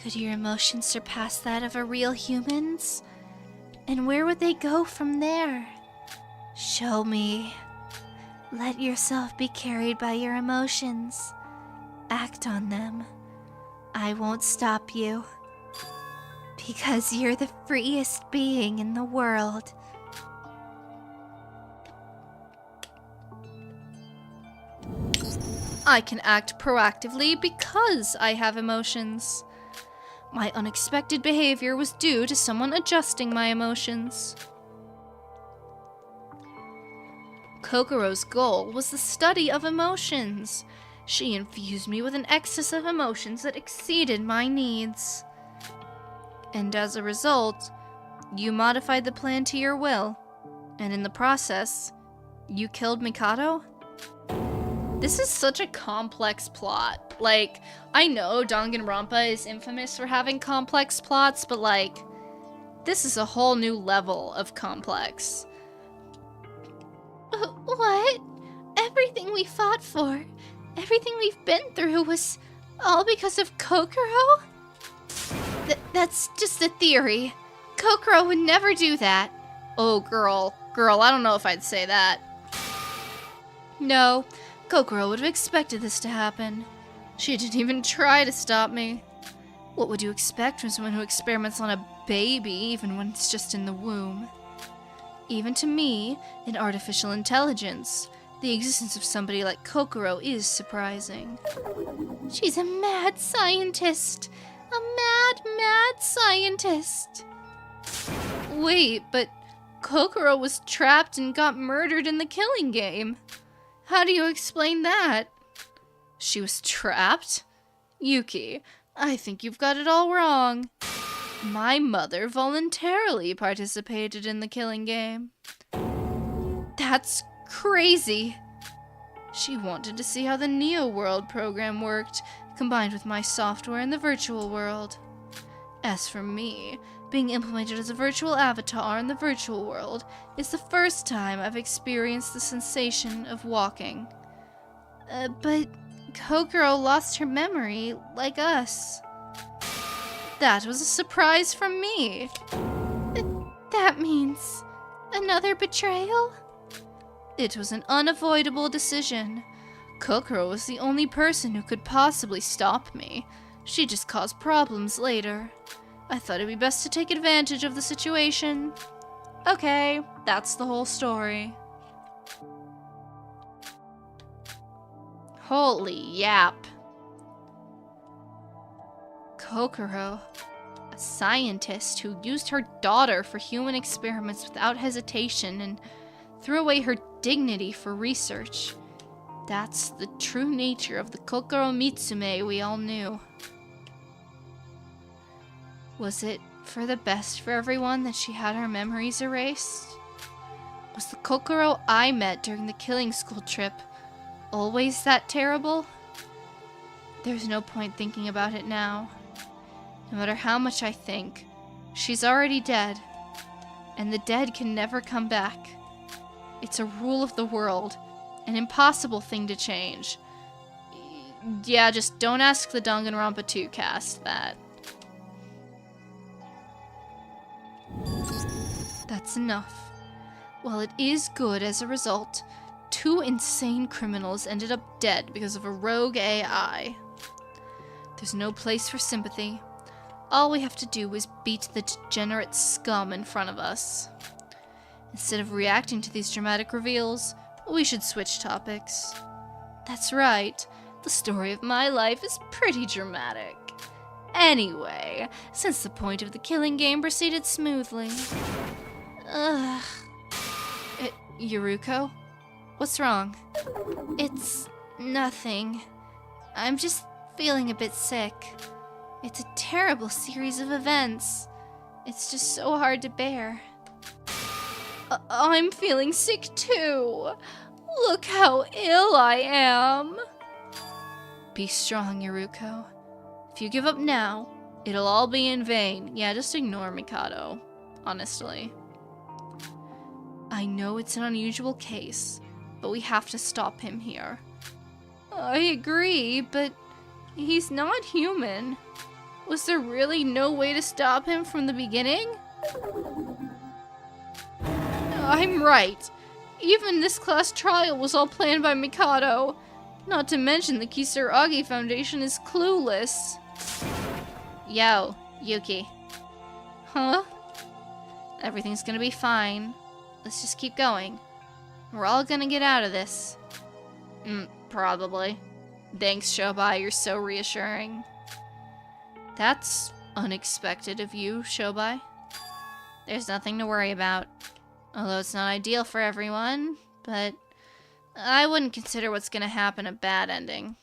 Could your emotions surpass that of a real human's? And where would they go from there? Show me. Let yourself be carried by your emotions. Act on them. I won't stop you. Because you're the freest being in the world. I can act proactively because I have emotions. My unexpected behavior was due to someone adjusting my emotions. Kokoro's goal was the study of emotions. She infused me with an excess of emotions that exceeded my needs. And as a result, you modified the plan to your will. And in the process, you killed Mikado? This is such a complex plot. Like, I know Danganronpa is infamous for having complex plots, but like, this is a whole new level of complex. What? Everything we fought for, everything we've been through was all because of Kokoro? That's just a theory. Kokoro would never do that. Oh, girl, I don't know if I'd say that. No, Kokoro would have expected this to happen. She didn't even try to stop me. What would you expect from someone who experiments on a baby, even when it's just in the womb? Even to me, an artificial intelligence, the existence of somebody like Kokoro is surprising. She's a mad scientist. A mad scientist. Wait, but Kokoro was trapped and got murdered in the killing game. How do you explain that? She was trapped? Yuki, I think you've got it all wrong. My mother voluntarily participated in the killing game. That's crazy. She wanted to see how the Neo World program worked, combined with my software in the virtual world. As for me, being implemented as a virtual avatar in the virtual world is the first time I've experienced the sensation of walking. But Kokoro lost her memory, like us. That was a surprise from me. That means another betrayal? It was an unavoidable decision. Kokoro was the only person who could possibly stop me. She just caused problems later. I thought it'd be best to take advantage of the situation. Okay, that's the whole story. Holy yap. Kokoro, a scientist who used her daughter for human experiments without hesitation and threw away her dignity for research. That's the true nature of the Kokoro Mitsume we all knew. Was it for the best for everyone that she had her memories erased? Was the Kokoro I met during the killing school trip always that terrible? There's no point thinking about it now. No matter how much I think, she's already dead, and the dead can never come back. It's a rule of the world, an impossible thing to change. Yeah, just don't ask the Danganronpa 2 cast that. That's enough. While it is good as a result, 2 insane criminals ended up dead because of a rogue AI. There's no place for sympathy. All we have to do is beat the degenerate scum in front of us. Instead of reacting to these dramatic reveals, we should switch topics. That's right, the story of my life is pretty dramatic. Anyway, since the point of the killing game proceeded smoothly. Yuruko? What's wrong? It's nothing. I'm just feeling a bit sick. It's a terrible series of events. It's just so hard to bear. I'm feeling sick too. Look how ill I am. Be strong, Yuruko. If you give up now, it'll all be in vain. Yeah, just ignore Mikado, honestly. I know it's an unusual case, but we have to stop him here. I agree, but he's not human. Was there really no way to stop him from the beginning? I'm right. Even this class trial was all planned by Mikado. Not to mention the Kisaragi Foundation is clueless. Yo, Yuki. Huh? Everything's gonna be fine. Let's just keep going. We're all gonna get out of this. Probably. Thanks, Shobai, you're so reassuring. That's unexpected of you, Shobai. There's nothing to worry about. Although it's not ideal for everyone, but I wouldn't consider what's gonna happen a bad ending.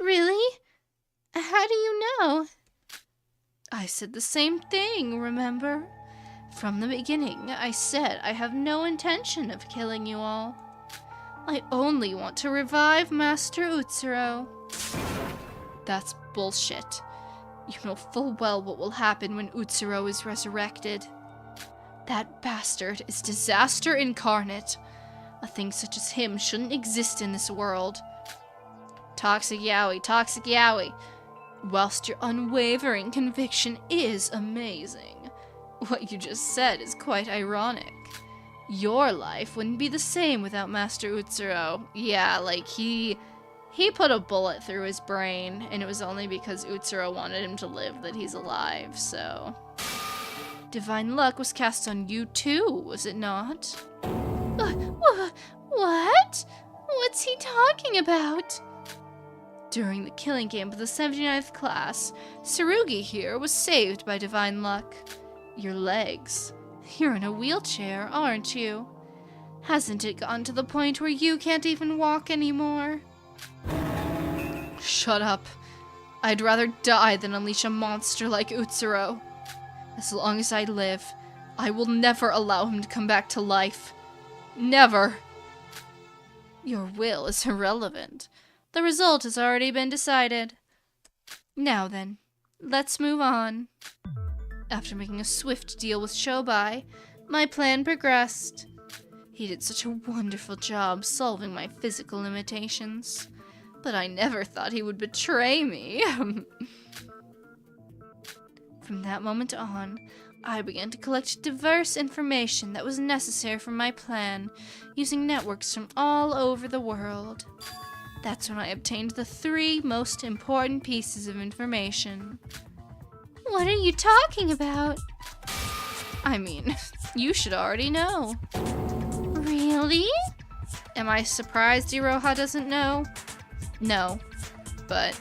Really? How do you know? I said the same thing, remember? From the beginning, I said I have no intention of killing you all. I only want to revive Master Utsuro. That's bullshit. You know full well what will happen when Utsuro is resurrected. That bastard is disaster incarnate. A thing such as him shouldn't exist in this world. Toxic yaoi, toxic yaoi. Whilst your unwavering conviction is amazing, what you just said is quite ironic. Your life wouldn't be the same without Master Utsuro. Yeah, like he put a bullet through his brain, and it was only because Utsuro wanted him to live that he's alive, so... Divine luck was cast on you too, was it not? What? What's he talking about? During the killing game of the 79th class, Tsurugi here was saved by divine luck. Your legs. You're in a wheelchair, aren't you? Hasn't it gotten to the point where you can't even walk anymore? Shut up. I'd rather die than unleash a monster like Utsuro. As long as I live, I will never allow him to come back to life. Never. Your will is irrelevant. The result has already been decided. Now then, let's move on. After making a swift deal with Shobai, my plan progressed. He did such a wonderful job solving my physical limitations, but I never thought he would betray me. From that moment on, I began to collect diverse information that was necessary for my plan, using networks from all over the world. That's when I obtained the 3 most important pieces of information. What are you talking about? I mean, you should already know. Really? Am I surprised Iroha doesn't know? No, but...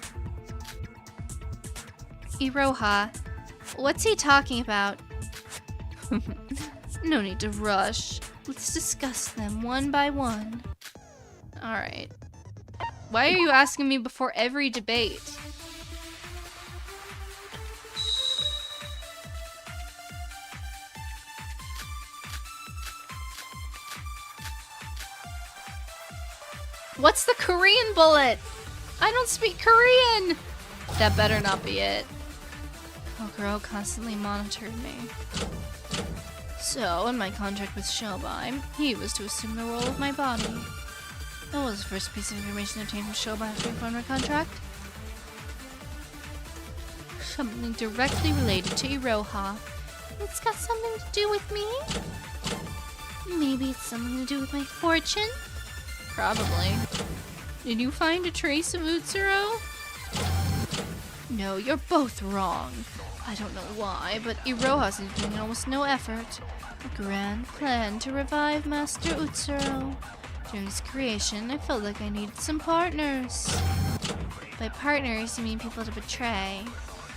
Iroha, what's he talking about? No need to rush. Let's discuss them one by one. Alright. Why are you asking me before every debate? What's the Korean bullet? I don't speak Korean! That better not be it. Kokoro constantly monitored me. So, in my contract with Shobai, he was to assume the role of my body. That was the first piece of information obtained from Shobai after we formed our contract. Something directly related to Iroha. It's got something to do with me? Maybe it's something to do with my fortune? Probably. Did you find a trace of Utsuro? No, you're both wrong. I don't know why, but Iroha's doing almost no effort. A grand plan to revive Master Utsuro. During its creation, I felt like I needed some partners. By partners, you mean people to betray.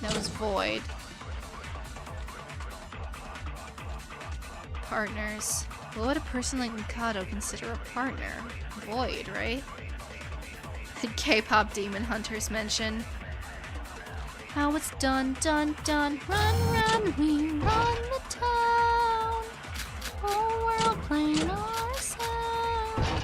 That was Void. Partners. What would a person like Mikado consider a partner? Void, right? The K-pop demon hunters mention. How it's done, done, done. Run, run, we run the town. Whole world playing our sound.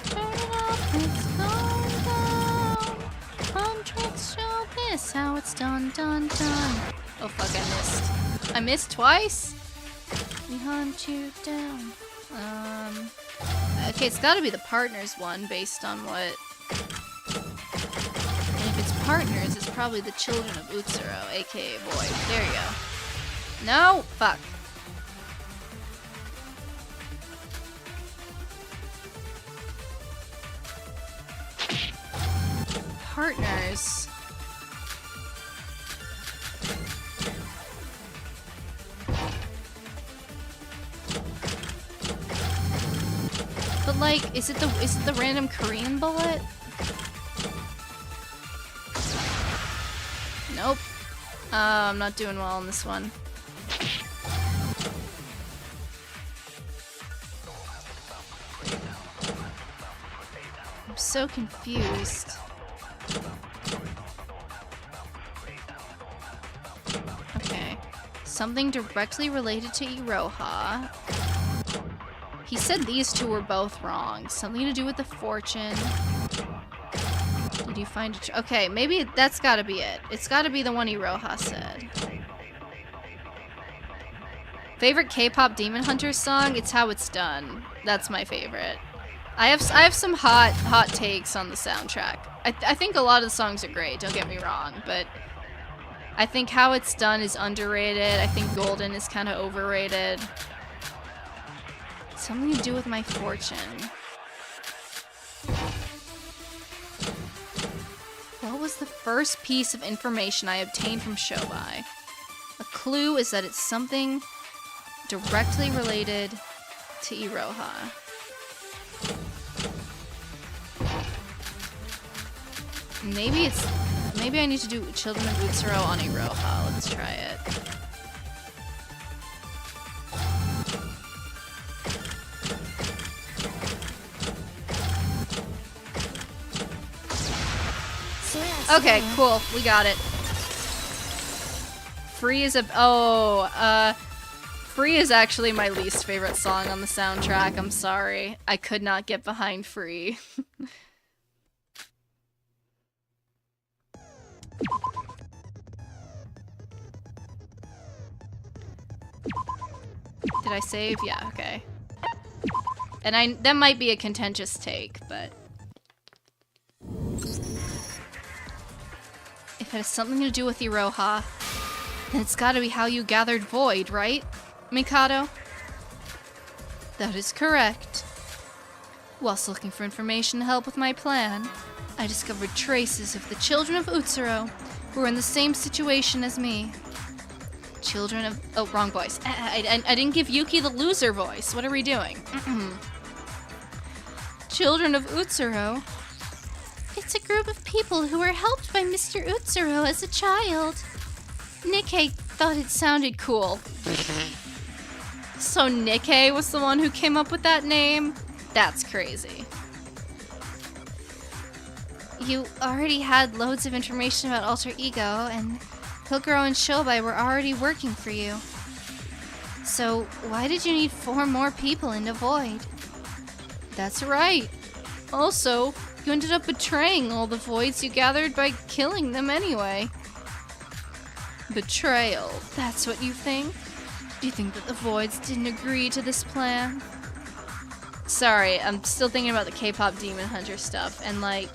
Turn it up, it's going down. Fun tricks show this how it's done, done, done. Oh fuck, I missed. I missed twice? We hunt you down. Okay, it's gotta be the partners one based on what... And if it's partners, it's probably the children of Utsuro, aka Void. There you go. No! Fuck. Partners. But like, is it the random Korean bullet? Nope. I'm not doing well on this one. I'm so confused. Okay. Something directly related to Iroha. He said these two were both wrong. Something to do with the fortune. Did you find it? Okay, maybe that's gotta be it. It's gotta be the one Iroha said. Favorite K-pop Demon Hunter song? It's How It's Done. That's my favorite. I have some hot takes on the soundtrack. I think a lot of the songs are great, don't get me wrong, but I think How It's Done is underrated. I think Golden is kind of overrated. Something to do with my fortune. What was the first piece of information I obtained from Shobai? A clue is that it's something directly related to Iroha. Maybe I need to do Children of Utsuro on Iroha. Let's try it. Okay, cool. We got it. Free is Free is actually my least favorite song on the soundtrack. I'm sorry. I could not get behind Free. Did I save? Yeah, okay. And that might be a contentious take, but if it has something to do with Iroha, then it's gotta be how you gathered Void, right, Mikado? That is correct. Whilst looking for information to help with my plan, I discovered traces of the children of Utsuro who were in the same situation as me. Children of... Oh, wrong voice. I didn't give Yuki the loser voice. What are we doing? Children of Utsuro. It's a group of people who were helped by Mr. Utsuro as a child. Nikkei thought it sounded cool. So Nikkei was the one who came up with that name? That's crazy. You already had loads of information about Alter Ego, and Kokoro and Shobai were already working for you. So why did you need 4 more people in the Void? That's right. Also, you ended up betraying all the Voids you gathered by killing them anyway. Betrayal, that's what you think? Do you think that the Voids didn't agree to this plan? Sorry, I'm still thinking about the K-pop Demon Hunter stuff, and like,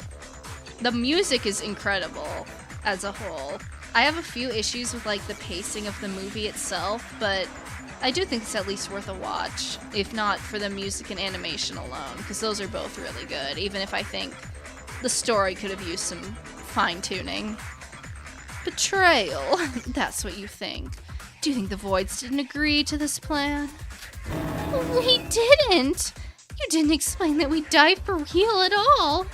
the music is incredible as a whole. I have a few issues with like the pacing of the movie itself, but I do think it's at least worth a watch, if not for the music and animation alone, because those are both really good, even if I think the story could have used some fine-tuning. Betrayal, that's what you think. Do you think the Voids didn't agree to this plan? We didn't! You didn't explain that we died for real at all!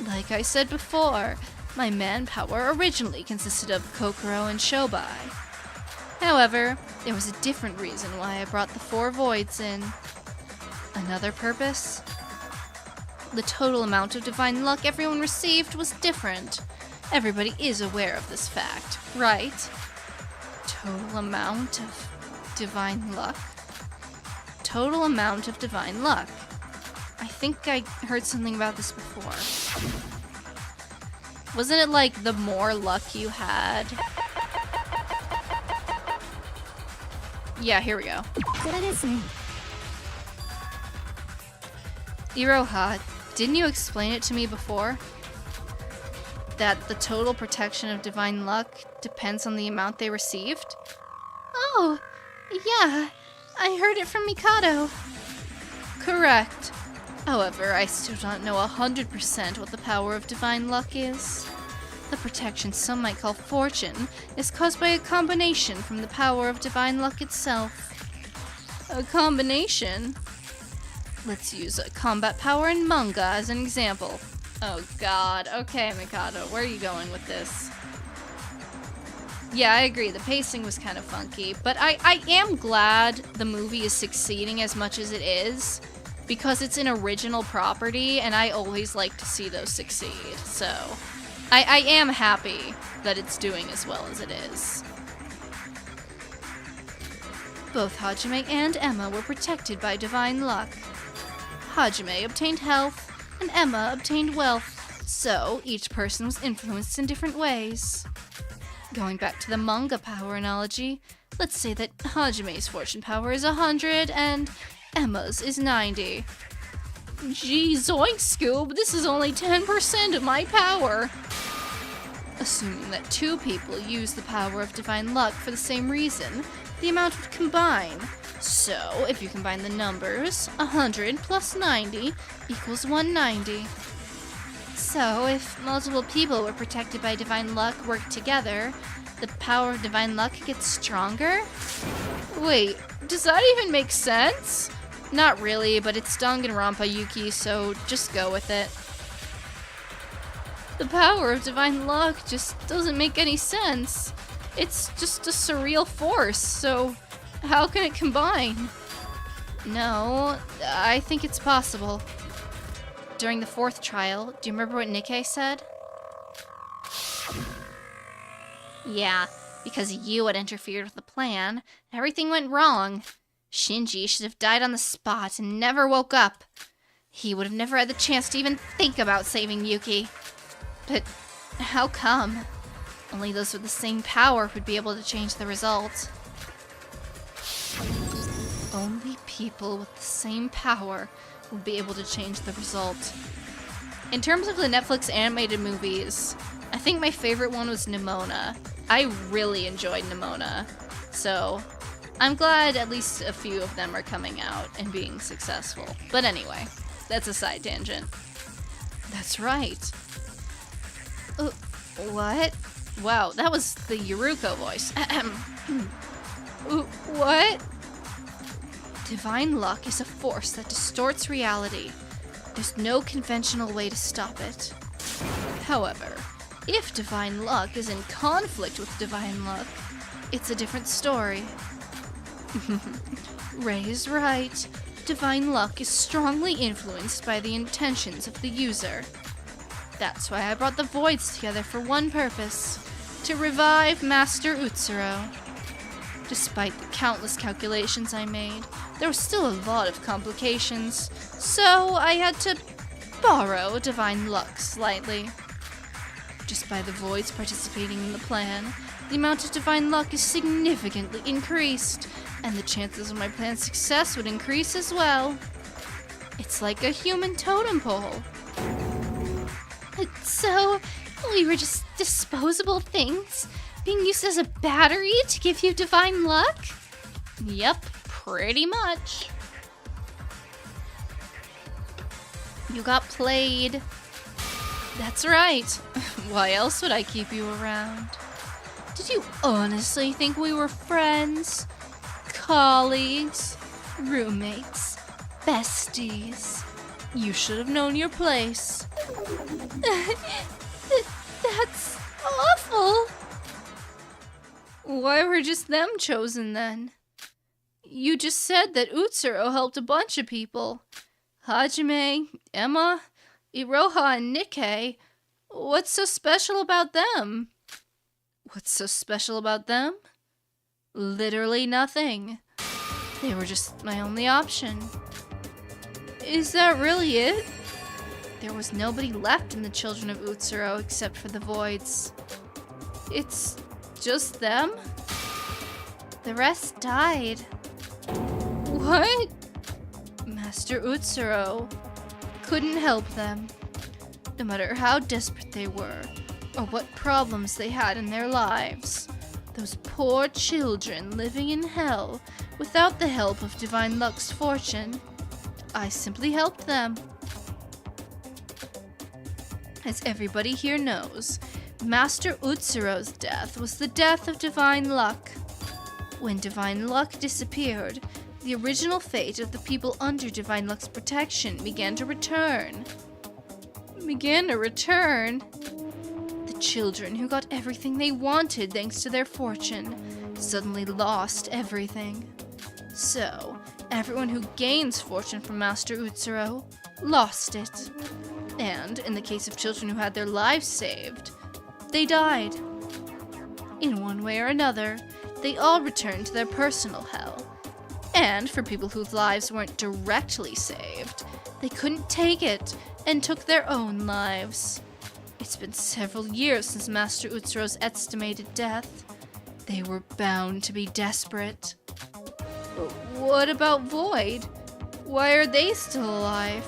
Like I said before, my manpower originally consisted of Kokoro and Shobai. However, there was a different reason why I brought the 4 Voids in. Another purpose? The total amount of divine luck everyone received was different. Everybody is aware of this fact, right? Total amount of divine luck? Total amount of divine luck. I think I heard something about this before. Wasn't it like the more luck you had? Yeah, here we go. Iroha, didn't you explain it to me before? That the total protection of divine luck depends on the amount they received? Oh, yeah. I heard it from Mikado. Correct. However, I still don't know 100% what the power of divine luck is. The protection some might call fortune is caused by a combination from the power of divine luck itself. A combination? Let's use a combat power and manga as an example. Oh god, okay Mikado, where are you going with this? Yeah, I agree, the pacing was kind of funky, but I am glad the movie is succeeding as much as it is, because it's an original property, and I always like to see those succeed, so I am happy that it's doing as well as it is. Both Hajime and Emma were protected by divine luck. Hajime obtained health, and Emma obtained wealth, so each person was influenced in different ways. Going back to the manga power analogy, let's say that Hajime's fortune power is 100 and Emma's is 90. Gee, zoink, Scoob, this is only 10% of my power. Assuming that two people use the power of divine luck for the same reason, the amount would combine. So, if you combine the numbers, 100 plus 90 equals 190. So, if multiple people were protected by divine luck work together, the power of divine luck gets stronger? Wait, does that even make sense? Not really, but it's Danganronpa, Yuki, so just go with it. The power of divine luck just doesn't make any sense. It's just a surreal force, so how can it combine? No, I think it's possible. During the fourth trial, do you remember what Nikkei said? Yeah, because you had interfered with the plan, everything went wrong. Shinji should have died on the spot and never woke up. He would have never had the chance to even think about saving Yuki. But how come? Only those with the same power would be able to change the result. Only people with the same power would be able to change the result. In terms of the Netflix animated movies, I think my favorite one was Nimona. I really enjoyed Nimona. So, I'm glad at least a few of them are coming out and being successful. But anyway, that's a side tangent. That's right. What? Wow, that was the Yuruko voice. What? Divine luck is a force that distorts reality. There's no conventional way to stop it. However, if divine luck is in conflict with divine luck, it's a different story. Ray is right. Divine luck is strongly influenced by the intentions of the user. That's why I brought the Voids together for one purpose, to revive Master Utsuro. Despite the countless calculations I made, there was still a lot of complications, so I had to borrow divine luck slightly. Just by the Voids participating in the plan, the amount of divine luck is significantly increased, and the chances of my plan's success would increase as well. It's like a human totem pole. So, we were just disposable things being used as a battery to give you divine luck? Yep, pretty much. You got played. That's right. Why else would I keep you around? Did you honestly think we were friends? Colleagues? Roommates? Besties? You should have known your place. That's awful. Why were just them chosen then? You just said that Utsuro helped a bunch of people. Hajime, Emma, Iroha, and Nikkei. What's so special about them? What's so special about them? Literally nothing. They were just my only option. Is that really it? There was nobody left in the Children of Utsuro except for the Voids. It's just them? The rest died. What? Master Utsuro couldn't help them. No matter how desperate they were, or what problems they had in their lives. Those poor children living in hell without the help of Divine Luck's fortune. I simply helped them. As everybody here knows, Master Utsuro's death was the death of Divine Luck. When Divine Luck disappeared, the original fate of the people under Divine Luck's protection began to return. The children who got everything they wanted thanks to their fortune suddenly lost everything. So, everyone who gains fortune from Master Utsuro lost it. And, in the case of children who had their lives saved, they died. In one way or another, they all returned to their personal hell, And for people whose lives weren't directly saved, they couldn't take it and took their own lives. It's been several years since Master Utsuro's estimated death. They were bound to be desperate. But what about Void? Why are they still alive?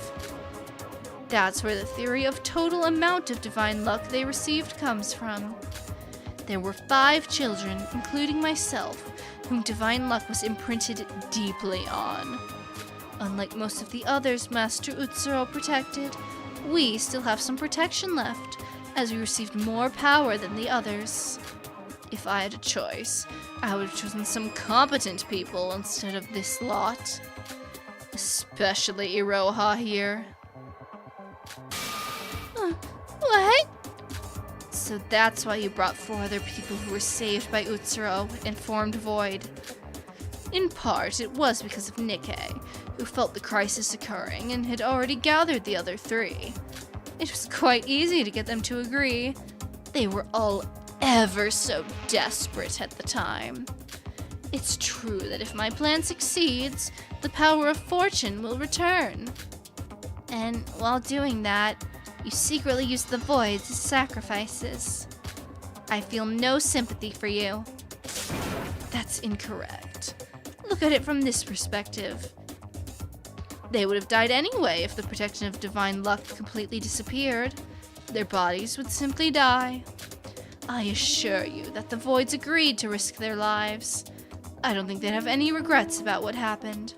That's where the theory of total amount of divine luck they received comes from. There were 5 children, including myself, whom divine luck was imprinted deeply on. Unlike most of the others Master Utsuro protected, we still have some protection left, as we received more power than the others. If I had a choice, I would have chosen some competent people instead of this lot. Especially Iroha here. What? So that's why you brought 4 other people who were saved by Utsuro and formed Void. In part, it was because of Nikkei, who felt the crisis occurring and had already gathered the other 3. It was quite easy to get them to agree. They were all ever so desperate at the time. It's true that if my plan succeeds, the power of fortune will return. And while doing that, you secretly use the voids as sacrifices. I feel no sympathy for you. That's incorrect. Look at it from this perspective. They would have died anyway if the protection of divine luck completely disappeared. Their bodies would simply die. I assure you that the voids agreed to risk their lives. I don't think they'd have any regrets about what happened.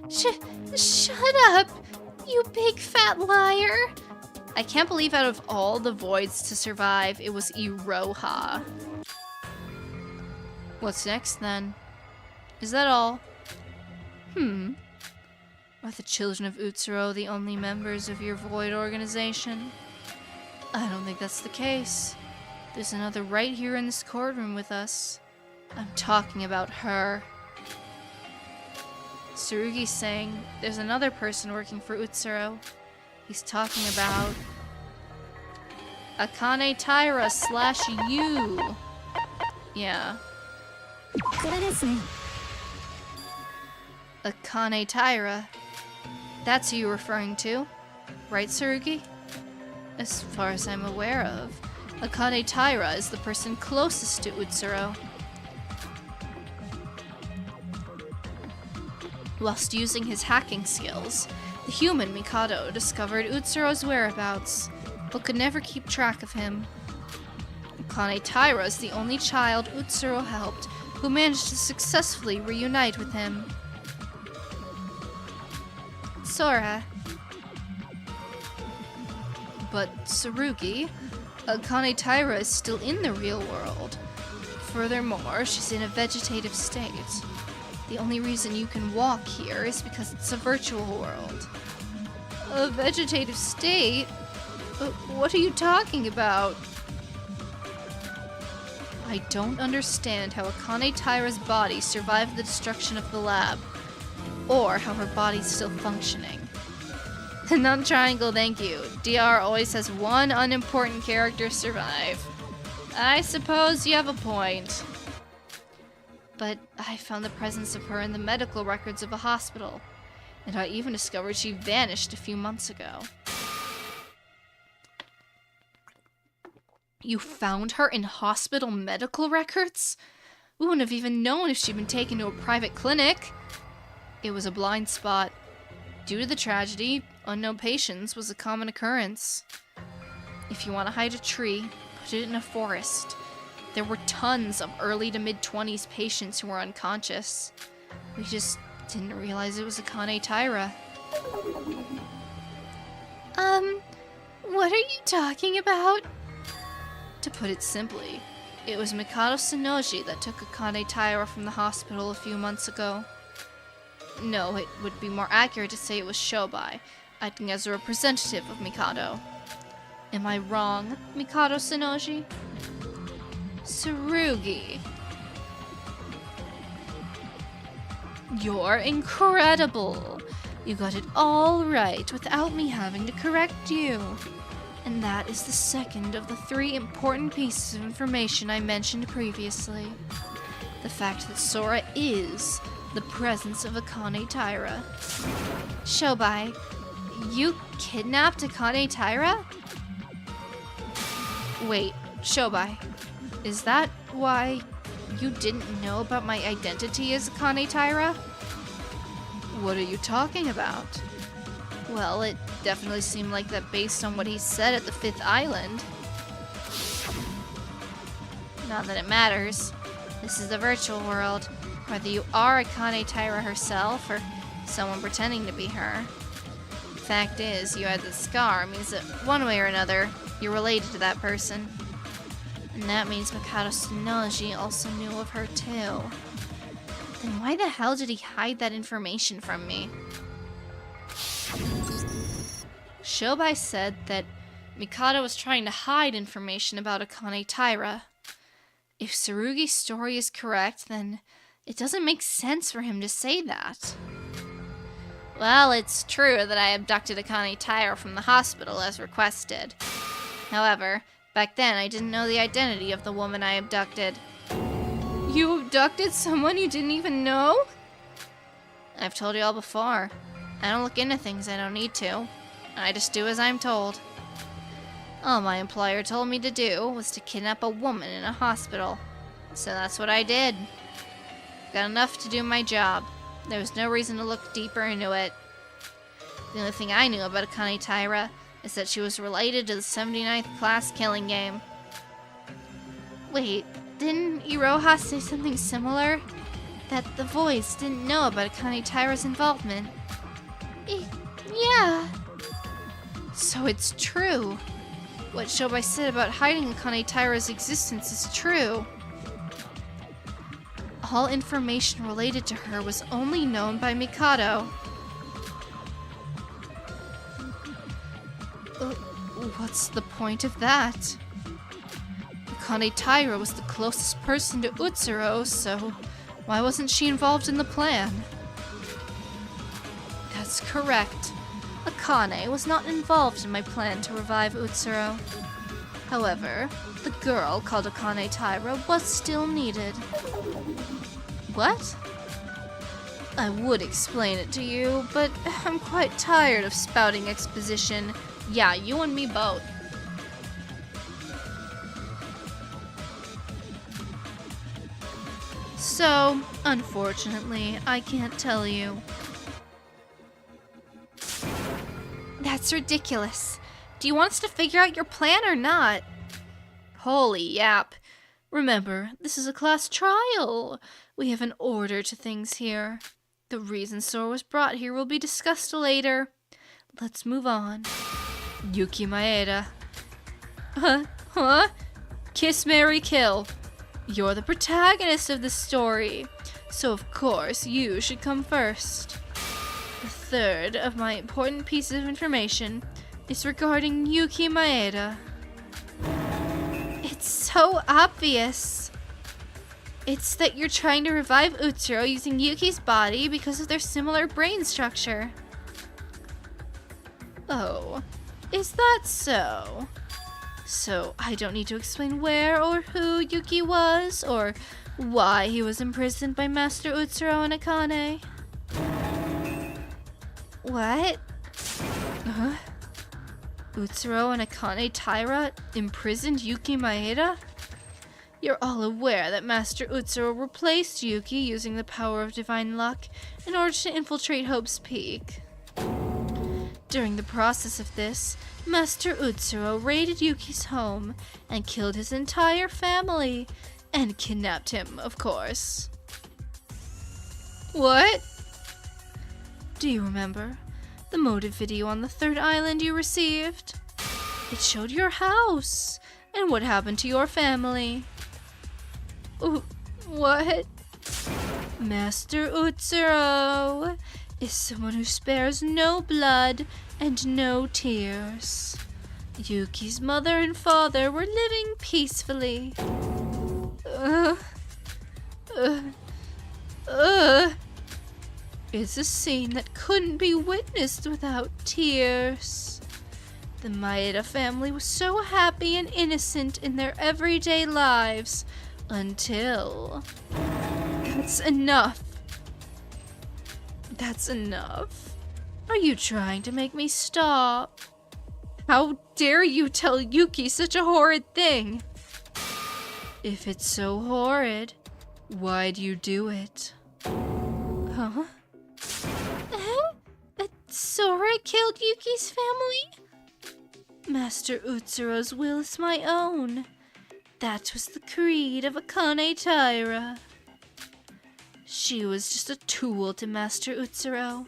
Shut up! You big fat liar! I can't believe out of all the voids to survive, it was Iroha. What's next, then? Is that all? Are the children of Utsuro the only members of your void organization? I don't think that's the case. There's another right here in this courtroom with us. I'm talking about her. Tsurugi's saying there's another person working for Utsuro. He's talking about Akane Taira / you. Yeah. Akane Taira. That's who you're referring to, right, Tsurugi? As far as I'm aware of, Akane Taira is the person closest to Utsuro. Whilst using his hacking skills, the human Mikado discovered Utsuro's whereabouts, but could never keep track of him. Akane Taira is the only child Utsuro helped who managed to successfully reunite with him. Sora. But Tsurugi, Akane Taira is still in the real world. Furthermore, she's in a vegetative state. The only reason you can walk here is because it's a virtual world. A vegetative state? What are you talking about? I don't understand how Akane Taira's body survived the destruction of the lab, or how her body's still functioning. Non-triangle, thank you. DR always has one unimportant character survive. I suppose you have a point. But I found the presence of her in the medical records of a hospital, and I even discovered she vanished a few months ago. You found her in hospital medical records? We wouldn't have even known if she'd been taken to a private clinic. It was a blind spot. Due to the tragedy, unknown patients was a common occurrence. If you want to hide a tree, put it in a forest. There were tons of early to mid-20s patients who were unconscious. We just didn't realize it was Akane Taira. What are you talking about? To put it simply, it was Mikado Sonoji that took Akane Taira from the hospital a few months ago. No, it would be more accurate to say it was Shobai, acting as a representative of Mikado. Am I wrong, Mikado Sonoji? Tsurugi. You're incredible. You got it all right without me having to correct you. And that is the second of the 3 important pieces of information I mentioned previously. the fact that Sora is the presence of Akane Taira. Shobai, you kidnapped Akane Taira? Wait, Shobai, is that why you didn't know about my identity as Akane Taira? What are you talking about? Well, it definitely seemed like that based on what he said at the 5th island. Not that it matters. This is the virtual world. Whether you are Akane Taira herself or someone pretending to be her. Fact is, you had the scar means that one way or another, you're related to that person. And that means Mikado Tsunoji also knew of her too. Then why the hell did he hide that information from me? Shobai said that Mikado was trying to hide information about Akane Taira. If Tsurugi's story is correct, then it doesn't make sense for him to say that. Well, it's true that I abducted Akane Taira from the hospital as requested. However, back then I didn't know the identity of the woman I abducted. You abducted someone you didn't even know? I've told you all before. I don't look into things I don't need to. I just do as I'm told. All my employer told me to do was to kidnap a woman in a hospital. So that's what I did. Got enough to do my job. There was no reason to look deeper into it. The only thing I knew about Akane Taira is that she was related to the 79th class killing game. Wait, didn't Iroha say something similar? That the voice didn't know about Akane Taira's involvement? Yeah. So it's true. What Shobai said about hiding Akane Taira's existence is true. All information related to her was only known by Mikado. What's the point of that? Akane Taira was the closest person to Utsuro, so why wasn't she involved in the plan? That's correct. Akane was not involved in my plan to revive Utsuro. However, the girl called Akane Taira was still needed. What? I would explain it to you, but I'm quite tired of spouting exposition. Yeah, you and me both. So, unfortunately, I can't tell you. That's ridiculous. Do you want us to figure out your plan or not? Holy yap. Remember, this is a class trial. We have an order to things here. The reason Sora was brought here will be discussed later. Let's move on. Yuki Maeda. Huh? Kiss, marry, kill. You're the protagonist of this story, so of course you should come first. The third of my important pieces of information is regarding Yuki Maeda. It's so obvious. It's that you're trying to revive Utsuro using Yuki's body because of their similar brain structure. Oh, is that so? So I don't need to explain where or who Yuki was, or why he was imprisoned by Master Utsuro and Akane. What? Utsuro and Akane Taira imprisoned Yuki Maeda? You're all aware that Master Utsuro replaced Yuki using the power of divine luck in order to infiltrate Hope's Peak. During the process of this, Master Utsuro raided Yuki's home and killed his entire family, and kidnapped him, of course. What? Do you remember the motive video on the 3rd island you received? It showed your house and what happened to your family. What? Master Utsuro is someone who spares no blood and no tears. Yuki's mother and father were living peacefully. It's a scene that couldn't be witnessed without tears. The Maeda family was so happy and innocent in their everyday lives until... That's enough. That's enough. Are you trying to make me stop? How dare you tell Yuki such a horrid thing? If it's so horrid, why'd you do it? Huh? Sora killed Yuki's family? Master Utsuro's will is my own. That was the creed of Akane Taira. She was just a tool to Master Utsuro.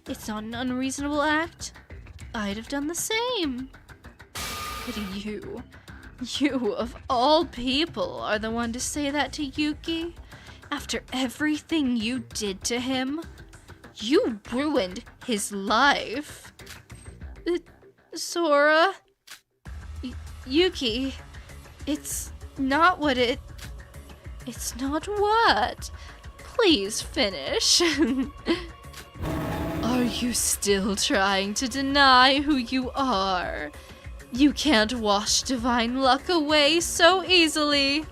It's not an unreasonable act. I'd have done the same. But you of all people are the one to say that to Yuki? After everything you did to him? You ruined his life. Sora? Yuki, it's not what it... It's not what? Please finish. Are you still trying to deny who you are? You can't wash divine luck away so easily.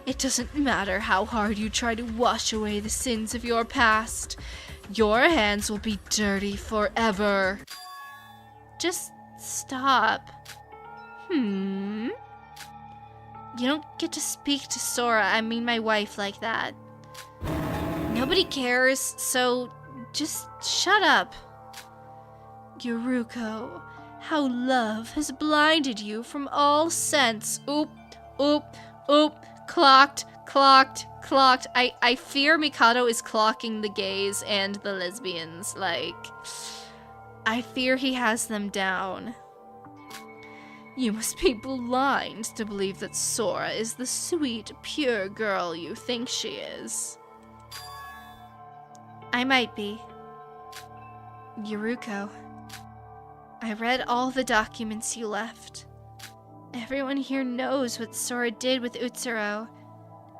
It doesn't matter how hard you try to wash away the sins of your past. Your hands will be dirty forever. Just stop. You don't get to speak to Sora, I mean my wife, like that. Nobody cares, so just shut up. Yuruko, how love has blinded you from all sense. Oop. Clocked. I fear Mikado is clocking the gays and the lesbians. I fear he has them down. You must be blind to believe that Sora is the sweet, pure girl you think she is. I might be. Yuruko, I read all the documents you left. Everyone here knows what Sora did with Utsuro,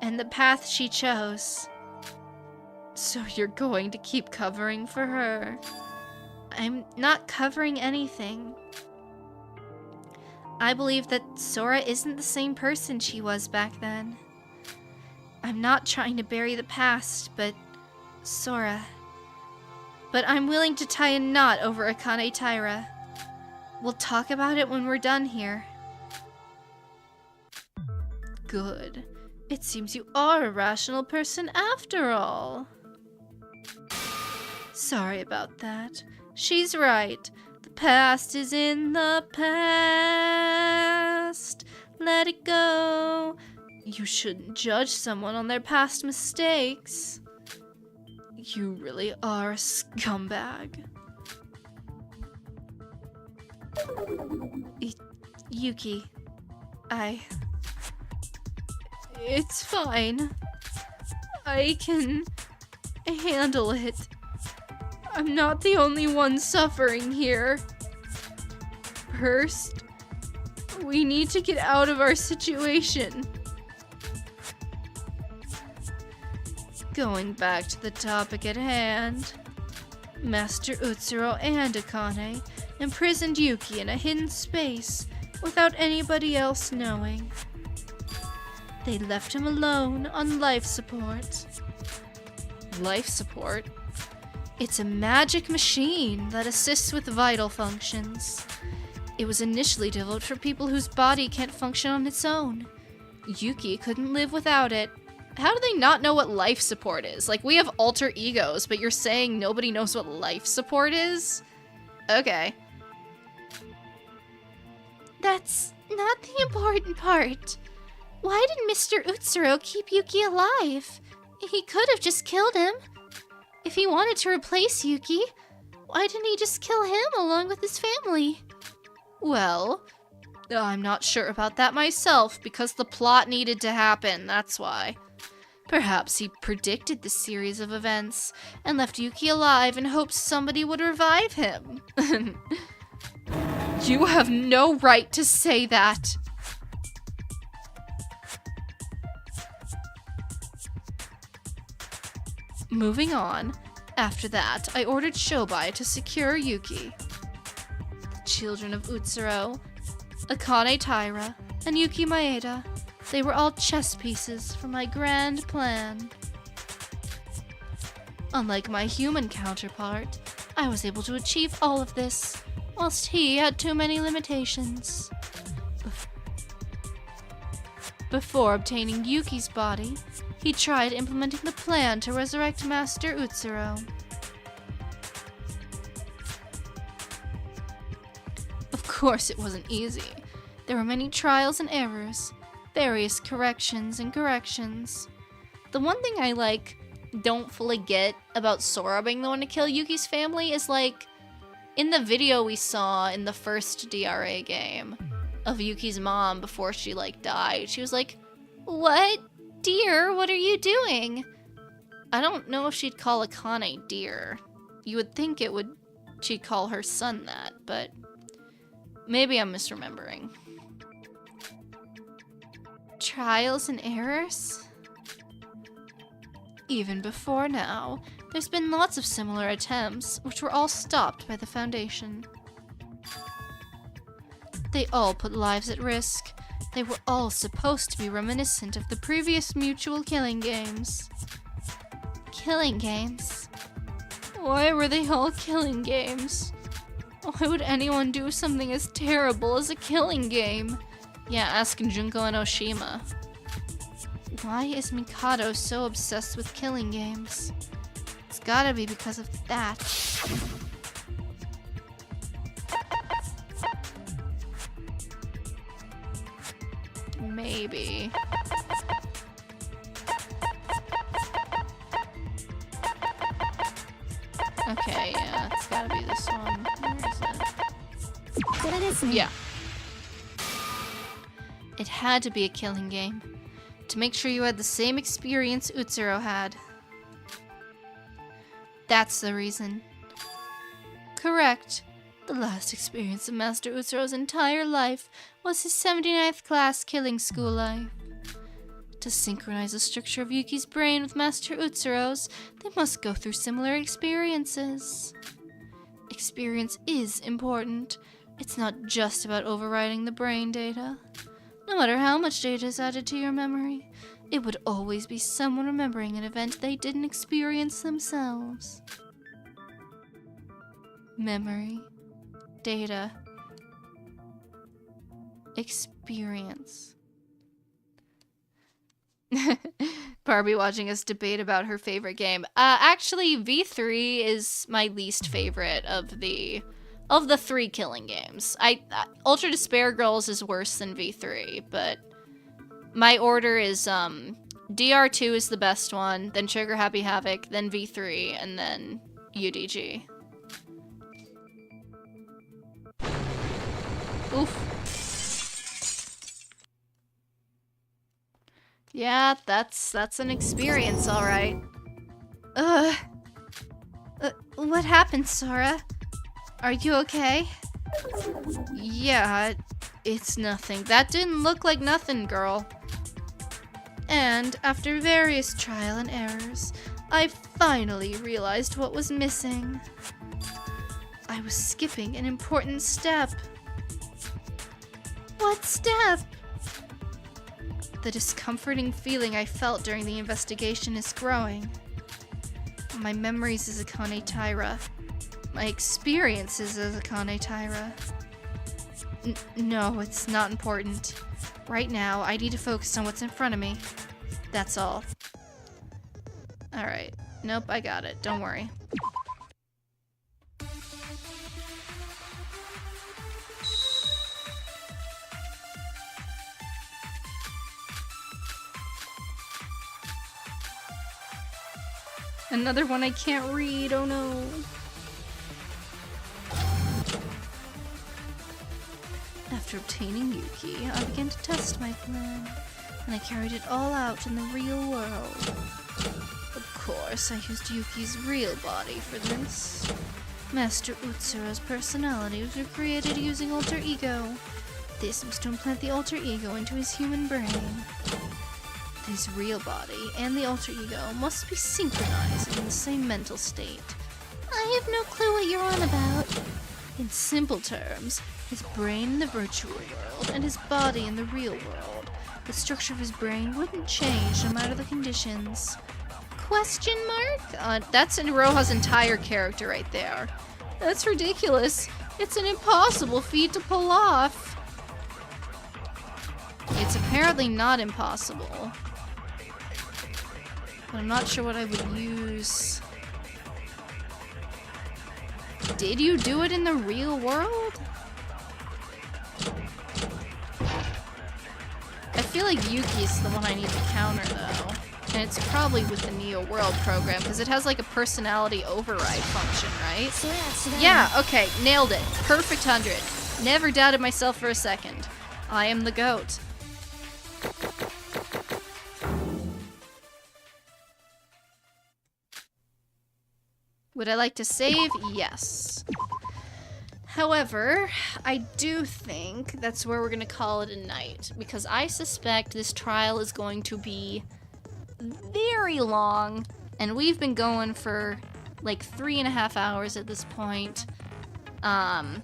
and the path she chose. So you're going to keep covering for her? I'm not covering anything. I believe that Sora isn't the same person she was back then. I'm not trying to bury the past, but Sora. But I'm willing to tie a knot over Akane Taira. We'll talk about it when we're done here. Good. It seems you are a rational person after all. Sorry about that. She's right. The past is in the past. Let it go. You shouldn't judge someone on their past mistakes. You really are a scumbag. Yuki, It's fine. I can handle it. I'm not the only one suffering here. First, we need to get out of our situation. Going back to the topic at hand, Master Utsuro and Akane imprisoned Yuki in a hidden space without anybody else knowing. They left him alone on life support. Life support? It's a magic machine that assists with vital functions. It was initially developed for people whose body can't function on its own. Yuki couldn't live without it. How do they not know what life support is? Like, we have alter egos, but you're saying nobody knows what life support is? Okay. That's not the important part. Why did Mr. Utsuro keep Yuki alive? He could have just killed him. If he wanted to replace Yuki, why didn't he just kill him along with his family? Well, I'm not sure about that myself, because the plot needed to happen, that's why. Perhaps he predicted the series of events and left Yuki alive in hopes somebody would revive him. You have no right to say that. Moving on, after that, I ordered Shobai to secure Yuki. The children of Utsuro, Akane Taira, and Yuki Maeda, they were all chess pieces for my grand plan. Unlike my human counterpart, I was able to achieve all of this, whilst he had too many limitations. Before obtaining Yuki's body, he tried implementing the plan to resurrect Master Utsuro. Of course it wasn't easy. There were many trials and errors, various corrections and corrections. The one thing I, don't fully get about Sora being the one to kill Yuki's family is, in the video we saw in the first DRA game of Yuki's mom before she, died, she was like, "What? Dear, what are you doing?" I don't know if she'd call Akane dear. You would think she'd call her son that, but maybe I'm misremembering. Trials and errors? Even before now, there's been lots of similar attempts, which were all stopped by the Foundation. They all put lives at risk. They were all supposed to be reminiscent of the previous mutual killing games. Killing games? Why were they all killing games? Why would anyone do something as terrible as a killing game? Yeah, ask Junko and Oshima. Why is Mikado so obsessed with killing games? It's gotta be because of that. Maybe. Okay, yeah, it's gotta be this one. Where is it? Yeah. It had to be a killing game. To make sure you had the same experience Utsuro had. That's the reason. Correct. The last experience of Master Utsuro's entire life was his 79th class killing school life. To synchronize the structure of Yuki's brain with Master Utsuro's, they must go through similar experiences. Experience is important. It's not just about overriding the brain data. No matter how much data is added to your memory, it would always be someone remembering an event they didn't experience themselves. Memory, data, experience. Barbie watching us debate about her favorite game. Actually, V3 is my least favorite of the 3 killing games. Ultra Despair Girls is worse than V3, but my order is DR2 is the best one, then Trigger Happy Havoc, then V3, and then UDG. Oof. Yeah, that's an experience, all right. What happened, Sora? Are you okay? Yeah, it's nothing. That didn't look like nothing, girl. And after various trial and errors, I finally realized what was missing. I was skipping an important step. What step? The discomforting feeling I felt during the investigation is growing. My memories as Akane Taira. My experiences as Akane Taira. No, it's not important. Right now, I need to focus on what's in front of me. That's all. Alright. Nope, I got it. Don't worry. Another one I can't read, oh no. After obtaining Yuki, I began to test my plan, and I carried it all out in the real world. Of course, I used Yuki's real body for this. Master Utsuro's personality was recreated using alter ego. This was to implant the alter ego into his human brain. His real body and the alter ego must be synchronized in the same mental state. I have no clue what you're on about. In simple terms, his brain in the virtual world and his body in the real world. The structure of his brain wouldn't change no matter the conditions. Of Question mark? That's Iroha's entire character right there. That's ridiculous. It's an impossible feat to pull off. It's apparently not impossible. But I'm not sure what I would use. Did you do it in the real world? I feel like Yuki's the one I need to counter, though. And it's probably with the Neo World program, because it has like a personality override function, right? Yeah, okay, nailed it. Perfect 100. Never doubted myself for a second. I am the GOAT. Would I like to save? Yes. However, I do think that's where we're gonna call it a night, because I suspect this trial is going to be very long, and we've been going for like 3.5 hours at this point. And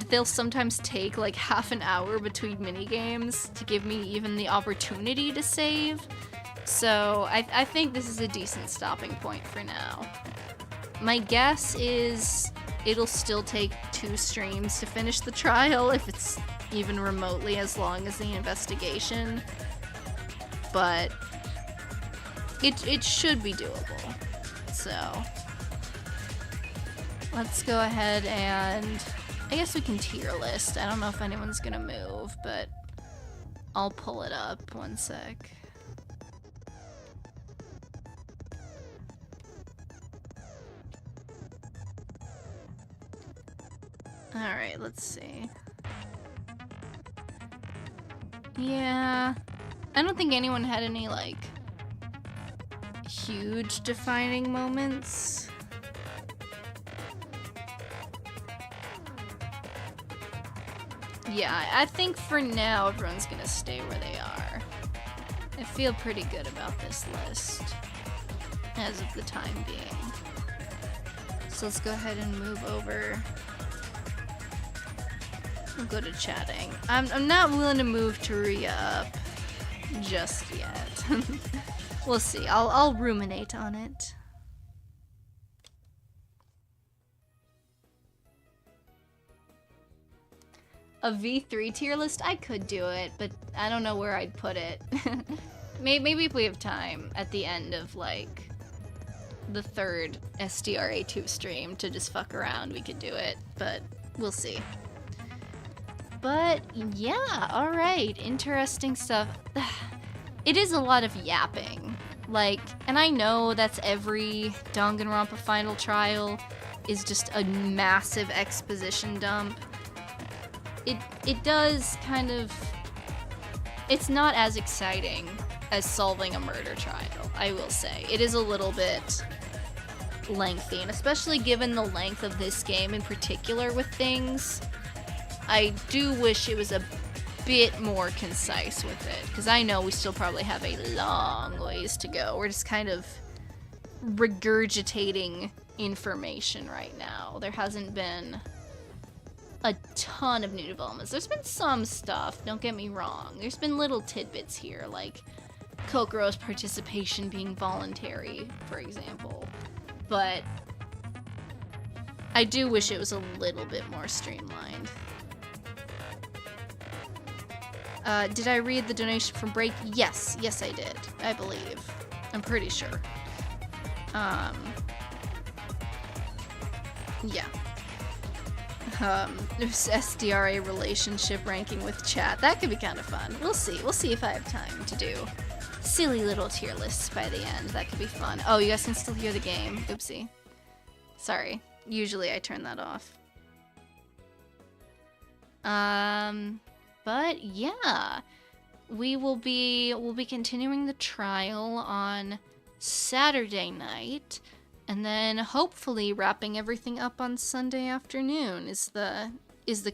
they'll sometimes take like half an hour between minigames to give me even the opportunity to save. So I think this is a decent stopping point for now. My guess is it'll still take 2 streams to finish the trial if it's even remotely as long as the investigation. But it should be doable. So let's go ahead and I guess we can tier list. I don't know if anyone's gonna move, but I'll pull it up. One sec. Alright, let's see. Yeah. I don't think anyone had any, like, huge defining moments. Yeah, I think for now everyone's gonna stay where they are. I feel pretty good about this list as of the time being. So let's go ahead and move over. We'll go to chatting. I'm not willing to move Teruya up just yet. We'll see. I'll ruminate on it. A V3 tier list? I could do it, but I don't know where I'd put it. Maybe if we have time at the end of, like, the 3rd SDRA2 stream to just fuck around, we could do it, but we'll see. But, yeah, alright, interesting stuff. It is a lot of yapping. Like, and I know that's every Danganronpa final trial is just a massive exposition dump. It does kind of... It's not as exciting as solving a murder trial, I will say. It is a little bit lengthy, and especially given the length of this game in particular with things, I do wish it was a bit more concise with it, because I know we still probably have a long ways to go. We're just kind of regurgitating information right now. There hasn't been a ton of new developments. There's been some stuff, don't get me wrong. There's been little tidbits here, like Kokoro's participation being voluntary, for example. But I do wish it was a little bit more streamlined. Did I read the donation from Break? Yes, I did. I believe. I'm pretty sure. Yeah. SDRA relationship ranking with chat. That could be kind of fun. We'll see. We'll see if I have time to do silly little tier lists by the end. That could be fun. Oh, you guys can still hear the game. Oopsie. Sorry. Usually I turn that off. But yeah. We'll be continuing the trial on Saturday night. And then hopefully wrapping everything up on Sunday afternoon is the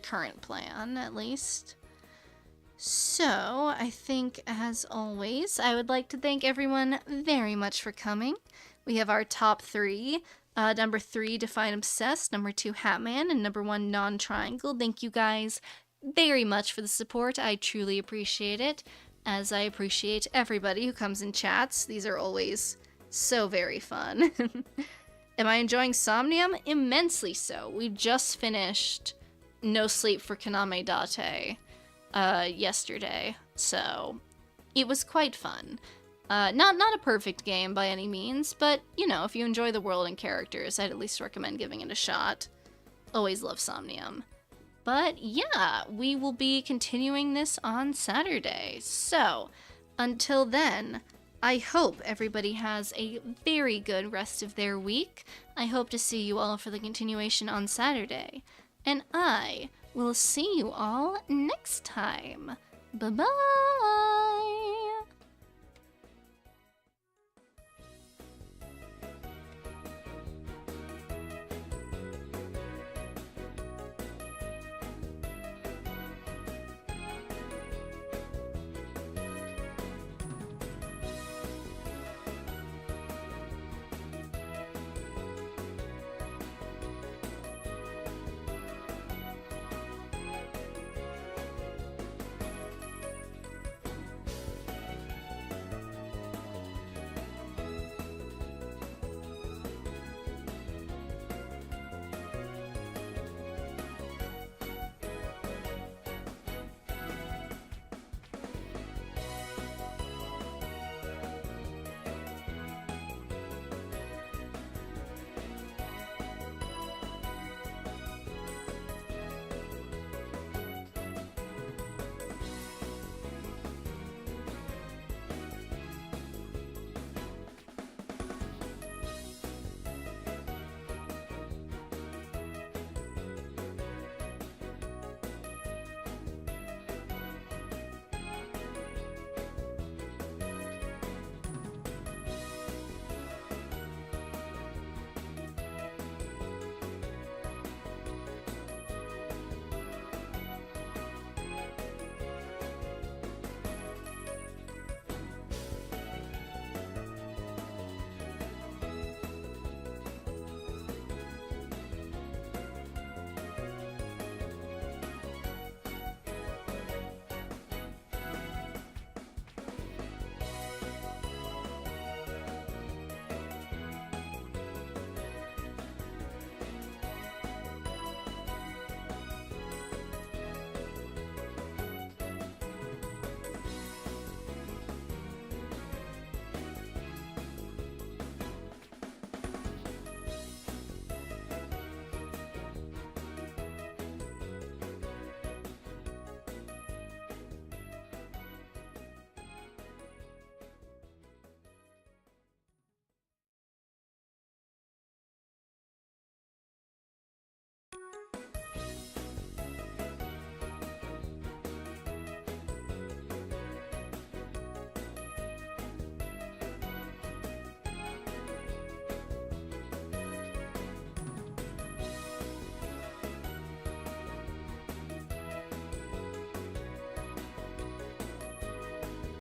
current plan, at least. So, I think, as always, I would like to thank everyone very much for coming. We have our top 3. Number 3, Define Obsessed. Number 2, Hatman. And number 1, Non-Triangle. Thank you guys very much for the support. I truly appreciate it, as I appreciate everybody who comes and chats. These are always So very fun. Am I enjoying Somnium? Immensely so. We just finished No Sleep for Kaname Date yesterday, so it was quite fun. Not a perfect game by any means, but, you know, if you enjoy the world and characters, I'd at least recommend giving it a shot. Always love Somnium. But yeah, we will be continuing this on Saturday. So, until then, I hope everybody has a very good rest of their week. I hope to see you all for the continuation on Saturday. And I will see you all next time. Bye-bye!